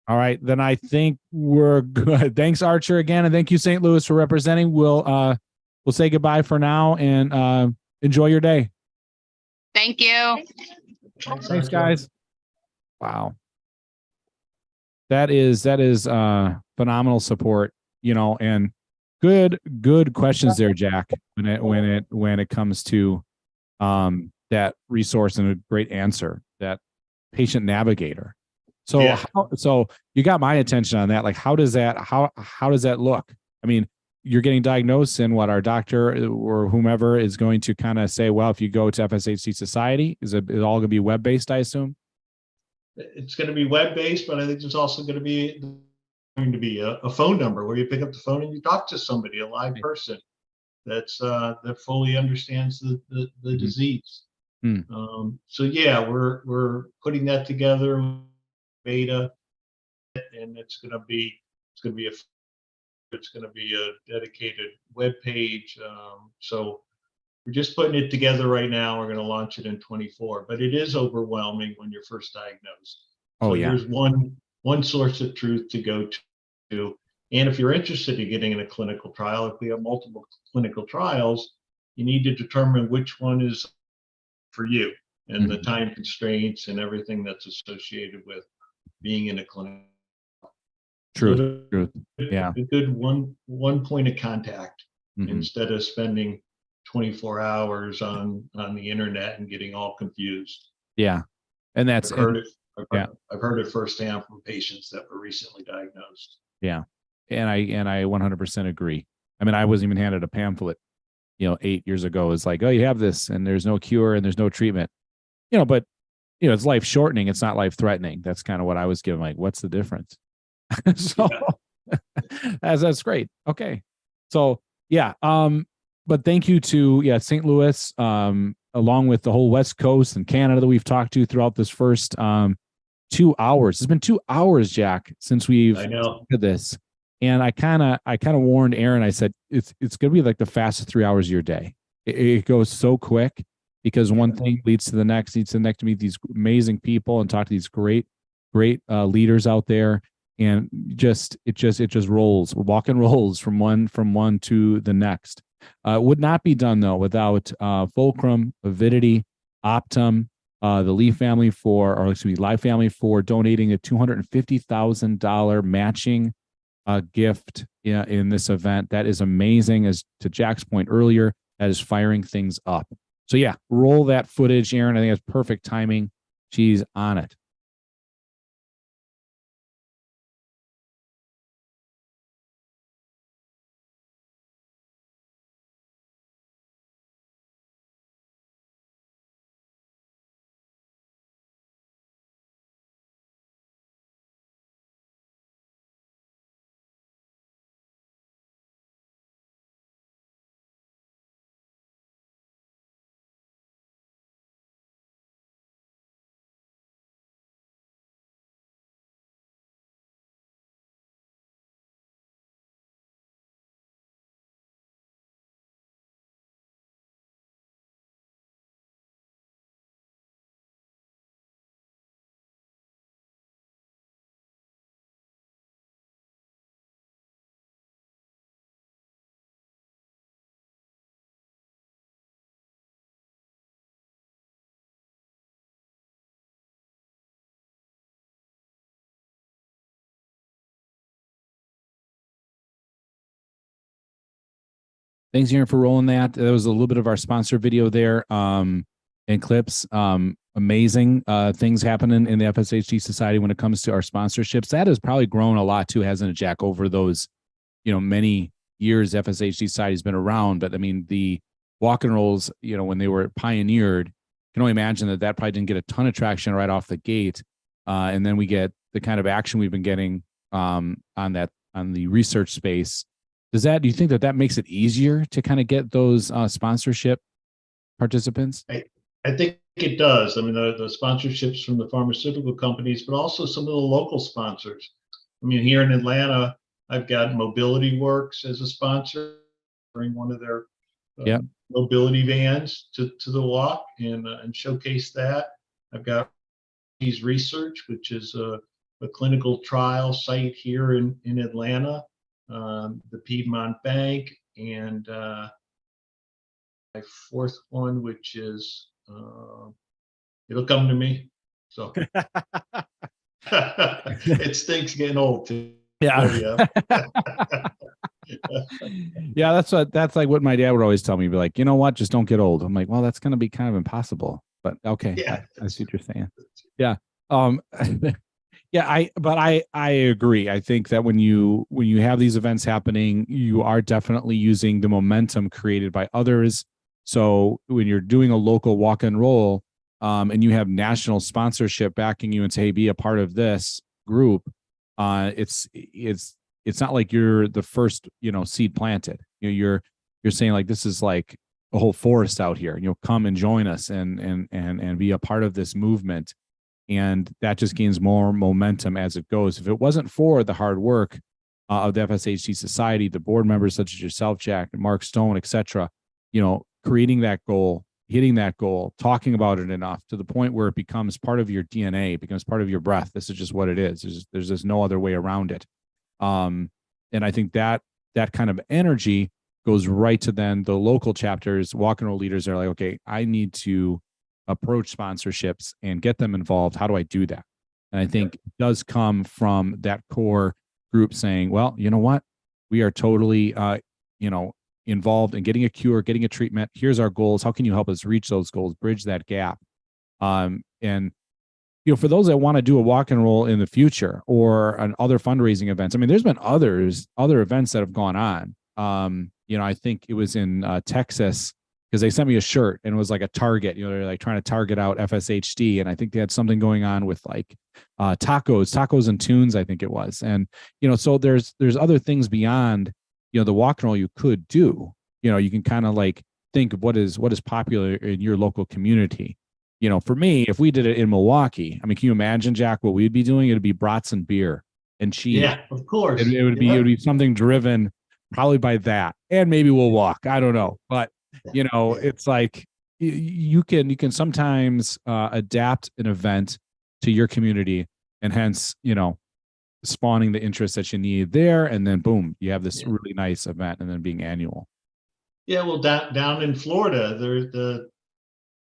All right. Then I think we're good. Thanks, Archer, again. And thank you, St. Louis, for representing. We'll say goodbye for now and enjoy your day. Thank you. Thanks, guys. Wow. That is phenomenal support, and good questions there, Jack, when it comes to that resource, and a great answer, that patient navigator. So Yeah. So you got my attention on that. Like, how does that look? I mean, you're getting diagnosed, and what our doctor or whomever is going to kind of say, well, if you go to FSHD Society, is it all going to be web-based, I assume? It's going to be web-based, but I think there's also going to be a phone number where you pick up the phone and you talk to somebody, a live person that fully understands the disease. So yeah, we're putting that together, beta, and it's going to be a dedicated web page. So we're just putting it together right now. We're going to launch it in 24, but it is overwhelming when you're first diagnosed. Oh, so yeah. There's one source of truth to go to. And if you're interested in getting in a clinical trial, if we have multiple clinical trials, you need to determine which one is for you and the time constraints and everything that's associated with being in a clinic. Truth. Yeah. A good one point of contact instead of spending 24 hours on the internet and getting all confused. Yeah. And that's I've heard it firsthand from patients that were recently diagnosed. Yeah. And I 100% agree. I mean, I wasn't even handed a pamphlet, 8 years ago. It's like, oh, you have this and there's no cure and there's no treatment, but it's life shortening. It's not life threatening. That's kind of what I was given. Like, what's the difference? So that's great. Okay. So yeah. But thank you to St. Louis, along with the whole West Coast and Canada that we've talked to throughout this first 2 hours. It's been 2 hours, Jack, since we've did this. And I kind of warned Aaron. I said it's going to be like the fastest 3 hours of your day. It goes so quick because one thing leads to the next, to meet these amazing people and talk to these great leaders out there. And it just rolls. We're walking rolls from one to the next. Would not be done though without Fulcrum, Avidity, Optum, the Live family for donating a $250,000 matching gift in this event. That is amazing. As to Jack's point earlier, that is firing things up. So yeah, roll that footage, Aaron. I think that's perfect timing. She's on it. Thanks, Aaron, for rolling that. That was a little bit of our sponsor video there, and clips. Amazing things happening in the FSHD Society when it comes to our sponsorships. That has probably grown a lot too, hasn't it, Jack, over those, many years FSHD Society has been around. But I mean, the walk and rolls, when they were pioneered, I can only imagine that probably didn't get a ton of traction right off the gate. And then we get the kind of action we've been getting on the research space. Do you think that makes it easier to kind of get those sponsorship participants? I think it does. I mean, the sponsorships from the pharmaceutical companies, but also some of the local sponsors. I mean, here in Atlanta, I've got Mobility Works as a sponsor, bring one of their mobility vans to the walk and showcase that. I've got Research, which is a clinical trial site here in Atlanta, the Piedmont Bank, and my fourth one, which is it'll come to me. So it stinks getting old too. Yeah. Yeah, that's like what my dad would always tell me. Be like, you know what? Just don't get old. I'm like, well, that's going to be kind of impossible. But okay, I see what you're saying. Yeah. I agree. I think that when you have these events happening, you are definitely using the momentum created by others. So when you're doing a local walk and roll, and you have national sponsorship backing you and say, hey, be a part of this group, it's not like you're the first, seed planted. You're saying like, this is like a whole forest out here, and you'll come and join us and be a part of this movement. And that just gains more momentum as it goes. If it wasn't for the hard work of the FSHD Society, the board members such as yourself, Jack, and Mark Stone, et cetera, creating that goal, hitting that goal, talking about it enough to the point where it becomes part of your DNA, becomes part of your breath. This is just what it is. There's just no other way around it. And I think that kind of energy goes right to then the local chapters. Walk and roll leaders are like, okay, I need to approach sponsorships and get them involved. How do I do that? And I think it does come from that core group saying, well, you know what? We are totally, involved in getting a cure, getting a treatment. Here's our goals. How can you help us reach those goals, bridge that gap? And for those that want to do a walk and roll in the future or other fundraising events, I mean, there's been other events that have gone on. I think it was in Texas, because they sent me a shirt and it was like a Target, they're like trying to target out FSHD. And I think they had something going on with like tacos and tunes, I think it was. And, so there's other things beyond, the walk and roll you could do. You can kind of like think of what is popular in your local community. For me, if we did it in Milwaukee, I mean, can you imagine, Jack, what we'd be doing? It'd be brats and beer and cheese. Yeah, of course. It would be something driven probably by that. And maybe we'll walk. I don't know. But it's like you can sometimes adapt an event to your community, and hence, spawning the interest that you need there. And then boom, you have this really nice event, and then being annual. Yeah. Well, down in Florida, there's the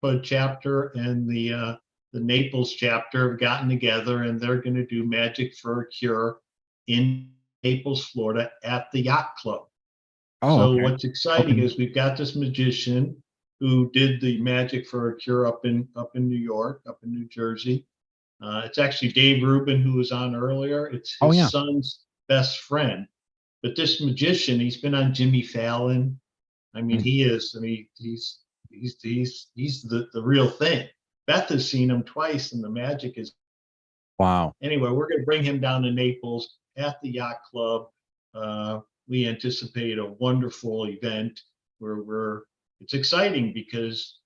Bud chapter and the Naples chapter have gotten together, and they're going to do Magic for a Cure in Naples, Florida at the Yacht Club. So what's exciting is we've got this magician who did the Magic for a Cure up in New York, up in New Jersey. It's actually Dave Rubin, who was on earlier. It's his son's best friend. But this magician, he's been on Jimmy Fallon. I mean, he's the real thing. Beth has seen him twice, and the magic is wow. Anyway, we're going to bring him down to Naples at the Yacht Club. We anticipate a wonderful event where it's exciting because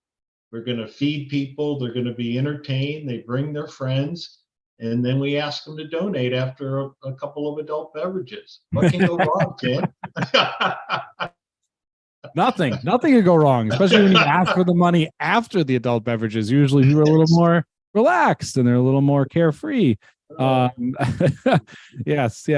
we're going to feed people. They're going to be entertained. They bring their friends, and then we ask them to donate after a couple of adult beverages. What can go wrong, Tim? Nothing can go wrong, especially when you ask for the money after the adult beverages. Usually people are a little more relaxed and they're a little more carefree. Yes.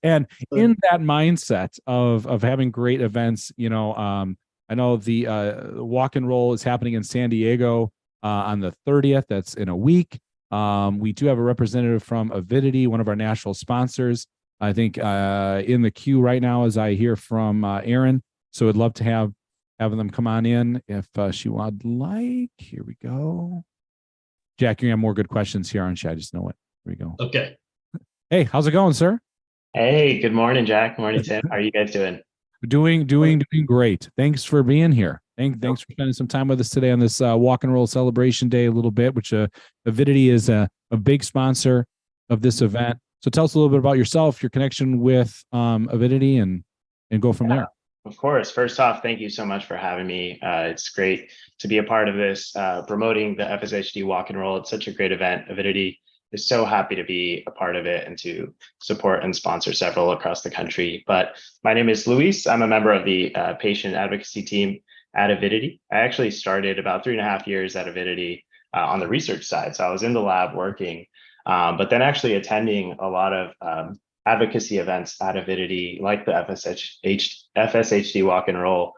And in that mindset of having great events, I know the walk and roll is happening in San Diego on the 30th. That's in a week. We do have a representative from Avidity, one of our national sponsors. I think in the queue right now, as I hear from Aaron, So I'd love to have them come on in if she would like. Here we go. Jack, you have more good questions here, aren't you? I just know it. Here we go. Okay. Hey, how's it going, sir? Hey, good morning, Jack. Morning, Tim. How are you guys doing? Doing great. Thanks for being here. Thanks for spending some time with us today on this Walk and Roll Celebration Day a little bit, which Avidity is a big sponsor of this event. So tell us a little bit about yourself, your connection with Avidity, and go from there. Of course. First off, thank you so much for having me. It's great to be a part of this, promoting the FSHD Walk and Roll. It's such a great event. Avidity is so happy to be a part of it and to support and sponsor several across the country. But my name is Luis. I'm a member of the patient advocacy team at Avidity. I actually started about 3.5 years at Avidity on the research side. So I was in the lab working, but then actually attending a lot of advocacy events at Avidity, like the FSHD Walk and Roll,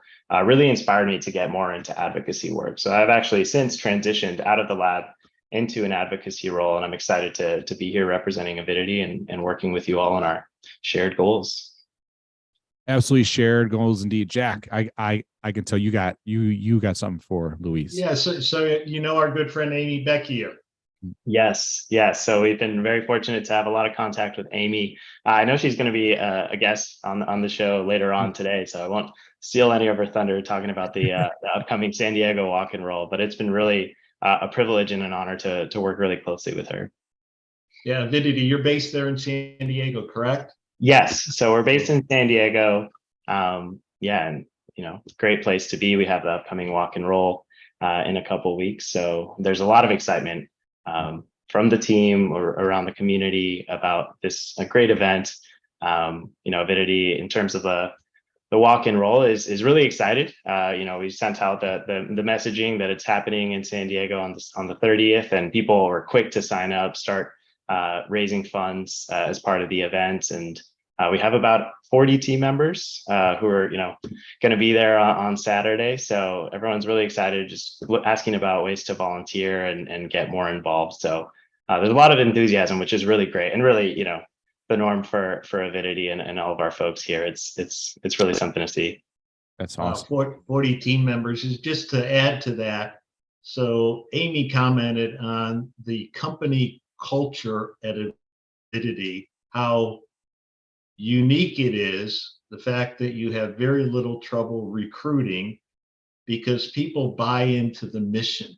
really inspired me to get more into advocacy work. So I've actually since transitioned out of the lab into an advocacy role, and I'm excited to be here representing Avidity and working with you all on our shared goals. Absolutely shared goals indeed. Jack, I can tell you got something for Luis. Yeah, so you know our good friend Amy Beckier. Yes. So we've been very fortunate to have a lot of contact with Amy. I know she's going to be a guest on the show later on today, so I won't steal any of her thunder talking about the upcoming San Diego Walk and Roll, but it's been really a privilege and an honor to work really closely with her. Yeah, Avidity, you're based there in San Diego, correct? Yes. So we're based in San Diego. And great place to be. We have the upcoming Walk and Roll in a couple weeks. So there's a lot of excitement from the team or around the community about this a great event. Avidity in terms of the Walk and Roll is really excited. We sent out the messaging that it's happening in San Diego on the 30th, and people were quick to sign up, start raising funds as part of the event. And we have about 40 team members who are, going to be there on Saturday. So everyone's really excited, just asking about ways to volunteer and get more involved. So there's a lot of enthusiasm, which is really great, and really, the norm for Avidity and all of our folks here. It's really something to see. That's awesome. 40 team members is just to add to that. So Amy commented on the company culture at Avidity, how unique it is, the fact that you have very little trouble recruiting because people buy into the mission.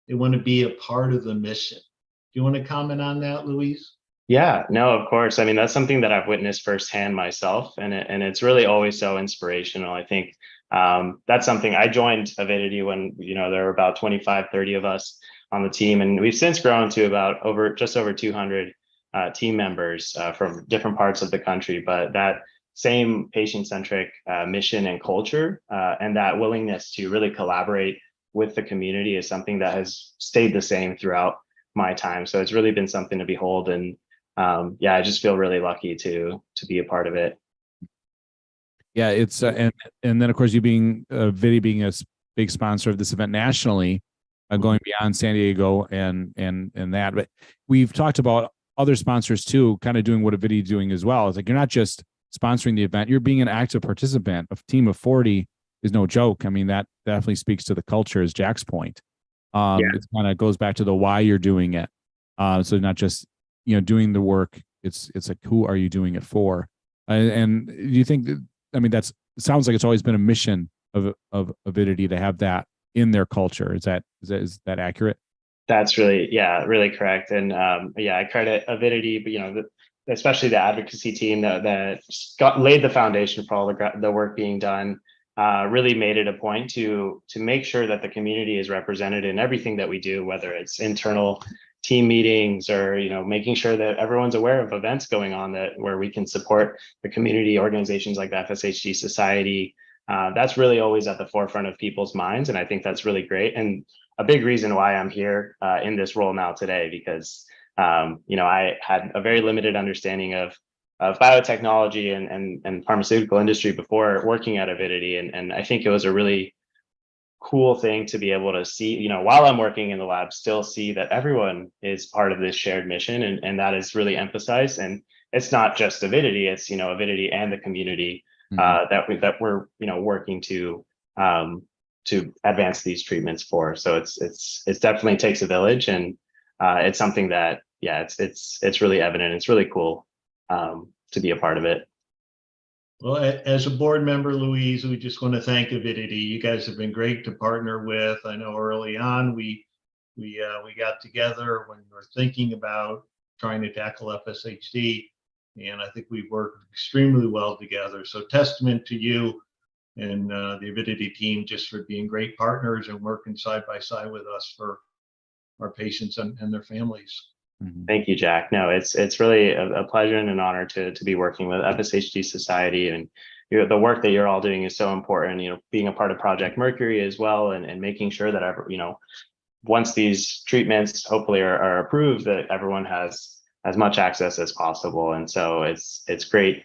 They want to be a part of the mission. Do you want to comment on that, Louise? Yeah, no, of course. I mean, that's something that I've witnessed firsthand myself, and it's really always so inspirational. I think that's something I joined Avidity when, there were about 25, 30 of us on the team, and we've since grown to about just over 200 team members from different parts of the country. But that same patient-centric mission and culture and that willingness to really collaborate with the community is something that has stayed the same throughout my time. So it's really been something to behold, and I just feel really lucky to be a part of it. Yeah, it's and then of course you being Vidi being a big sponsor of this event nationally, going beyond San Diego and that. But we've talked about other sponsors too, kind of doing what Avidity is doing as well. It's like you're not just sponsoring the event, you're being an active participant. A team of 40 is no joke. I mean, that definitely speaks to the culture, as Jack's point. It kind of goes back to the why you're doing it. So not just doing the work. It's like, who are you doing it for? And do you think that, it sounds like it's always been a mission of Avidity to have that in their culture. Is that accurate? That's really correct. And I credit Avidity, but especially the advocacy team that laid the foundation for all the work being done. Really made it a point to make sure that the community is represented in everything that we do, whether it's internal team meetings or making sure that everyone's aware of events going on where we can support the community organizations like the FSHD Society. That's really always at the forefront of people's minds, and I think that's really great, and a big reason why I'm here in this role now today, because I had a very limited understanding of biotechnology and pharmaceutical industry before working at Avidity, and I think it was a really cool thing to be able to see, while I'm working in the lab, still see that everyone is part of this shared mission, and that is really emphasized. And it's not just Avidity, it's Avidity and the community that we're working to advance these treatments for. So it's definitely takes a village, and it's something that it's really evident. It's really cool to be a part of it. Well, as a board member, Louise, we just want to thank Avidity. You guys have been great to partner with. I know early on we got together when we were thinking about trying to tackle FSHD, and I think we've worked extremely well together. So testament to you and the Avidity team just for being great partners and working side by side with us for our patients and their families. Thank you, Jack. No, it's really a pleasure and an honor to be working with FSHD Society, and the work that you're all doing is so important. Being a part of Project Mercury as well, and making sure that once these treatments hopefully are approved, that everyone has as much access as possible. And so it's great,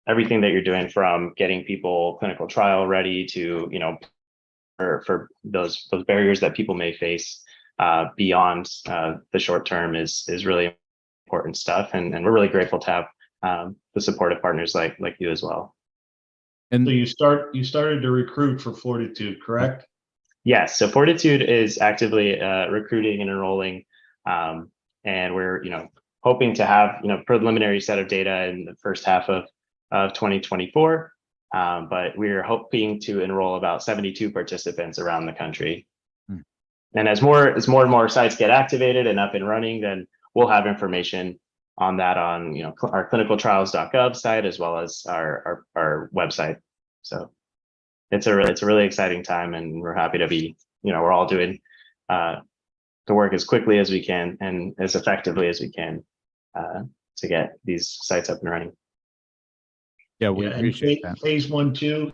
everything that you're doing, from getting people clinical trial ready to for those barriers that people may face beyond the short term is really important stuff, and we're really grateful to have the supportive partners like you as well. And so you started to recruit for Fortitude, correct? Yes. So Fortitude is actively recruiting and enrolling, and we're hoping to have preliminary set of data in the first half of 2024, but we're hoping to enroll about 72 participants around the country. And as more and more sites get activated and up and running, then we'll have information on that on our clinicaltrials.gov site, as well as our website. So it's a really exciting time, and we're happy to be we're all doing the work as quickly as we can and as effectively as we can to get these sites up and running. Yeah, we appreciate that. Phase 1/2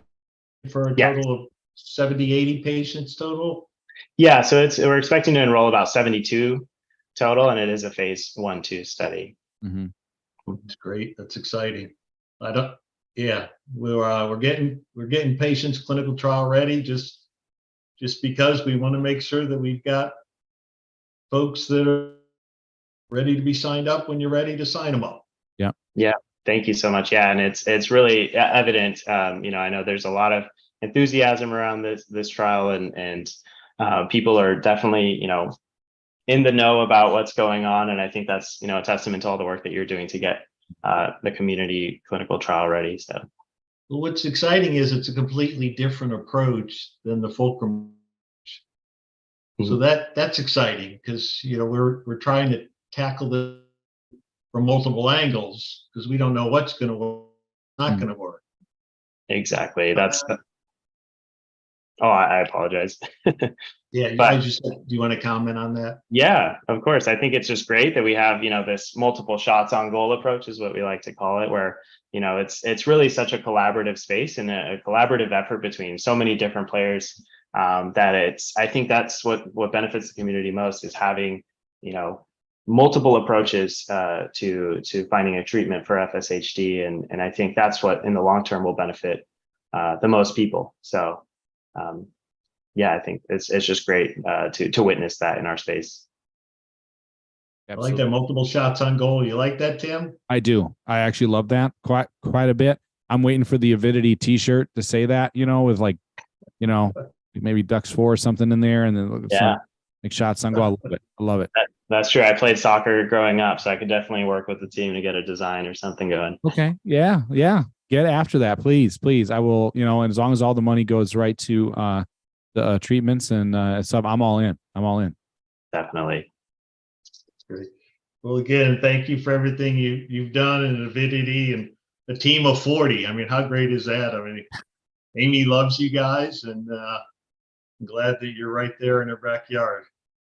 for a total of 70-80 patients total. Yeah, so we're expecting to enroll about 72 total, and it is a phase 1/2 study. That's great. That's exciting. We're getting patients clinical trial ready just because we want to make sure that we've got folks that are ready to be signed up when you're ready to sign them up. Yeah. Thank you so much. Yeah, and it's really evident. I know there's a lot of enthusiasm around this trial, and people are definitely in the know about what's going on, and I think that's a testament to all the work that you're doing to get the community clinical trial ready. So what's exciting is it's a completely different approach than the Fulcrum. So that's exciting, because we're trying to tackle this from multiple angles, because we don't know what's going to work, not going to work. Exactly. I apologize. Yeah, do you want to comment on that? Yeah, of course. I think it's just great that we have, this multiple shots on goal approach is what we like to call it, where, it's really such a collaborative space and a collaborative effort between so many different players, that I think that's what benefits the community most, is having, multiple approaches to finding a treatment for FSHD. And I think that's what in the long term will benefit the most people. So I think it's just great to witness that in our space. Absolutely. I like that multiple shots on goal. You like that, Tim? I do. I actually love that quite a bit. I'm waiting for the Avidity T-shirt to say that, with maybe Ducks 4 or something in there, and then some shots on goal. I love it. That's true. I played soccer growing up, so I could definitely work with the team to get a design or something going. Okay. Yeah. Get after that, please. I will. And as long as all the money goes right to the treatments and stuff, I'm all in. Definitely. Great. Well, again, thank you for everything you've done in Avidity and a team of 40. I mean, how great is that? I mean, Amy loves you guys, and I'm glad that you're right there in her backyard.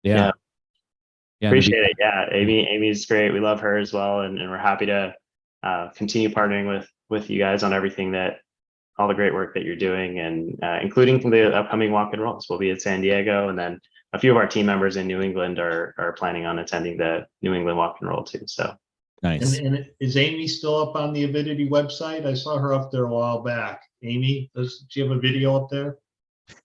Yeah. Appreciate it. Yeah, Amy's great. We love her as well, and we're happy to continue partnering with you guys on everything all the great work that you're doing, and including the upcoming walk and rolls. We'll be at San Diego, and then a few of our team members in New England are planning on attending the New England walk and roll too. So nice. And is Amy still up on the Avidity website? I saw her up there a while back. Amy, does she have a video up there?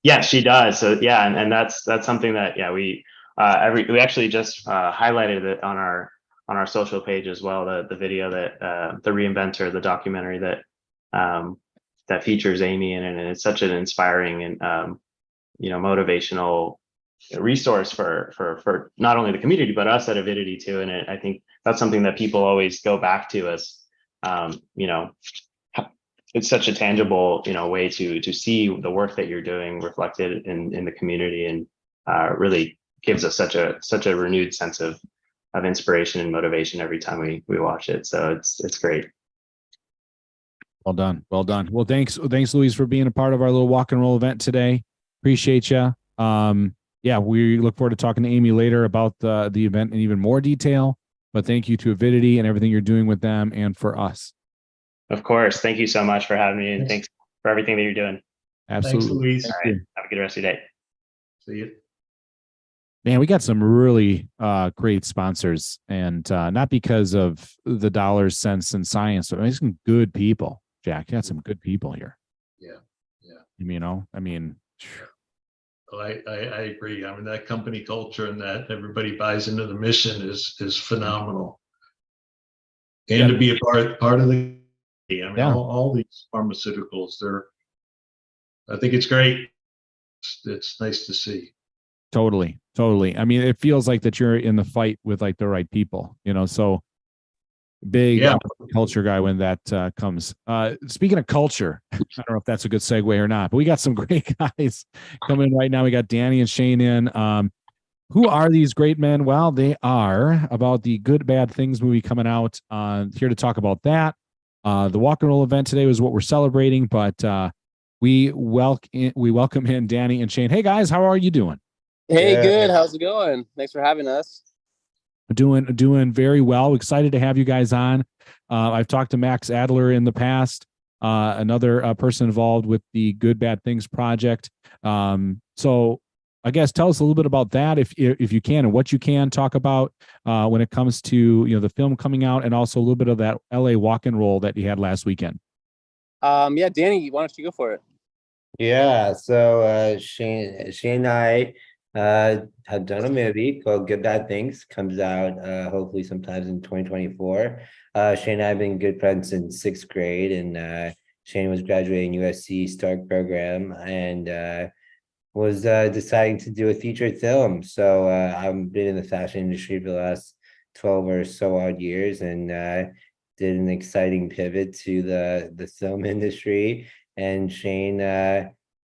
Yeah, she does. So yeah, and that's something that we actually just highlighted it on our social page as well. The video that the Reinventor, the documentary that that features Amy in it, and it's such an inspiring and motivational resource for not only the community but us at Avidity too. And I think that's something that people always go back to as it's such a tangible way to see the work that you're doing reflected in the community, and really gives us such a renewed sense of inspiration and motivation every time we watch it. So it's great. Well done. Well, thanks, Louise, for being a part of our little walk and roll event today. Appreciate you. Yeah, we look forward to talking to Amy later about the event in even more detail. But thank you to Avidity and everything you're doing with them and for us. Of course. Thank you so much for having me, and thanks for everything that you're doing. Absolutely. Thanks, Louise. All right. Have a good rest of your day. See you. Man, we got some really great sponsors, and not because of the dollars, cents, and science, but some good people. Jack, you got some good people here. Yeah. I mean, I agree. I mean, that company culture and that everybody buys into the mission is phenomenal. And to be a part of the, I mean, all these pharmaceuticals, I think it's great. It's nice to see. Totally. I mean, it feels like that you're in the fight with like the right people, so big culture guy when that comes. Speaking of culture, I don't know if that's a good segue or not, but we got some great guys coming in right now. We got Danny and Shane in. Who are these great men? Well, they are about the Good Bad Things movie coming out. Here to talk about that. The walk and roll event today was what we're celebrating, but we welcome in Danny and Shane. Hey guys, how are you doing? Hey, good. How's it going? Thanks for having us. Doing very well. Excited to have you guys on. I've talked to Max Adler in the past, another person involved with the Good Bad Things project. So I guess tell us a little bit about that, if you can, and what you can talk about when it comes to the film coming out, and also a little bit of that LA walk and roll that you had last weekend. Yeah, Danny, why don't you go for it? Yeah, so Shane and I have done a movie called Good Bad Things. Comes out hopefully sometimes in 2024. Shane and I have been good friends since 6th grade, and Shane was graduating USC Stark program, and was deciding to do a feature film. So I've been in the fashion industry for the last 12 or so odd years, and did an exciting pivot to the film industry. And Shane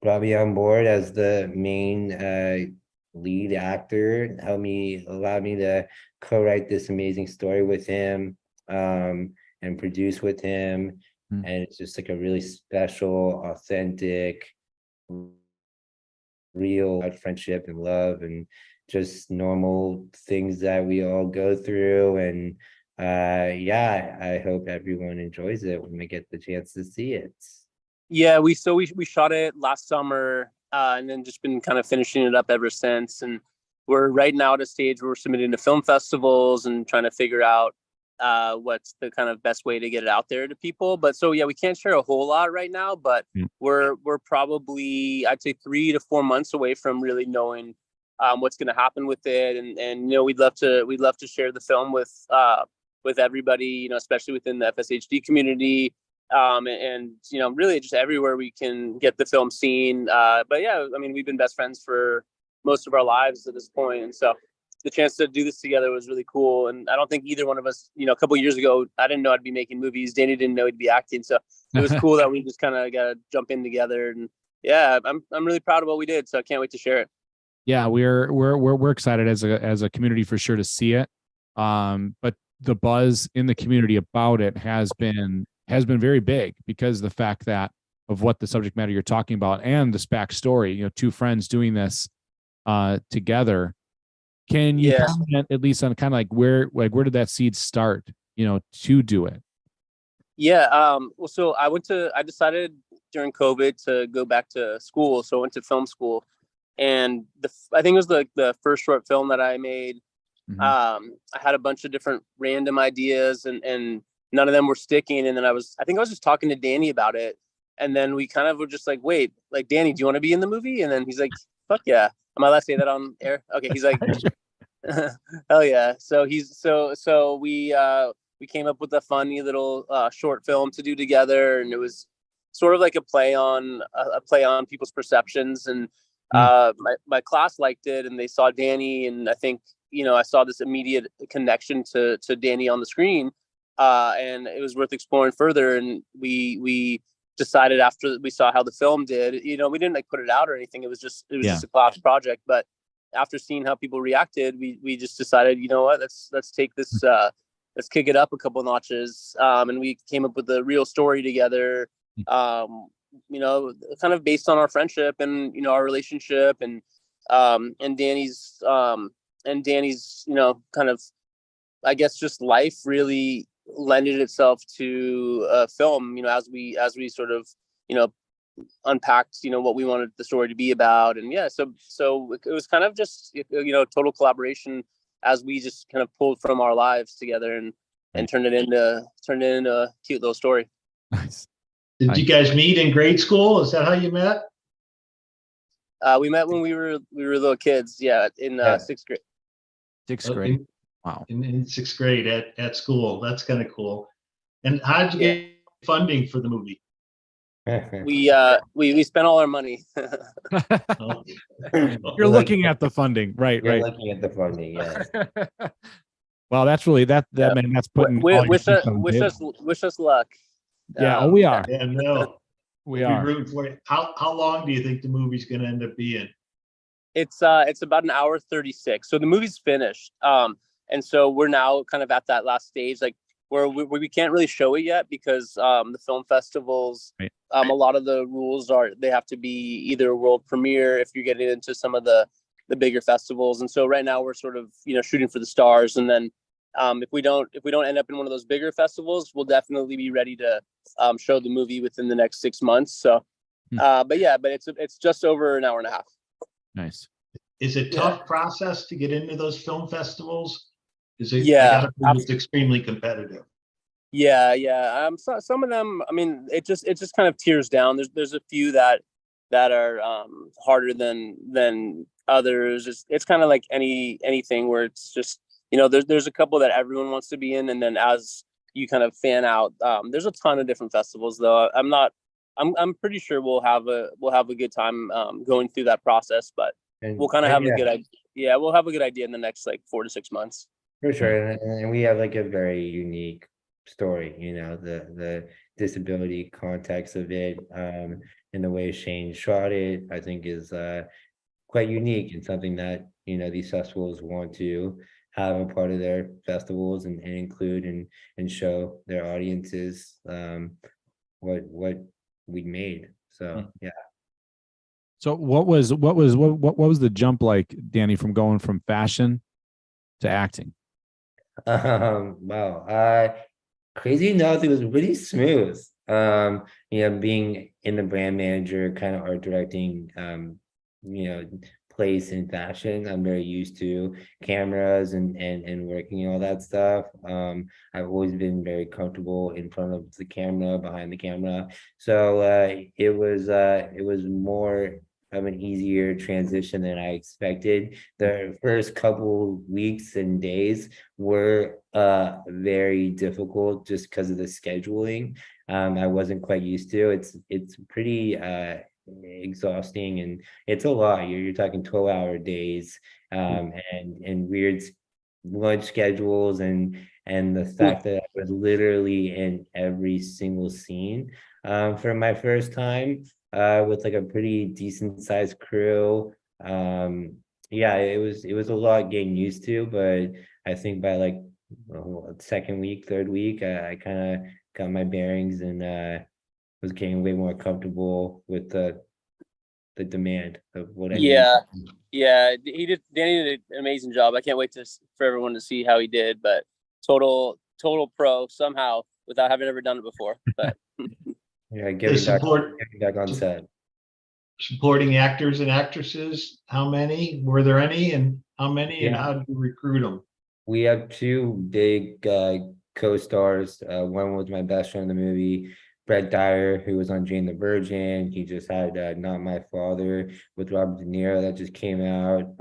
brought me on board as the main lead actor, allowed me to co-write this amazing story with him, and produce with him. And it's just like a really special, authentic, real friendship and love, and just normal things that we all go through. And I hope everyone enjoys it when they get the chance to see it. Yeah, we shot it last summer, and then just been kind of finishing it up ever since. And we're right now at a stage where we're submitting to film festivals and trying to figure out what's the kind of best way to get it out there to people. But so yeah, we can't share a whole lot right now, but we're probably, I'd say, 3 to 4 months away from really knowing what's going to happen with it. And we'd love to share the film with everybody, especially within the FSHD community. And really just everywhere we can get the film seen. But yeah, I mean, we've been best friends for most of our lives at this point. And so the chance to do this together was really cool. And I don't think either one of us, a couple of years ago, I didn't know I'd be making movies. Danny didn't know he'd be acting. So it was cool that we just kind of got to jump in together. And yeah, I'm really proud of what we did. So I can't wait to share it. Yeah, we're excited as a community for sure to see it. But the buzz in the community about it has been very big because of the fact of what the subject matter you're talking about and this backstory, 2 friends doing this together. Can you comment at least on kind of where did that seed start, to do it? Yeah. Well, so I decided during COVID to go back to school. So I went to film school, and I think it was the first short film that I made. I had a bunch of different random ideas, and none of them were sticking. And then I think I was just talking to Danny about it. And then we kind of were just like, wait, like, Danny, do you want to be in the movie? And then he's like, fuck yeah. Am I allowed to say that on air? Okay. He's like, hell yeah. So we came up with a funny little short film to do together. And it was sort of like a play on people's perceptions. And my class liked it, and they saw Danny, and I think, you know, I saw this immediate connection to Danny on the screen, and it was worth exploring further. And we decided, after we saw how the film did, you know, we didn't like put it out or anything. It was just a class project. But after seeing how people reacted, we just decided, you know what, let's take this, let's kick it up a couple notches. And we came up with a real story together, you know, kind of based on our friendship and, you know, our relationship, and Danny's, you know, kind of, I guess, just life really lended itself to a film, you know, as we sort of, you know, unpacked, you know, what we wanted the story to be about. And so it was kind of just, you know, total collaboration as we just kind of pulled from our lives together and turned it into a cute little story. Nice. Did you guys meet in grade school? Is that how you met? We met when we were little kids. Yeah, in 6th grade. 6th grade. Wow. In 6th grade at school. That's kind of cool. And how did you get funding for the movie? We spent all our money. You're looking at the funding, right? You're Right. looking at the funding, yes. Well, that's really man. That's putting. Wish us luck. Yeah. We are. Yeah, no. We We'll be are. rooting for you. How long do you think the movie's going to end up being? It's about 1:36. So the movie's finished. And so we're now kind of at that last stage, like where we can't really show it yet because the film festivals, a lot of the rules are they have to be either a world premiere if you're getting into some of the bigger festivals. And so right now we're sort of, you know, shooting for the stars. And then if we don't end up in one of those bigger festivals, we'll definitely be ready to show the movie within the next 6 months. So, but it's just over an hour and a half. Nice. Is it tough process to get into those film festivals? Is it? Yeah, I gotta believe it's extremely competitive. Yeah. So, some of them, I mean, it just kind of tears down. There's a few that are harder than others. It's kind of like anything where it's just, you know, there's a couple that everyone wants to be in, and then as you kind of fan out, there's a ton of different festivals though. I'm pretty sure we'll have a good time going through that process, but we'll kind of have a good idea. Yeah, we'll have a good idea in the next like 4 to 6 months. For sure, and we have like a very unique story, you know, the disability context of it, and the way Shane shot it, I think is quite unique and something that, you know, these festivals want to have a part of their festivals and include and show their audiences what we made. So yeah. So what was the jump like, Danny, from going from fashion to acting? Wow. Crazy enough, it was really smooth. You know, being in the brand manager, kind of art directing, you know, place in fashion, I'm very used to cameras and working and all that stuff. I've always been very comfortable in front of the camera, behind the camera. So it was more of an easier transition than I expected. The first couple weeks and days were very difficult just because of the scheduling. I wasn't quite used to. It's pretty exhausting, and it's a lot. You're talking 12-hour days, and weird lunch schedules, and the fact that I was literally in every single scene for my first time with like a pretty decent sized crew. Yeah, it was a lot getting used to, but I think by like second week, third week, I kind of got my bearings and was getting way more comfortable with the demand of what I need. Yeah, Danny did an amazing job. I can't wait for everyone to see how he did, but total pro somehow without having ever done it before. But yeah, getting back on set. Supporting actors and actresses, how many? Were there any, and how many, and how did you recruit them? We have two big co-stars. One was my best friend in the movie, Brett Dyer, who was on Jane the Virgin. He just had Not My Father with Robert De Niro that just came out.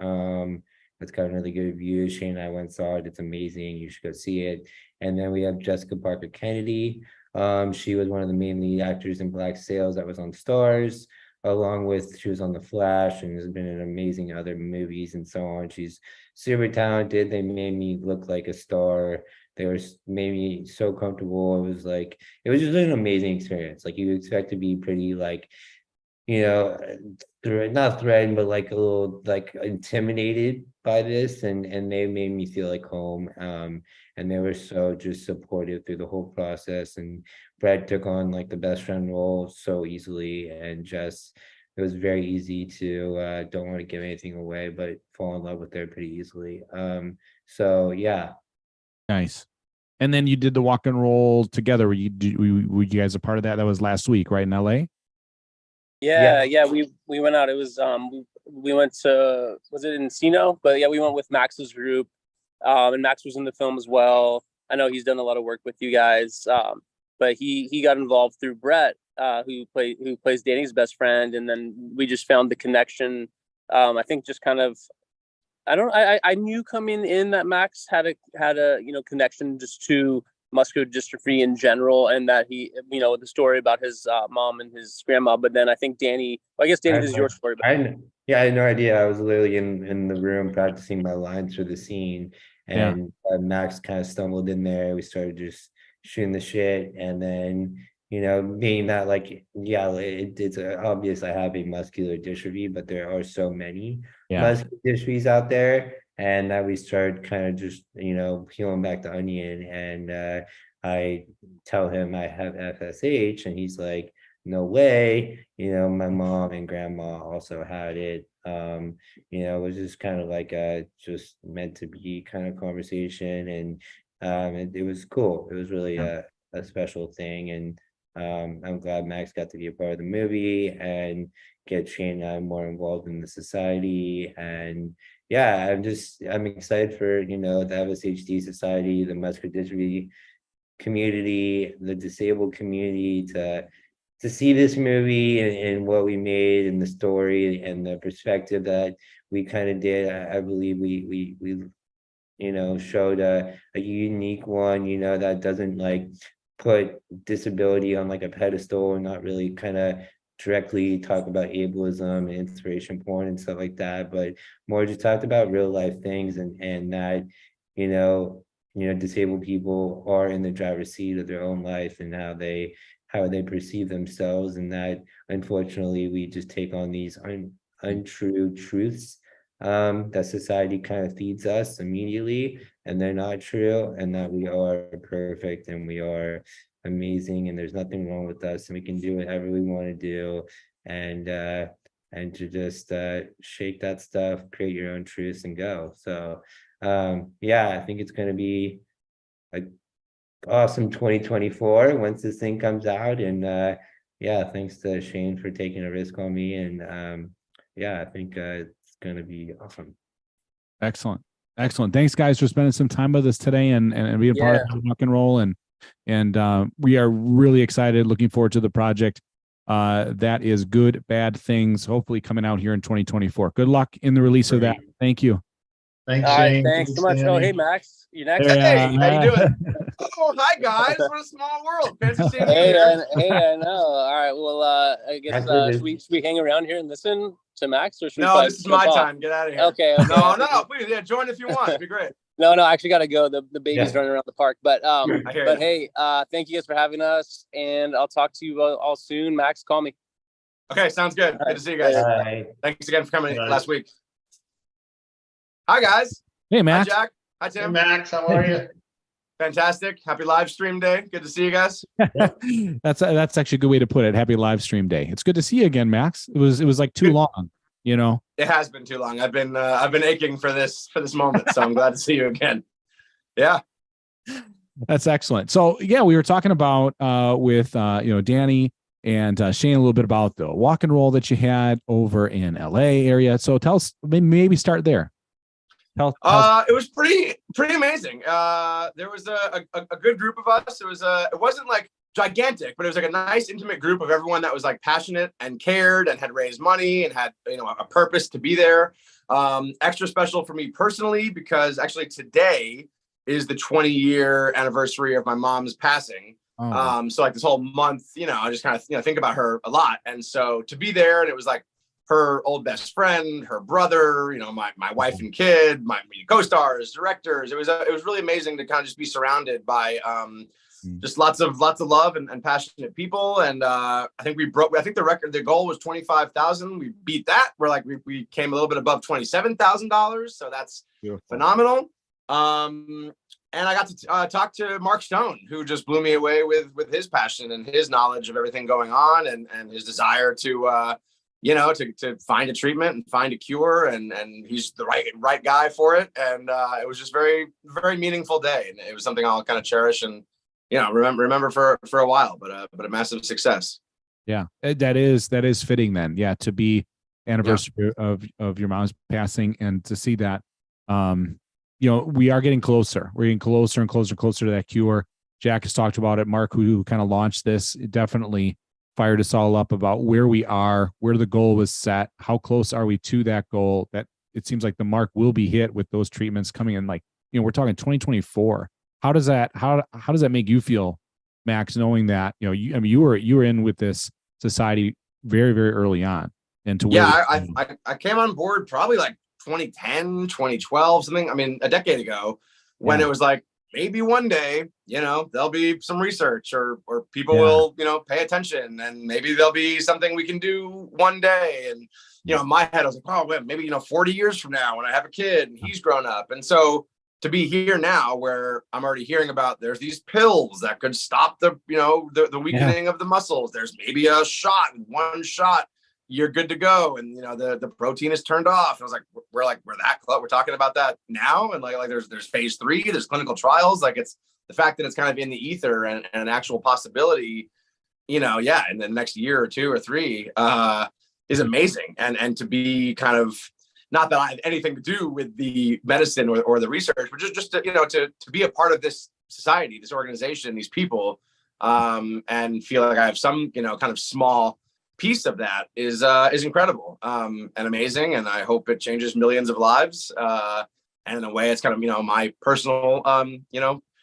It's got really good reviews. Shane and I went and saw it. It's amazing. You should go see it. And then we have Jessica Parker Kennedy, She was one of the main lead actors in Black Sails that was on Stars, along with she was on The Flash and has been in amazing other movies and so on. She's super talented. They made me look like a star. They were made me so comfortable. It was just an amazing experience. Like you expect to be pretty like, you know, not threatened, but like a little like intimidated by this, and they made me feel like home. And they were so just supportive through the whole process. And Brett took on like the best friend role so easily, and just it was very easy to don't want to give anything away, but fall in love with her pretty easily. So yeah. Nice. And then you did the walk and roll together. Were you guys a part of that? That was last week, right, in LA? Yeah, we went out. It was we went to, was it Encino? But yeah, we went with Max's group. And Max was in the film as well. I know he's done a lot of work with you guys. But he got involved through Brett, who plays Danny's best friend, and then we just found the connection. I think just kind of, I knew coming in that Max had a connection just to muscular dystrophy in general, and that he, the story about his mom and his grandma. But then I think Danny, I guess Danny, this is your story. I had no idea. I was literally in the room practicing my lines for the scene, and Max kind of stumbled in there. We started just shooting the shit, and then being that like, it's obvious I have a muscular dystrophy, but there are so many muscular dystrophies out there, and that we started kind of just peeling back the onion. And I tell him I have FSH, and he's like, no way. My mom and grandma also had it. It was just kind of like just meant to be kind of conversation, and it was cool. It was really a special thing, and I'm glad Max got to be a part of the movie and get Shane and I more involved in the society. And I'm excited for the FSHD society, the muscular dystrophy community, the disabled community to see this movie and what we made and the story and the perspective that we kind of did. I believe we showed a unique one, that doesn't like put disability on like a pedestal, and not really kind of directly talk about ableism and inspiration porn and stuff like that, but more just talked about real life things, and that disabled people are in the driver's seat of their own life, and how they perceive themselves, and that unfortunately we just take on these untrue truths that society kind of feeds us immediately, and they're not true, and that we are perfect and we are amazing, and there's nothing wrong with us, and we can do whatever we want to do, and to just shake that stuff, create your own truths, and go. So I think it's going to be a awesome 2024 once this thing comes out. And thanks to Shane for taking a risk on me, and I think it's going to be awesome. Excellent. Thanks, guys, for spending some time with us today and being part of the rock and roll. And we are really excited, looking forward to the project. That is Good Bad Things, hopefully coming out here in 2024. Good luck in the release of that. Thank you. Thanks, All right, Shane. thanks so much. Danny. Oh, hey, Max, you next? Hey, how you doing? Oh, hi guys. What a small world. Fancy seeing you here. I know. All right. Well, I guess should we hang around here and listen to Max, or should we? No, this is my time. Get out of here. Okay. No, please, join if you want. It'd be great. No, I actually got to go. The baby's running around the park. But but hey, thank you guys for having us, and I'll talk to you all soon. Max, call me. Okay, sounds good. Good to see you guys. Bye. Thanks again for coming last week. Hi guys. Hey, Max. Hi, Jack. Hi, Tim. Hey, Max, how are you? Fantastic. Happy live stream day. Good to see you guys. That's actually a good way to put it. Happy live stream day. It's good to see you again, Max. It was like too long, It has been too long. I've been aching for this moment, so I'm glad to see you again. Yeah. That's excellent. So we were talking about with Danny and Shane a little bit about the walk and roll that you had over in LA area. So tell us, maybe start there. It was pretty amazing. There was a good group of us. It wasn't like gigantic, but it was like a nice intimate group of everyone that was like passionate and cared and had raised money and had a purpose to be there. Extra special for me personally, because actually today is the 20-year anniversary of my mom's passing. Oh. So like this whole month, I just kind of, think about her a lot. And so to be there, and it was like her old best friend, her brother, my wife and kid, my co-stars, directors. It was really amazing to kind of just be surrounded by just lots of love and passionate people. And I think the goal was 25,000. We beat that. We came a little bit above $27,000. So that's phenomenal. And I got to talk to Mark Stone, who just blew me away with his passion and his knowledge of everything going on, and his desire to find a treatment and find a cure, and he's the right guy for it. And it was just very, very meaningful day, and it was something I'll kind of cherish and remember for a while. But a massive success. Yeah, that is fitting then. Yeah, to be anniversary of your mom's passing, and to see that. We are getting closer. We're getting closer and closer to that cure. Jack has talked about it. Mark, who kind of launched this, it definitely fired us all up about where we are, where the goal was set, how close are we to that goal. That it seems like the mark will be hit with those treatments coming in. We're talking 2024. How does that make you feel, Max, knowing that you were in with this society very, very early on, and to I came on board probably like 2010, 2012, something. I mean, a decade ago, when it was like, maybe one day, there'll be some research or people will, pay attention, and maybe there'll be something we can do one day. And, in my head, I was like, oh, well, maybe, 40 years from now when I have a kid and he's grown up. And so to be here now where I'm already hearing about there's these pills that could stop the weakening of the muscles. There's maybe a shot, one shot, you're good to go, and the protein is turned off. I was like, we're that close. We're talking about that now, and like there's phase 3, there's clinical trials. Like, it's the fact that it's kind of in the ether and an actual possibility, in the next year or 2 or 3 is amazing. And to be kind of, not that I have anything to do with the medicine or the research, but just to be a part of this society, this organization, these people, and feel like I have some kind of small piece of that is incredible and amazing, and I hope it changes millions of lives. And in a way, it's kind of my personal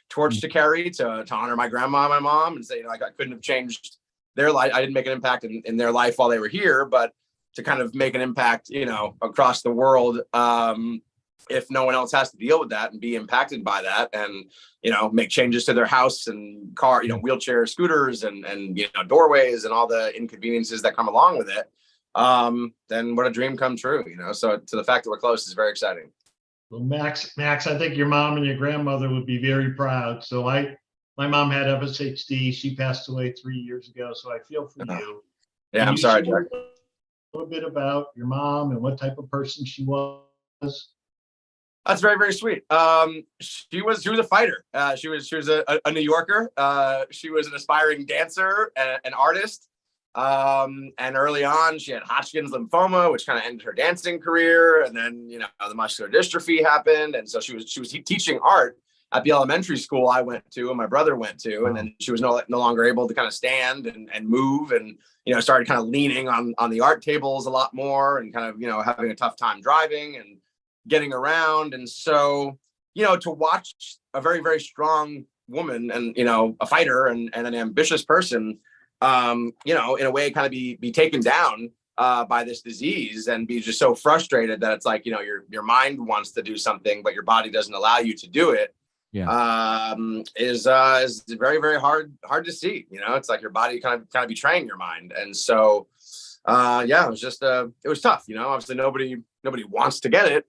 torch to carry to honor my grandma and my mom, and say I couldn't have changed their life. I didn't make an impact in their life while they were here, but to kind of make an impact across the world, if no one else has to deal with that and be impacted by that, and make changes to their house and car, wheelchair, scooters, and doorways and all the inconveniences that come along with it, then what a dream come true. So to the fact that we're close is very exciting. Well, Max, I think your mom and your grandmother would be very proud. So my mom had FSHD. She passed away 3 years ago. So I feel for you. Yeah, I'm sorry, Jack. A little bit about your mom and what type of person she was. That's very, very sweet. She was a fighter. She was a New Yorker. She was an aspiring dancer, an artist. And early on, she had Hodgkin's lymphoma, which kind of ended her dancing career. And then, the muscular dystrophy happened. And so she was teaching art at the elementary school I went to and my brother went to. And then she was no longer able to kind of stand and move, and, started kind of leaning on the art tables a lot more, and kind of, having a tough time driving and getting around. And so, to watch a very, very strong woman and, a fighter and an ambitious person, in a way kind of be taken down by this disease, and be just so frustrated that it's like, your mind wants to do something, but your body doesn't allow you to do it. Is very, very hard to see. It's like your body kind of betraying your mind. And so it was just it was tough. Obviously nobody wants to get it.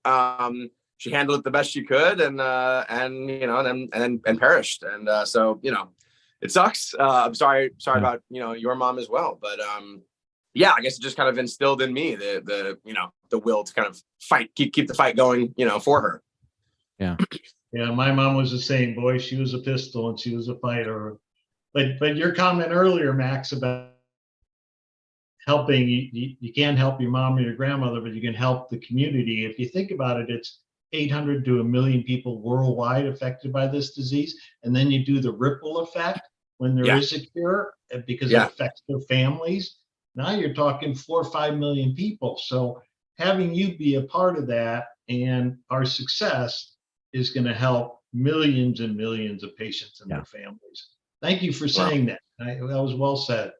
She handled it the best she could, and perished. And so it sucks. I'm sorry about your mom as well. But I guess it just kind of instilled in me the will to kind of fight, keep the fight going, for her. Yeah. Yeah, my mom was the same. Boy, she was a pistol and she was a fighter. But your comment earlier, Max, about helping, you can't help your mom or your grandmother, but you can help the community. If you think about it, it's 800 to 1 million people worldwide affected by this disease. And then you do the ripple effect when there is a cure, because it affects their families. Now you're talking 4 or 5 million people. So having you be a part of that, and our success is going to help millions and millions of patients and their families. Thank you for saying that. That was well said.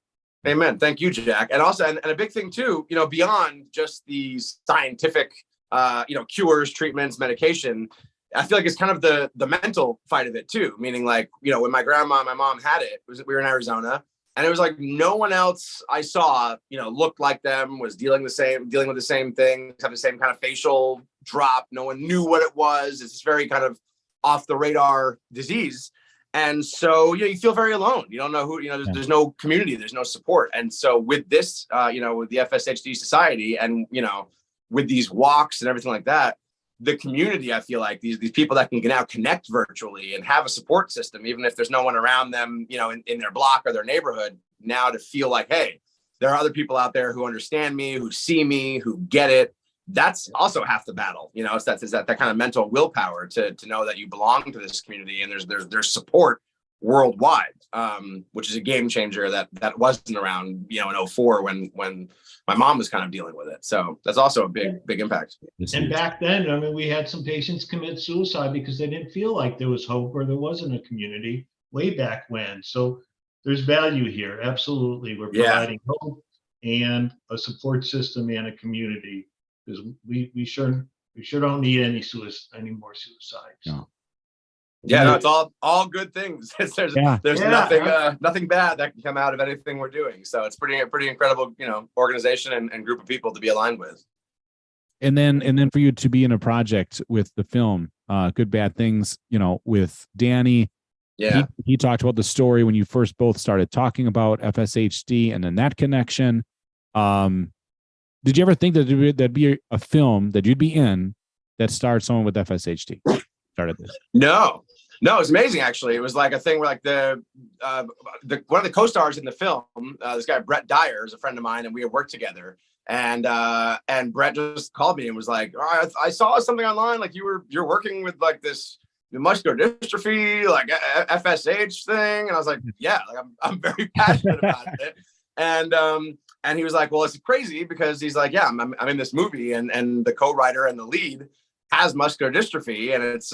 Amen. Thank you, Jack. And also, and a big thing too, beyond just the scientific, cures, treatments, medication, I feel like it's kind of the mental fight of it too. Meaning like, when my grandma and my mom had it, we were in Arizona, and it was like no one else I saw, looked like them, was dealing with the same thing, have the same kind of facial drop. No one knew what it was. It's this very kind of off the radar disease. And so, you feel very alone. You don't know who, there's no community, there's no support. And so with this, with the FSHD Society and, with these walks and everything like that, the community, I feel like these people that can now connect virtually and have a support system, even if there's no one around them, in their block or their neighborhood, now to feel like, hey, there are other people out there who understand me, who see me, who get it. That's also half the battle. It's that kind of mental willpower to know that you belong to this community and there's support worldwide, which is a game changer that wasn't around, in 2004 when my mom was kind of dealing with it. So that's also a big impact. And back then, I mean, we had some patients commit suicide because they didn't feel like there was hope or there wasn't a community way back when. So there's value here. Absolutely. We're providing hope and a support system and a community, because we sure don't need any more suicides. No. Yeah, no, it's all good things. There's nothing bad that can come out of anything we're doing. So it's pretty incredible, organization and group of people to be aligned with. And then for you to be in a project with the film, Good Bad Things, with Danny. Yeah. He talked about the story when you first both started talking about FSHD and then that connection. Did you ever think that there'd be a film that you'd be in that starred someone with FSHD? Started this? No, it's amazing. Actually, it was like a thing where like the one of the co-stars in the film, this guy Brett Dyer is a friend of mine, and we had worked together. And Brett just called me and was like, I saw something online, like you're working with like this muscular dystrophy, like FSH thing, and I was like, yeah, like I'm very passionate about it. And he was like, well, it's crazy because he's like, yeah, I'm in this movie, and the co-writer and the lead has muscular dystrophy, and it's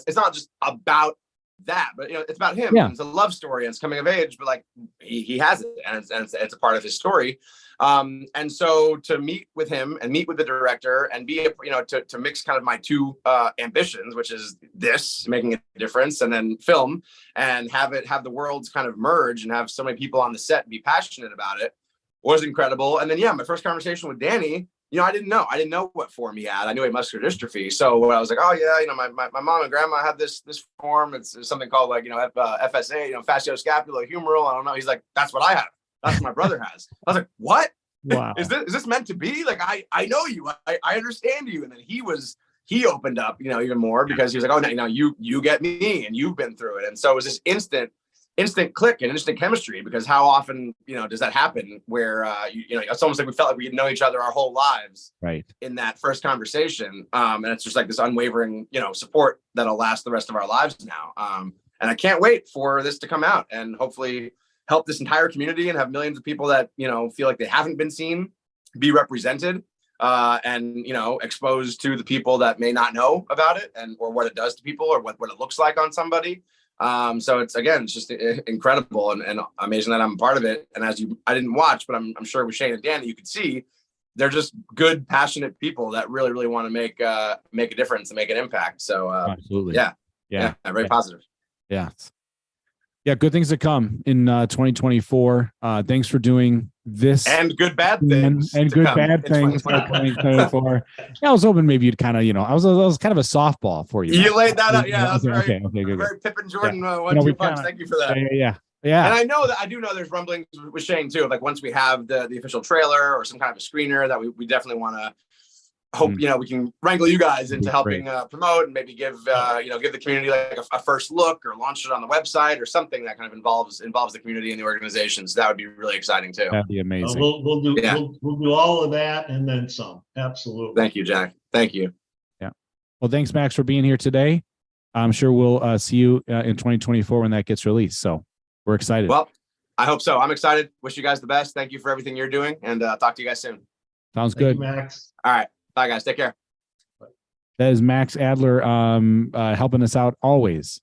it's not just about that, but it's about him. Yeah. It's a love story and it's coming of age, but like he has it, and it's a part of his story. And so to meet with him and meet with the director and be to mix kind of my two ambitions, which is this making a difference, and then film, and have the worlds kind of merge and have so many people on the set be passionate about it, was incredible. And then my first conversation with Danny, I didn't know what form he had. I knew he had muscular dystrophy. So I was like, oh yeah, my mom and grandma have this form. It's something called like, FSA, fascioscapulohumeral. I don't know. He's like, that's what I have. That's what my brother has. I was like, what? Wow. Is this meant to be? Like, I know you, I understand you. And then he opened up, even more, because he was like, oh, no, you get me and you've been through it. And so it was this instant click and instant chemistry, because how often, does that happen where, it's almost like we felt like we know each other our whole lives, right, in that first conversation. And it's just like this unwavering, support that'll last the rest of our lives now. And I can't wait for this to come out and hopefully help this entire community and have millions of people that, feel like they haven't been seen, be represented, and, exposed to the people that may not know about it or what it does to people or what it looks like on somebody. So it's just incredible and amazing that I'm a part of it. And I didn't watch, but I'm sure with Shane and Danny, you could see they're just good, passionate people that really, really want to make a difference and make an impact. So absolutely. Yeah. Very positive. Yeah. Yeah. Good things to come in 2024. Thanks for doing this. And good bad things. And good bad things for 2024. Yeah, I was hoping maybe you'd kind of, I was kind of a softball for you. You laid that out. Yeah, that's okay, good. Very Pippen Jordan 1-2 punch. Thank you for that. Yeah. And I do know there's rumblings with Shane too. Like once we have the official trailer or some kind of a screener, that we definitely want to hope, we can wrangle you guys into helping promote and maybe give the community like a first look or launch it on the website or something that kind of involves the community and the organization. So that would be really exciting too. That'd be amazing. We'll do all of that and then some. Absolutely. Thank you, Jack. Thank you. Yeah. Well, thanks, Max, for being here today. I'm sure we'll see you in 2024 when that gets released. So we're excited. Well, I hope so. I'm excited. Wish you guys the best. Thank you for everything you're doing, and talk to you guys soon. Sounds good. Thank you, Max. All right. Bye, guys. Take care. That is Max Adler helping us out always.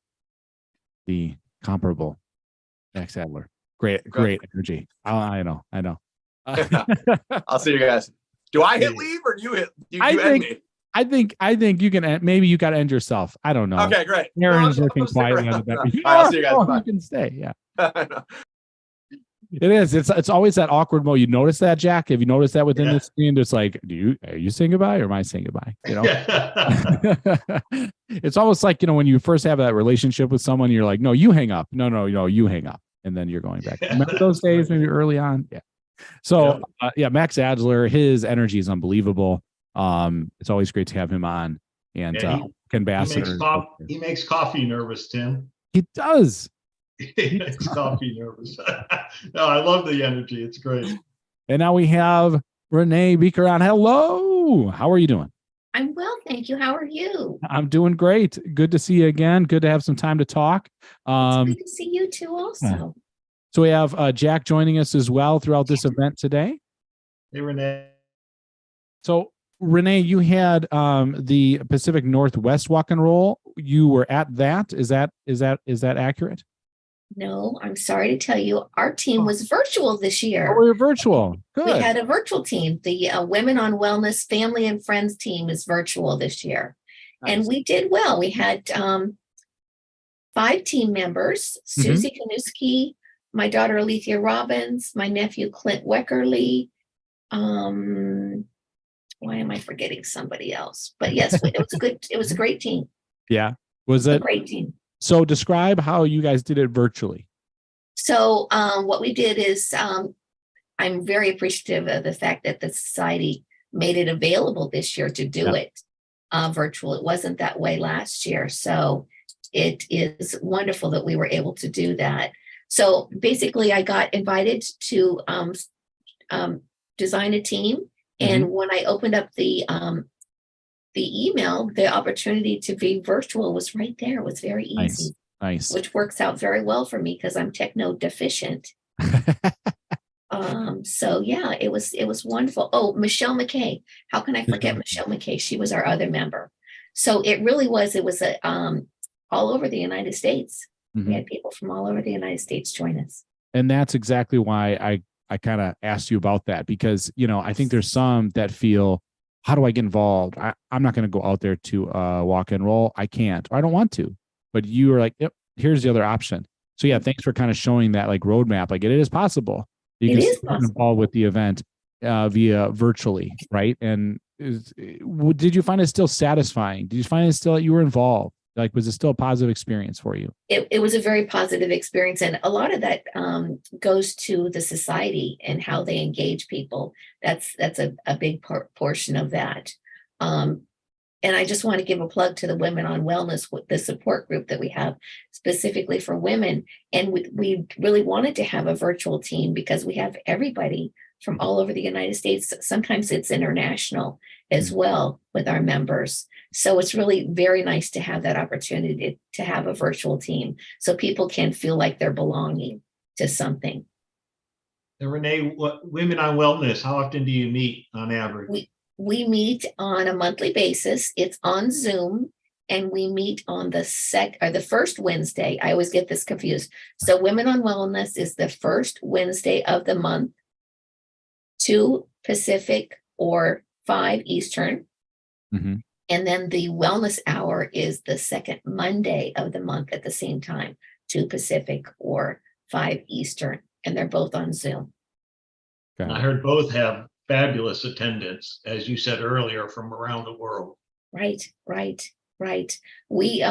The comparable. Max Adler. Great energy. I know. I'll see you guys. Do I hit leave or you hit? You end me? I think you can maybe you got to end yourself. I don't know. Okay, great. Aaron's I'll looking stick quietly on around. the back. All right, I'll see you guys. Bye. You can stay. Yeah. It is. It's always that awkward mode. You notice that, Jack? Have you noticed that within the screen? It's like, are you saying goodbye or am I saying goodbye? You know, it's almost like, when you first have that relationship with someone, you're like, no, you hang up. No, you hang up. And then you're going back. Remember those days maybe early on? Yeah. So Max Adler, his energy is unbelievable. It's always great to have him on. And ambassador. He makes coffee nervous, Tim. He does. He makes coffee nervous. No, I love the energy. It's great. And now we have Renee Beaker on. Hello. How are you doing? I'm well, thank you. How are you? I'm doing great. Good to see you again. Good to have some time to talk. It's good to see you too also. So we have Jack joining us as well throughout this event today. Hey, Renee. So Renee, you had the Pacific Northwest Walk and Roll. You were at that. Is that accurate? No, I'm sorry to tell you, our team was virtual this year. Oh, we're virtual. Good. We had a virtual team. The Women on Wellness Family and Friends team is virtual this year. Nice. And we did well. We had 5 team members, Susie Kanuski, my daughter Alethea Robbins, my nephew Clint Weckerly. Why am I forgetting somebody else? But yes, it was good. It was a great team. Yeah. Was it a great team? So describe how you guys did it virtually. So what we did is I'm very appreciative of the fact that the society made it available this year to do it virtual. It wasn't that way last year. So it is wonderful that we were able to do that. So basically I got invited to design a team. And when I opened up the email, the opportunity to be virtual was right there. It was very easy. Nice. Which works out very well for me because I'm techno deficient. So yeah, it was wonderful. Oh, Michelle McKay. How can I forget Michelle McKay? She was our other member. So it was all over the United States. We had people from all over the United States join us. And that's exactly why I kind of asked you about that, because, I think there's some that feel, how do I get involved? I'm not going to go out there to walk and roll. I can't, or I don't want to. But you were like, yep, here's the other option. So yeah, thanks for kind of showing that like roadmap. Like it is possible. You can get involved with the event via virtually, right? And did you find it still satisfying? Did you find it still that you were involved? Like, was it still a positive experience for you? It was a very positive experience. And a lot of that goes to the society and how they engage people. That's a big portion of that. And I just want to give a plug to the Women on Wellness, the support group that we have specifically for women. And we really wanted to have a virtual team because we have everybody from all over the United States. Sometimes it's international as well with our members. So it's really very nice to have that opportunity to have a virtual team so people can feel like they're belonging to something. And Renee, Women on Wellness, how often do you meet on average? We meet on a monthly basis. It's on Zoom, and we meet on the first Wednesday. I always get this confused. So Women on Wellness is the first Wednesday of the month, 2 Pacific or 5 Eastern. And then the wellness hour is the second Monday of the month at the same time, 2 Pacific or 5 Eastern. And they're both on Zoom. I heard both have fabulous attendance, as you said earlier, from around the world. Right. We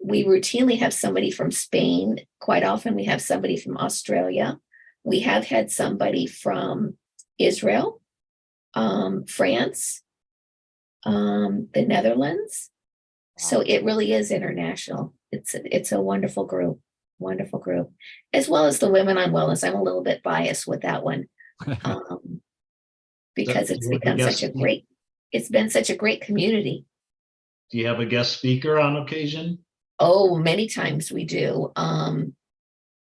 routinely have somebody from Spain. Quite often we have somebody from Australia. We have had somebody from Israel, France, the Netherlands. So it really is international. It's a wonderful group, as well as the Women on Wellness. I'm a little bit biased with that one. Because it's been such a great community. Do you have a guest speaker on occasion? Oh, many times we do.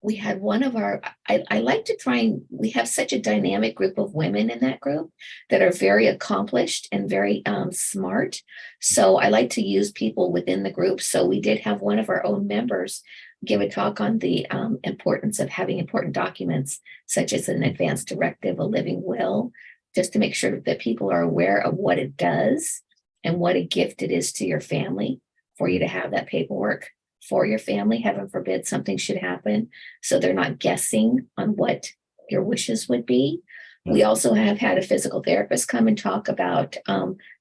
We had one of I like to try and we have such a dynamic group of women in that group that are very accomplished and very smart. So I like to use people within the group. So we did have one of our own members give a talk on the importance of having important documents, such as an advance directive, a living will, just to make sure that people are aware of what it does and what a gift it is to your family for you to have that paperwork for your family. Heaven forbid something should happen. So they're not guessing on what your wishes would be. We also have had a physical therapist come and talk about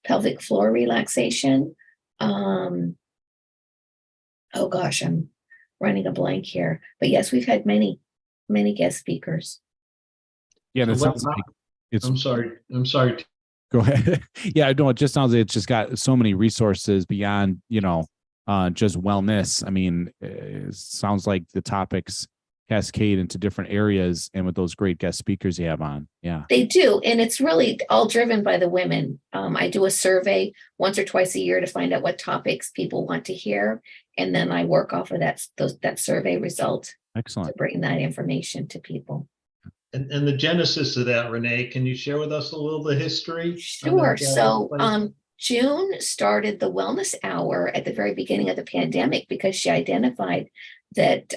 pelvic floor relaxation. Oh gosh, I'm running a blank here. But yes, we've had many guest speakers. Yeah, that So what- sounds like it's. I'm sorry. Go ahead. Yeah, no, it just sounds like it's just got so many resources beyond, just wellness. I mean, it sounds like the topics cascade into different areas, and with those great guest speakers you have on. Yeah. They do. And it's really all driven by the women. I do a survey once or twice a year to find out what topics people want to hear. And then I work off of that survey result. Excellent. To bring that information to people. And the genesis of that, Renee, can you share with us a little the history? Sure. So June started the wellness hour at the very beginning of the pandemic because she identified that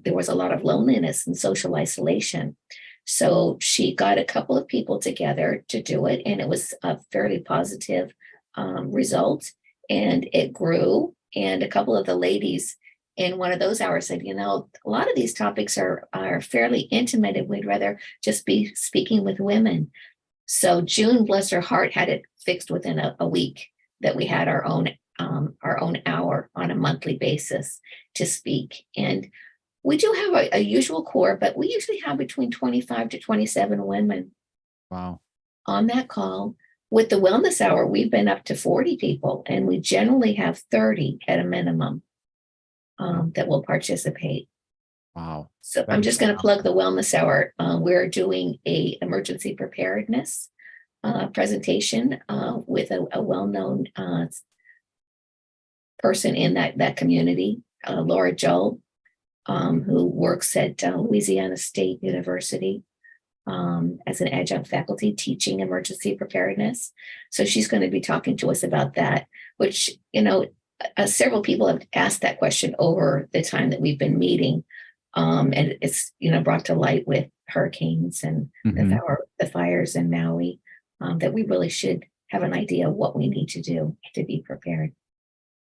there was a lot of loneliness and social isolation. So she got a couple of people together to do it, and it was a fairly positive result, and it grew. And a couple of the ladies in one of those hours said, a lot of these topics are fairly intimate, and we'd rather just be speaking with women. So June, bless her heart, had it fixed within a week that we had our own hour on a monthly basis to speak. And we do have a usual core, but we usually have between 25 to 27 women. Wow. On that call. With the wellness hour, we've been up to 40 people, and we generally have 30 at a minimum that will participate. Wow. So I'm just going to plug the wellness hour. We're doing a emergency preparedness presentation with a well-known person in that community, Laura Joel, who works at Louisiana State University as an adjunct faculty teaching emergency preparedness. So she's going to be talking to us about that, which, several people have asked that question over the time that we've been meeting. And it's, brought to light with hurricanes and the fires in Maui, that we really should have an idea of what we need to do to be prepared.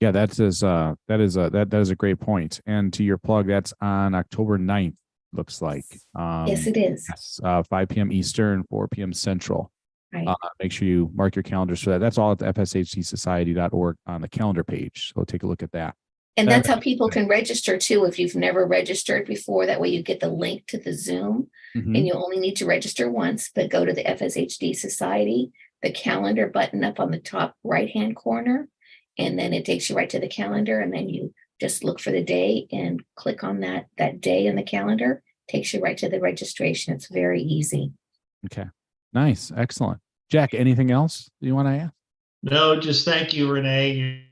Yeah, that is a great point. And to your plug, that's on October 9th, looks like. Yes, it is. Yes, 5 p.m. Eastern, 4 p.m. Central. Right. Make sure you mark your calendars for that. That's all at the FSHDsociety.org on the calendar page. So take a look at that. And that's how people can register too. If you've never registered before, that way you get the link to the Zoom, and you only need to register once, but go to the FSHD Society, the calendar button up on the top right-hand corner, and then it takes you right to the calendar, and then you just look for the day and click on that day in the calendar, takes you right to the registration. It's very easy. Okay. Nice. Excellent. Jack, anything else you want to ask? No, just thank you, Renee.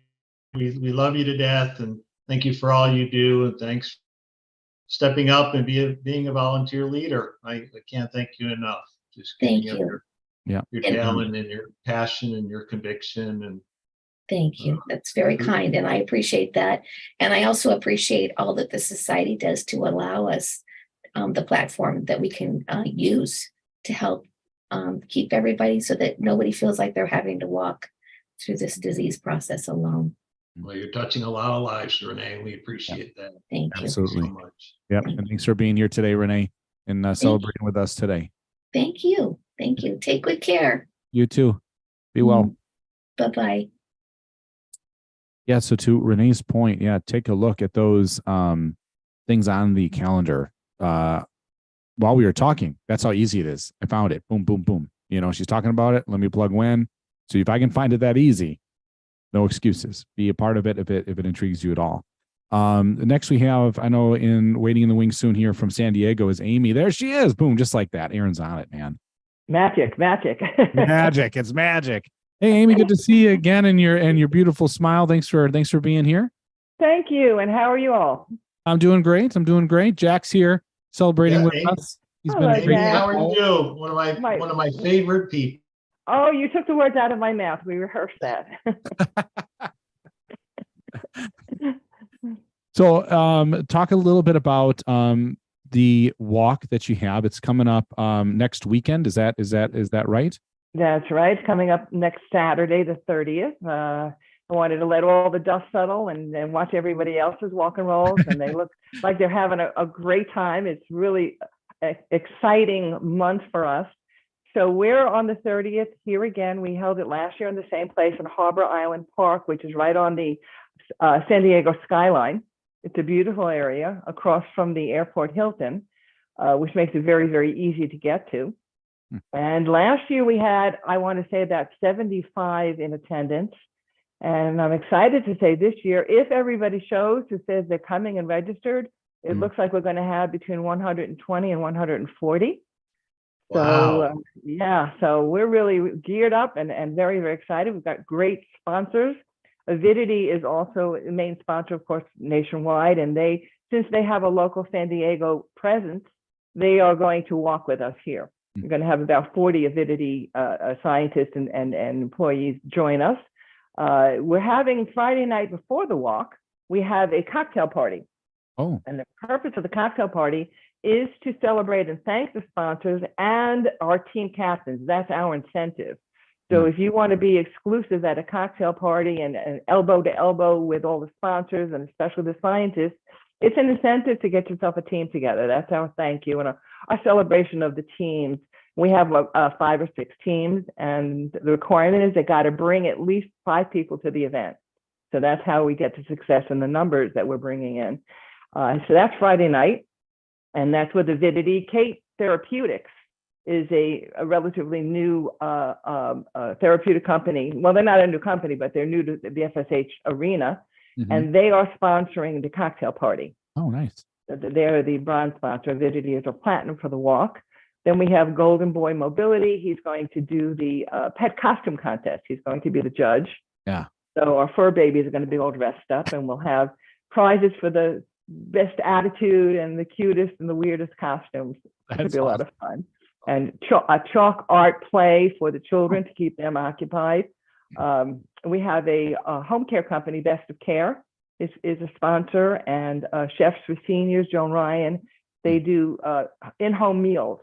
We love you to death, and thank you for all you do, and thanks for stepping up and being a volunteer leader. I can't thank you enough. Just Thank giving up you. your talent and your passion and your conviction. And thank you. That's very kind, and I appreciate that. And I also appreciate all that the society does to allow us the platform that we can use to help keep everybody, so that nobody feels like they're having to walk through this disease process alone. well, you're touching a lot of lives, Renee, and we appreciate that. Thank you. Absolutely. so much. Yep. And thanks for being here today, Renee, and celebrating with us today. Thank you. Thank you. Take good care. You too. Be well. Bye-bye. Yeah. So to Renee's point, yeah, take a look at those things on the calendar. While we were talking, that's how easy it is. I found it. Boom, boom, boom. She's talking about it. Let me plug when. So if I can find it that easy, no excuses. Be a part of it if it intrigues you at all. Next we have, I know in waiting in the wings soon here from San Diego is Amy. There she is. Boom, just like that. Aaron's on it, man. Magic. Magic. It's magic. Hey, Amy, good to see you again, and your beautiful smile. Thanks for being here. Thank you. And how are you all? I'm doing great. Jack's here celebrating with Amy. us. He's Hello, been Amy, Jack. how are you? One of my favorite people. Oh, you took the words out of my mouth. We rehearsed that. So talk a little bit about the walk that you have. It's coming up next weekend. Is that right? That's right. It's coming up next Saturday, the 30th. I wanted to let all the dust settle and watch everybody else's walk and rolls, and they look like they're having a great time. It's really an exciting month for us. So we're on the 30th here again. We held it last year in the same place in Harbor Island Park, which is right on the San Diego skyline. It's a beautiful area across from the airport Hilton, which makes it very, very easy to get to. And last year we had, I want to say, about 75 in attendance. And I'm excited to say this year, if everybody shows who says they're coming and registered, it looks like we're going to have between 120 and 140. Wow. So yeah, so we're really geared up and very, very excited. We've got great sponsors. Avidity is also the main sponsor, of course, nationwide. And since they have a local San Diego presence, they are going to walk with us here. We're going to have about 40 Avidity scientists and employees join us. We're having Friday night before the walk, we have a cocktail party. Oh. And the purpose of the cocktail party is to celebrate and thank the sponsors and our team captains. That's our incentive. So if you want to be exclusive at a cocktail party and elbow to elbow with all the sponsors and especially the scientists, it's an incentive to get yourself a team together. That's our thank you and our celebration of the teams. We have 5 or 6 teams, and the requirement is they got to bring at least 5 people to the event. So that's how we get to success in the numbers that we're bringing in. So that's Friday night, and that's with Avidity. Kate Therapeutics is a relatively new therapeutic company. Well, they're not a new company, but they're new to the FSH arena, and they are sponsoring the cocktail party. Oh, nice. They're the bronze sponsor. Avidity is a platinum for the walk. Then we have Golden Boy Mobility. He's going to do the pet costume contest. He's going to be the judge. Yeah. So our fur babies are going to be all dressed up, and we'll have prizes for the best attitude and the cutest and the weirdest costumes. It'll be a lot of fun. And a chalk art play for the children to keep them occupied. We have a home care company, Best of Care, is a sponsor, and Chefs for Seniors, Joan Ryan. They do in-home meals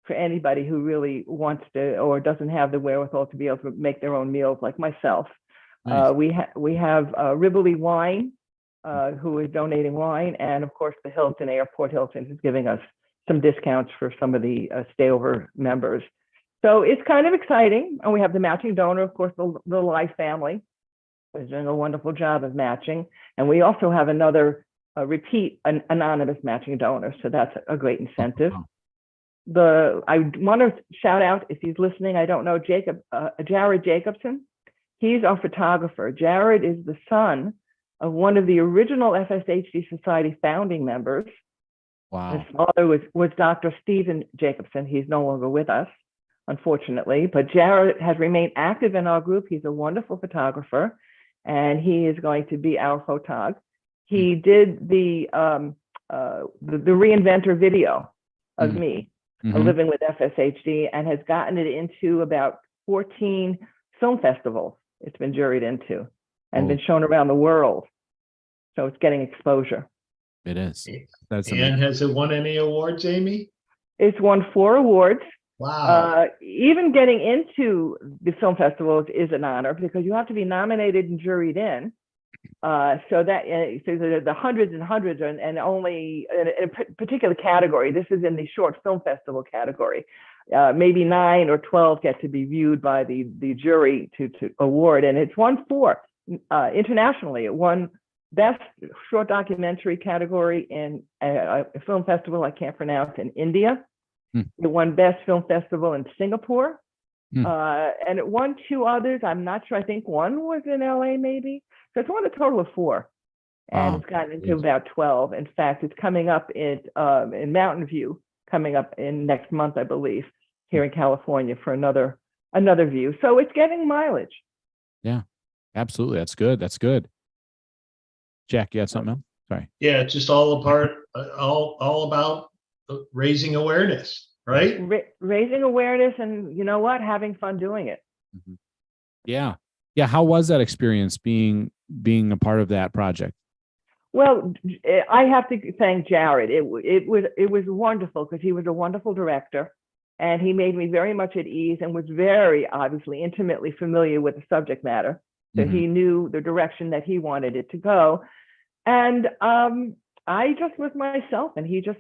for anybody who really wants to or doesn't have the wherewithal to be able to make their own meals, like myself. Nice. We have Rivoli Wine, who is donating wine, and of course the Hilton, Airport Hilton, is giving us some discounts for some of the stayover members. So it's kind of exciting. And we have the matching donor, of course, the Life family is doing a wonderful job of matching. And we also have another repeat anonymous matching donor. So that's a great incentive. I want to shout out, if he's listening, I don't know, Jared Jacobson. He's our photographer. Jared is the son of one of the original FSHD Society founding members. Wow. His father was Dr. Stephen Jacobson. He's no longer with us, unfortunately, but Jared has remained active in our group. He's a wonderful photographer, and he is going to be our photog. He did the reinventor video of me living with FSHD, and has gotten it into about 14 film festivals it's been juried into and been shown around the world. So it's getting exposure. It is. That's and amazing. has it won any awards, Amy? It's won 4 awards. Wow. Even getting into the film festivals is an honor because you have to be nominated and juried in. So the hundreds and hundreds, and only in a particular category. This is in the short film festival category. Maybe 9 or 12 get to be viewed by the jury to award, and it's won 4 internationally. It won Best Short Documentary category in a film festival I can't pronounce in India. It won Best Film Festival in Singapore. And it won 2 others. I'm not sure. I think one was in LA maybe. So it's won a total of 4. And it's gotten into about 12. In fact, it's coming up in Mountain View, coming up in next month, I believe, here in California for another view. So it's getting mileage. Yeah, absolutely. That's good. That's good. Jack, you had something else? Sorry. Yeah, it's just all about raising awareness, right? Raising awareness, and you know what? Having fun doing it. Yeah. Yeah. How was that experience being a part of that project? Well, I have to thank Jared. It was wonderful because he was a wonderful director, and he made me very much at ease and was very obviously intimately familiar with the subject matter. So he knew the direction that he wanted it to go. And I just was myself, and he just,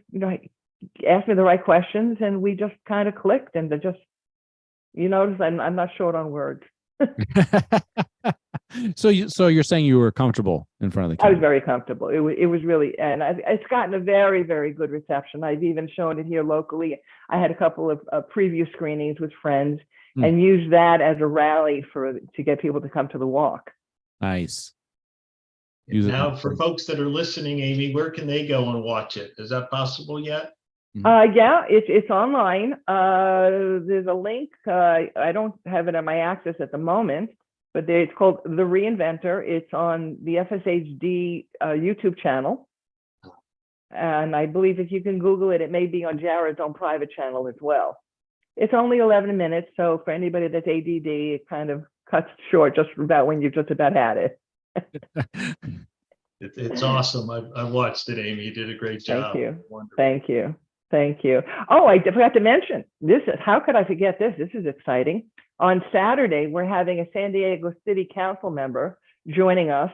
asked me the right questions, and we just kind of clicked. And just, I'm not short on words. So you're saying you were comfortable in front of the camera? I was very comfortable. It was really, and it's gotten a very, very good reception. I've even shown it here locally. I had a couple of preview screenings with friends and used that as a rally to get people to come to the walk. Nice. Now, for folks that are listening, Amy, where can they go and watch it? Is that possible yet? Yeah, it's online. There's a link. I don't have it on my access at the moment, but it's called The Reinventor. It's on the FSHD YouTube channel. And I believe if you can Google it, it may be on Jared's own private channel as well. It's only 11 minutes. So for anybody that's ADD, it kind of cuts short just about when you've just about had it. It's awesome. I watched it, Amy. You did a great job. Thank you. Wonderful. Thank you. Thank you. Oh, I forgot to mention this. How could I forget this? This is exciting. On Saturday, we're having a San Diego City Council member joining us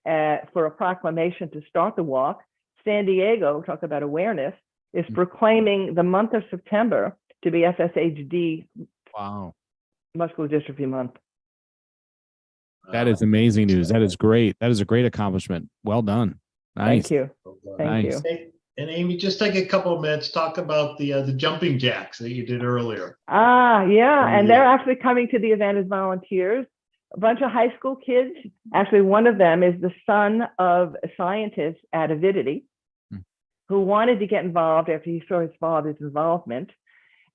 for a proclamation to start the walk. San Diego, talk about awareness, is proclaiming the month of September to be FSHD Muscular Dystrophy Month. That is amazing news. That is great. That is a great accomplishment. Well done. Nice. Thank you. Thank you. And Amy, just take a couple of minutes, talk about the jumping jacks that you did earlier. Yeah. And they're actually coming to the event as volunteers. A bunch of high school kids. Actually, one of them is the son of a scientist at Avidity who wanted to get involved after he saw his father's involvement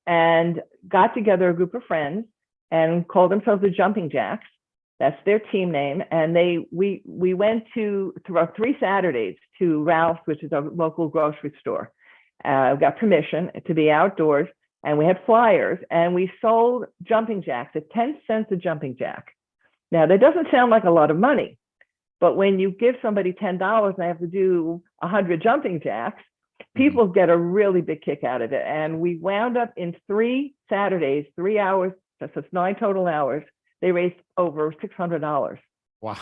and got together a group of friends and called themselves the Jumping Jacks. That's their team name. And we went throughout 3 Saturdays to Ralph's, which is a local grocery store. We got permission to be outdoors, and we had flyers, and we sold jumping jacks at 10 cents a jumping jack. Now, that doesn't sound like a lot of money, but when you give somebody $10 and they have to do 100 jumping jacks, people get a really big kick out of it. And we wound up in 3 Saturdays, 3 hours, so it's 9 total hours. They raised over $600. Wow.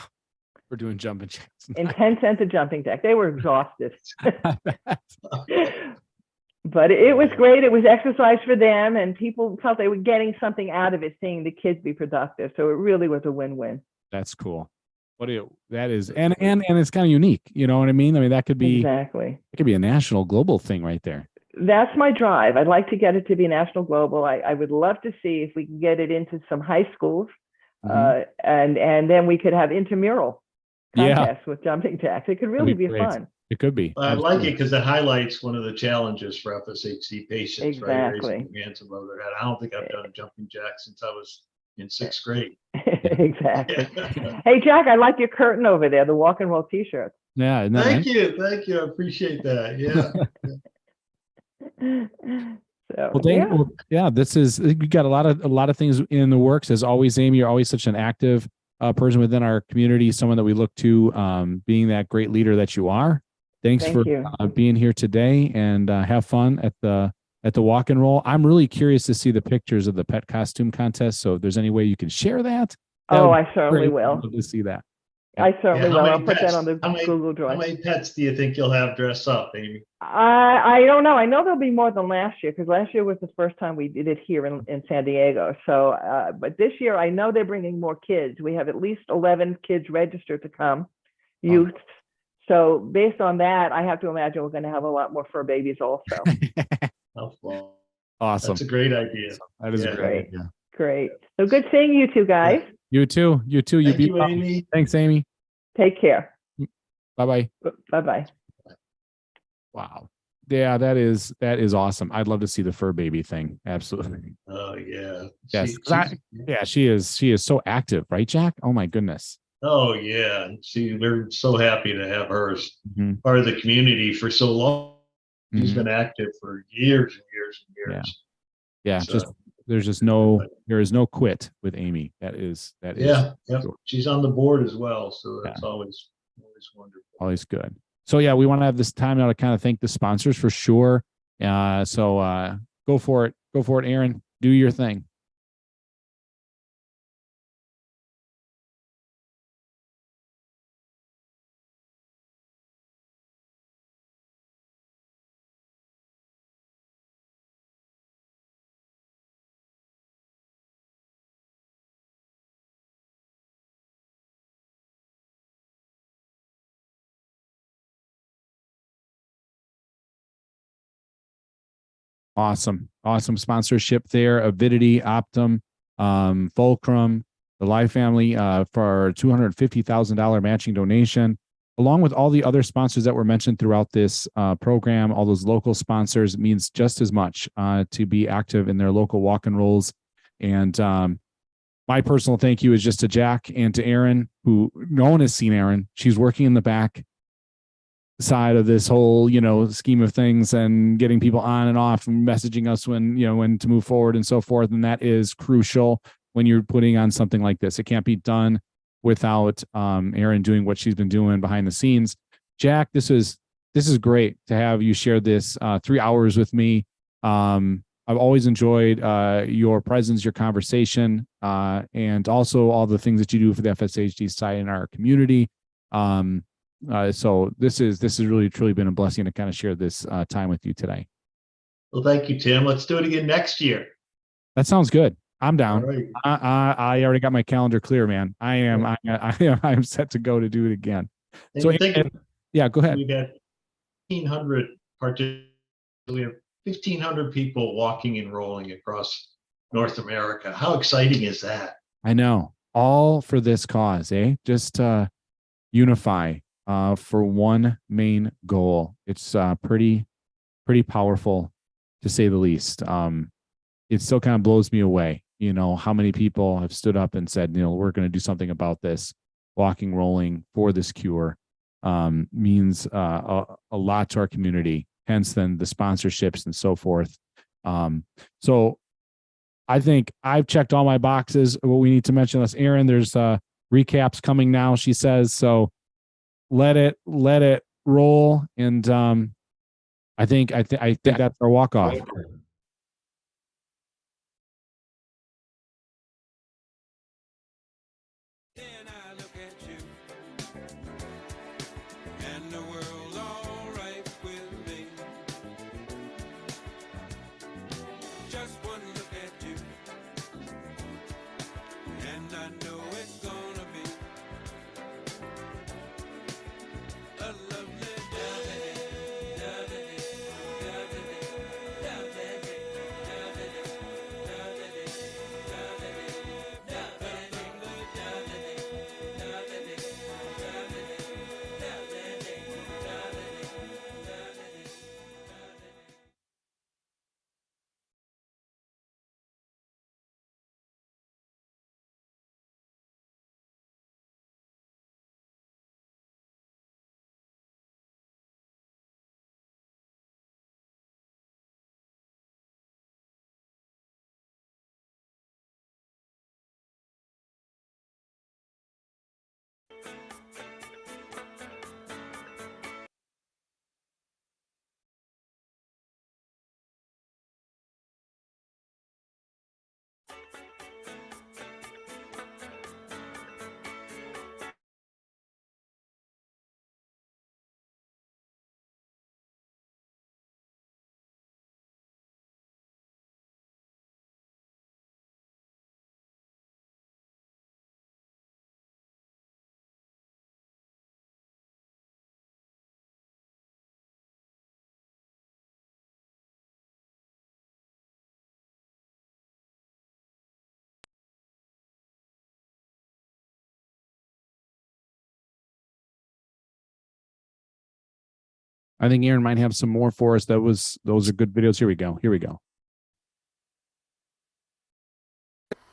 We're doing jumping jacks. In 10 cents a jumping jack. They were exhausted. But it was great. It was exercise for them, and people felt they were getting something out of it, seeing the kids be productive. So it really was a win-win. That's cool. That is, and it's kind of unique. You know what I mean? I mean, that could be exactly. It could be a national, global thing right there. That's my drive. I'd like to get it to be national, global. I would love to see if we can get it into some high schools, and then we could have intramural contests with jumping jacks. It could really be fun. It could be. I like it because it highlights one of the challenges for FSHD patients, Exactly. right? Raising their hands above their head. I don't think I've done a jumping jack since I was in 6th grade. Exactly. Hey, Jack, I like your curtain over there, the walk and roll t-shirt. Yeah. Thank you. Thank you. I appreciate that. Yeah. This is, we got a lot of things in the works. As always, Amy, you're always such an active person within our community, someone that we look to, being that great leader that you are. Thank for being here today, and have fun at the walk and roll. I'm really curious to see the pictures of the pet costume contest. So if there's any way you can share that. I certainly will. I'd love to see that. I certainly will. I'll put that on the Google Drive. How many pets do you think you'll have dress up, Amy? I don't know. I know there'll be more than last year, because last year was the first time we did it here in San Diego. So, but this year I know they're bringing more kids. We have at least 11 kids registered to come, youth. So based on that, I have to imagine we're going to have a lot more fur babies also. Awesome. That's a great idea. That is a great idea. Great. So good seeing you two guys. You too. Thank you, Amy. Thanks, Amy. Take care. Bye-bye. Bye-bye. Wow. Yeah, that is awesome. I'd love to see the fur baby thing. Absolutely. Oh yeah. Yes. She is so active, right, Jack? Oh my goodness. Oh yeah. We're so happy to have her as part of the community for so long. She's been active for years and years and years. Yeah. So, there is no quit with Amy. That is. Yeah. She's on the board as well. So that's always wonderful. Always good. So yeah, we want to have this time now to kind of thank the sponsors for sure. So go for it. Go for it, Aaron. Do your thing. Awesome. Awesome sponsorship there. Avidity, Optum, Fulcrum, the Live family for a $250,000 matching donation, along with all the other sponsors that were mentioned throughout this program. All those local sponsors means just as much to be active in their local walk and rolls. And my personal thank you is just to Jack and to Erin, who no one has seen Erin. She's working in the back side of this whole, scheme of things and getting people on and off and messaging us when to move forward and so forth. And that is crucial when you're putting on something like this. It can't be done without Erin doing what she's been doing behind the scenes. Jack, this is great to have you share this 3 hours with me. I've always enjoyed your presence, your conversation, and also all the things that you do for the FSHD site in our community. So this is really truly been a blessing to kind of share this time with you today. Well, thank you, Tim. Let's do it again next year. That sounds good. I'm down. All right. I already got my calendar clear, man. I'm set to go to do it again. And So yeah, go ahead. We got 1,500 participants. We have 1,500 people walking and rolling across North America. How exciting is that? I know. All for this cause, eh? Just unify for one main goal. It's pretty powerful, to say the least. It still kind of blows me away, how many people have stood up and said, we're going to do something about this. Walking, rolling for this cure means a lot to our community. Hence, then the sponsorships and so forth. So I think I've checked all my boxes. What we need to mention, unless Erin, there's recaps coming now, she says. So let it roll. And I think that's our walk off. I think Erin might have some more for us. Those are good videos. Here we go.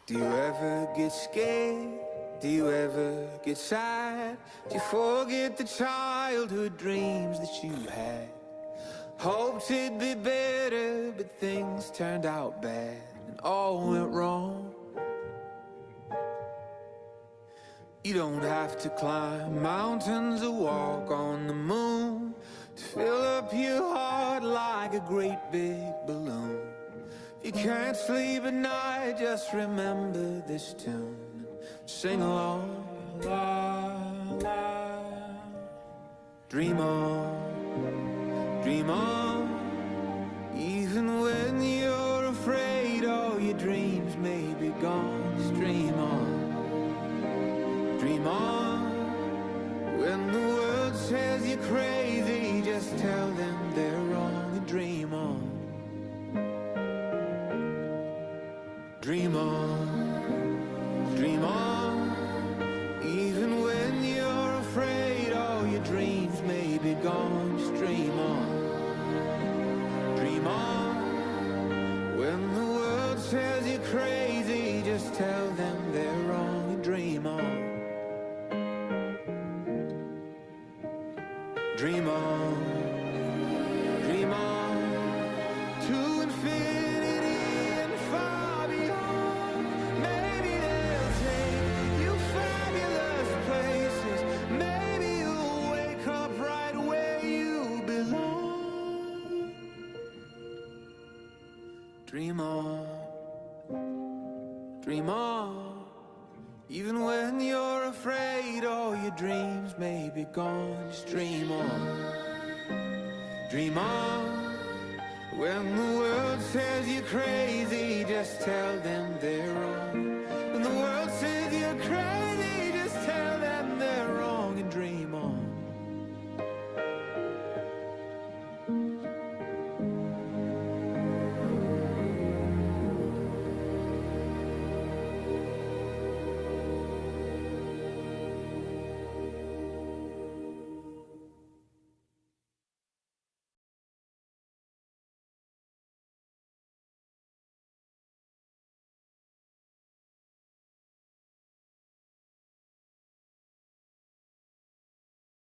Do you ever get scared? Do you ever get sad? Do you forget the childhood dreams that you had? Hoped it'd be better, but things turned out bad and all went wrong. You don't have to climb mountains or walk on the moon to fill up your heart like a great big balloon. If you can't sleep at night, just remember this tune and sing along. La, la. Dream on, dream on. Even when you're afraid all your dreams may be gone, just dream on. Dream on. When the world says you're crazy, just tell them they're wrong and dream on. Dream on, dream on. Even when you're afraid all your dreams may be gone, just dream on. Dream on. When the world says you're crazy, just tell them they're wrong and dream on. Dream on, dream on, to infinity and far beyond. Maybe they'll take you fabulous places. Maybe you'll wake up right where you belong. Dream on, dream on. Even when you're afraid all your dreams may be gone, just dream on. Dream on. When the world says you're crazy, just tell them they're wrong.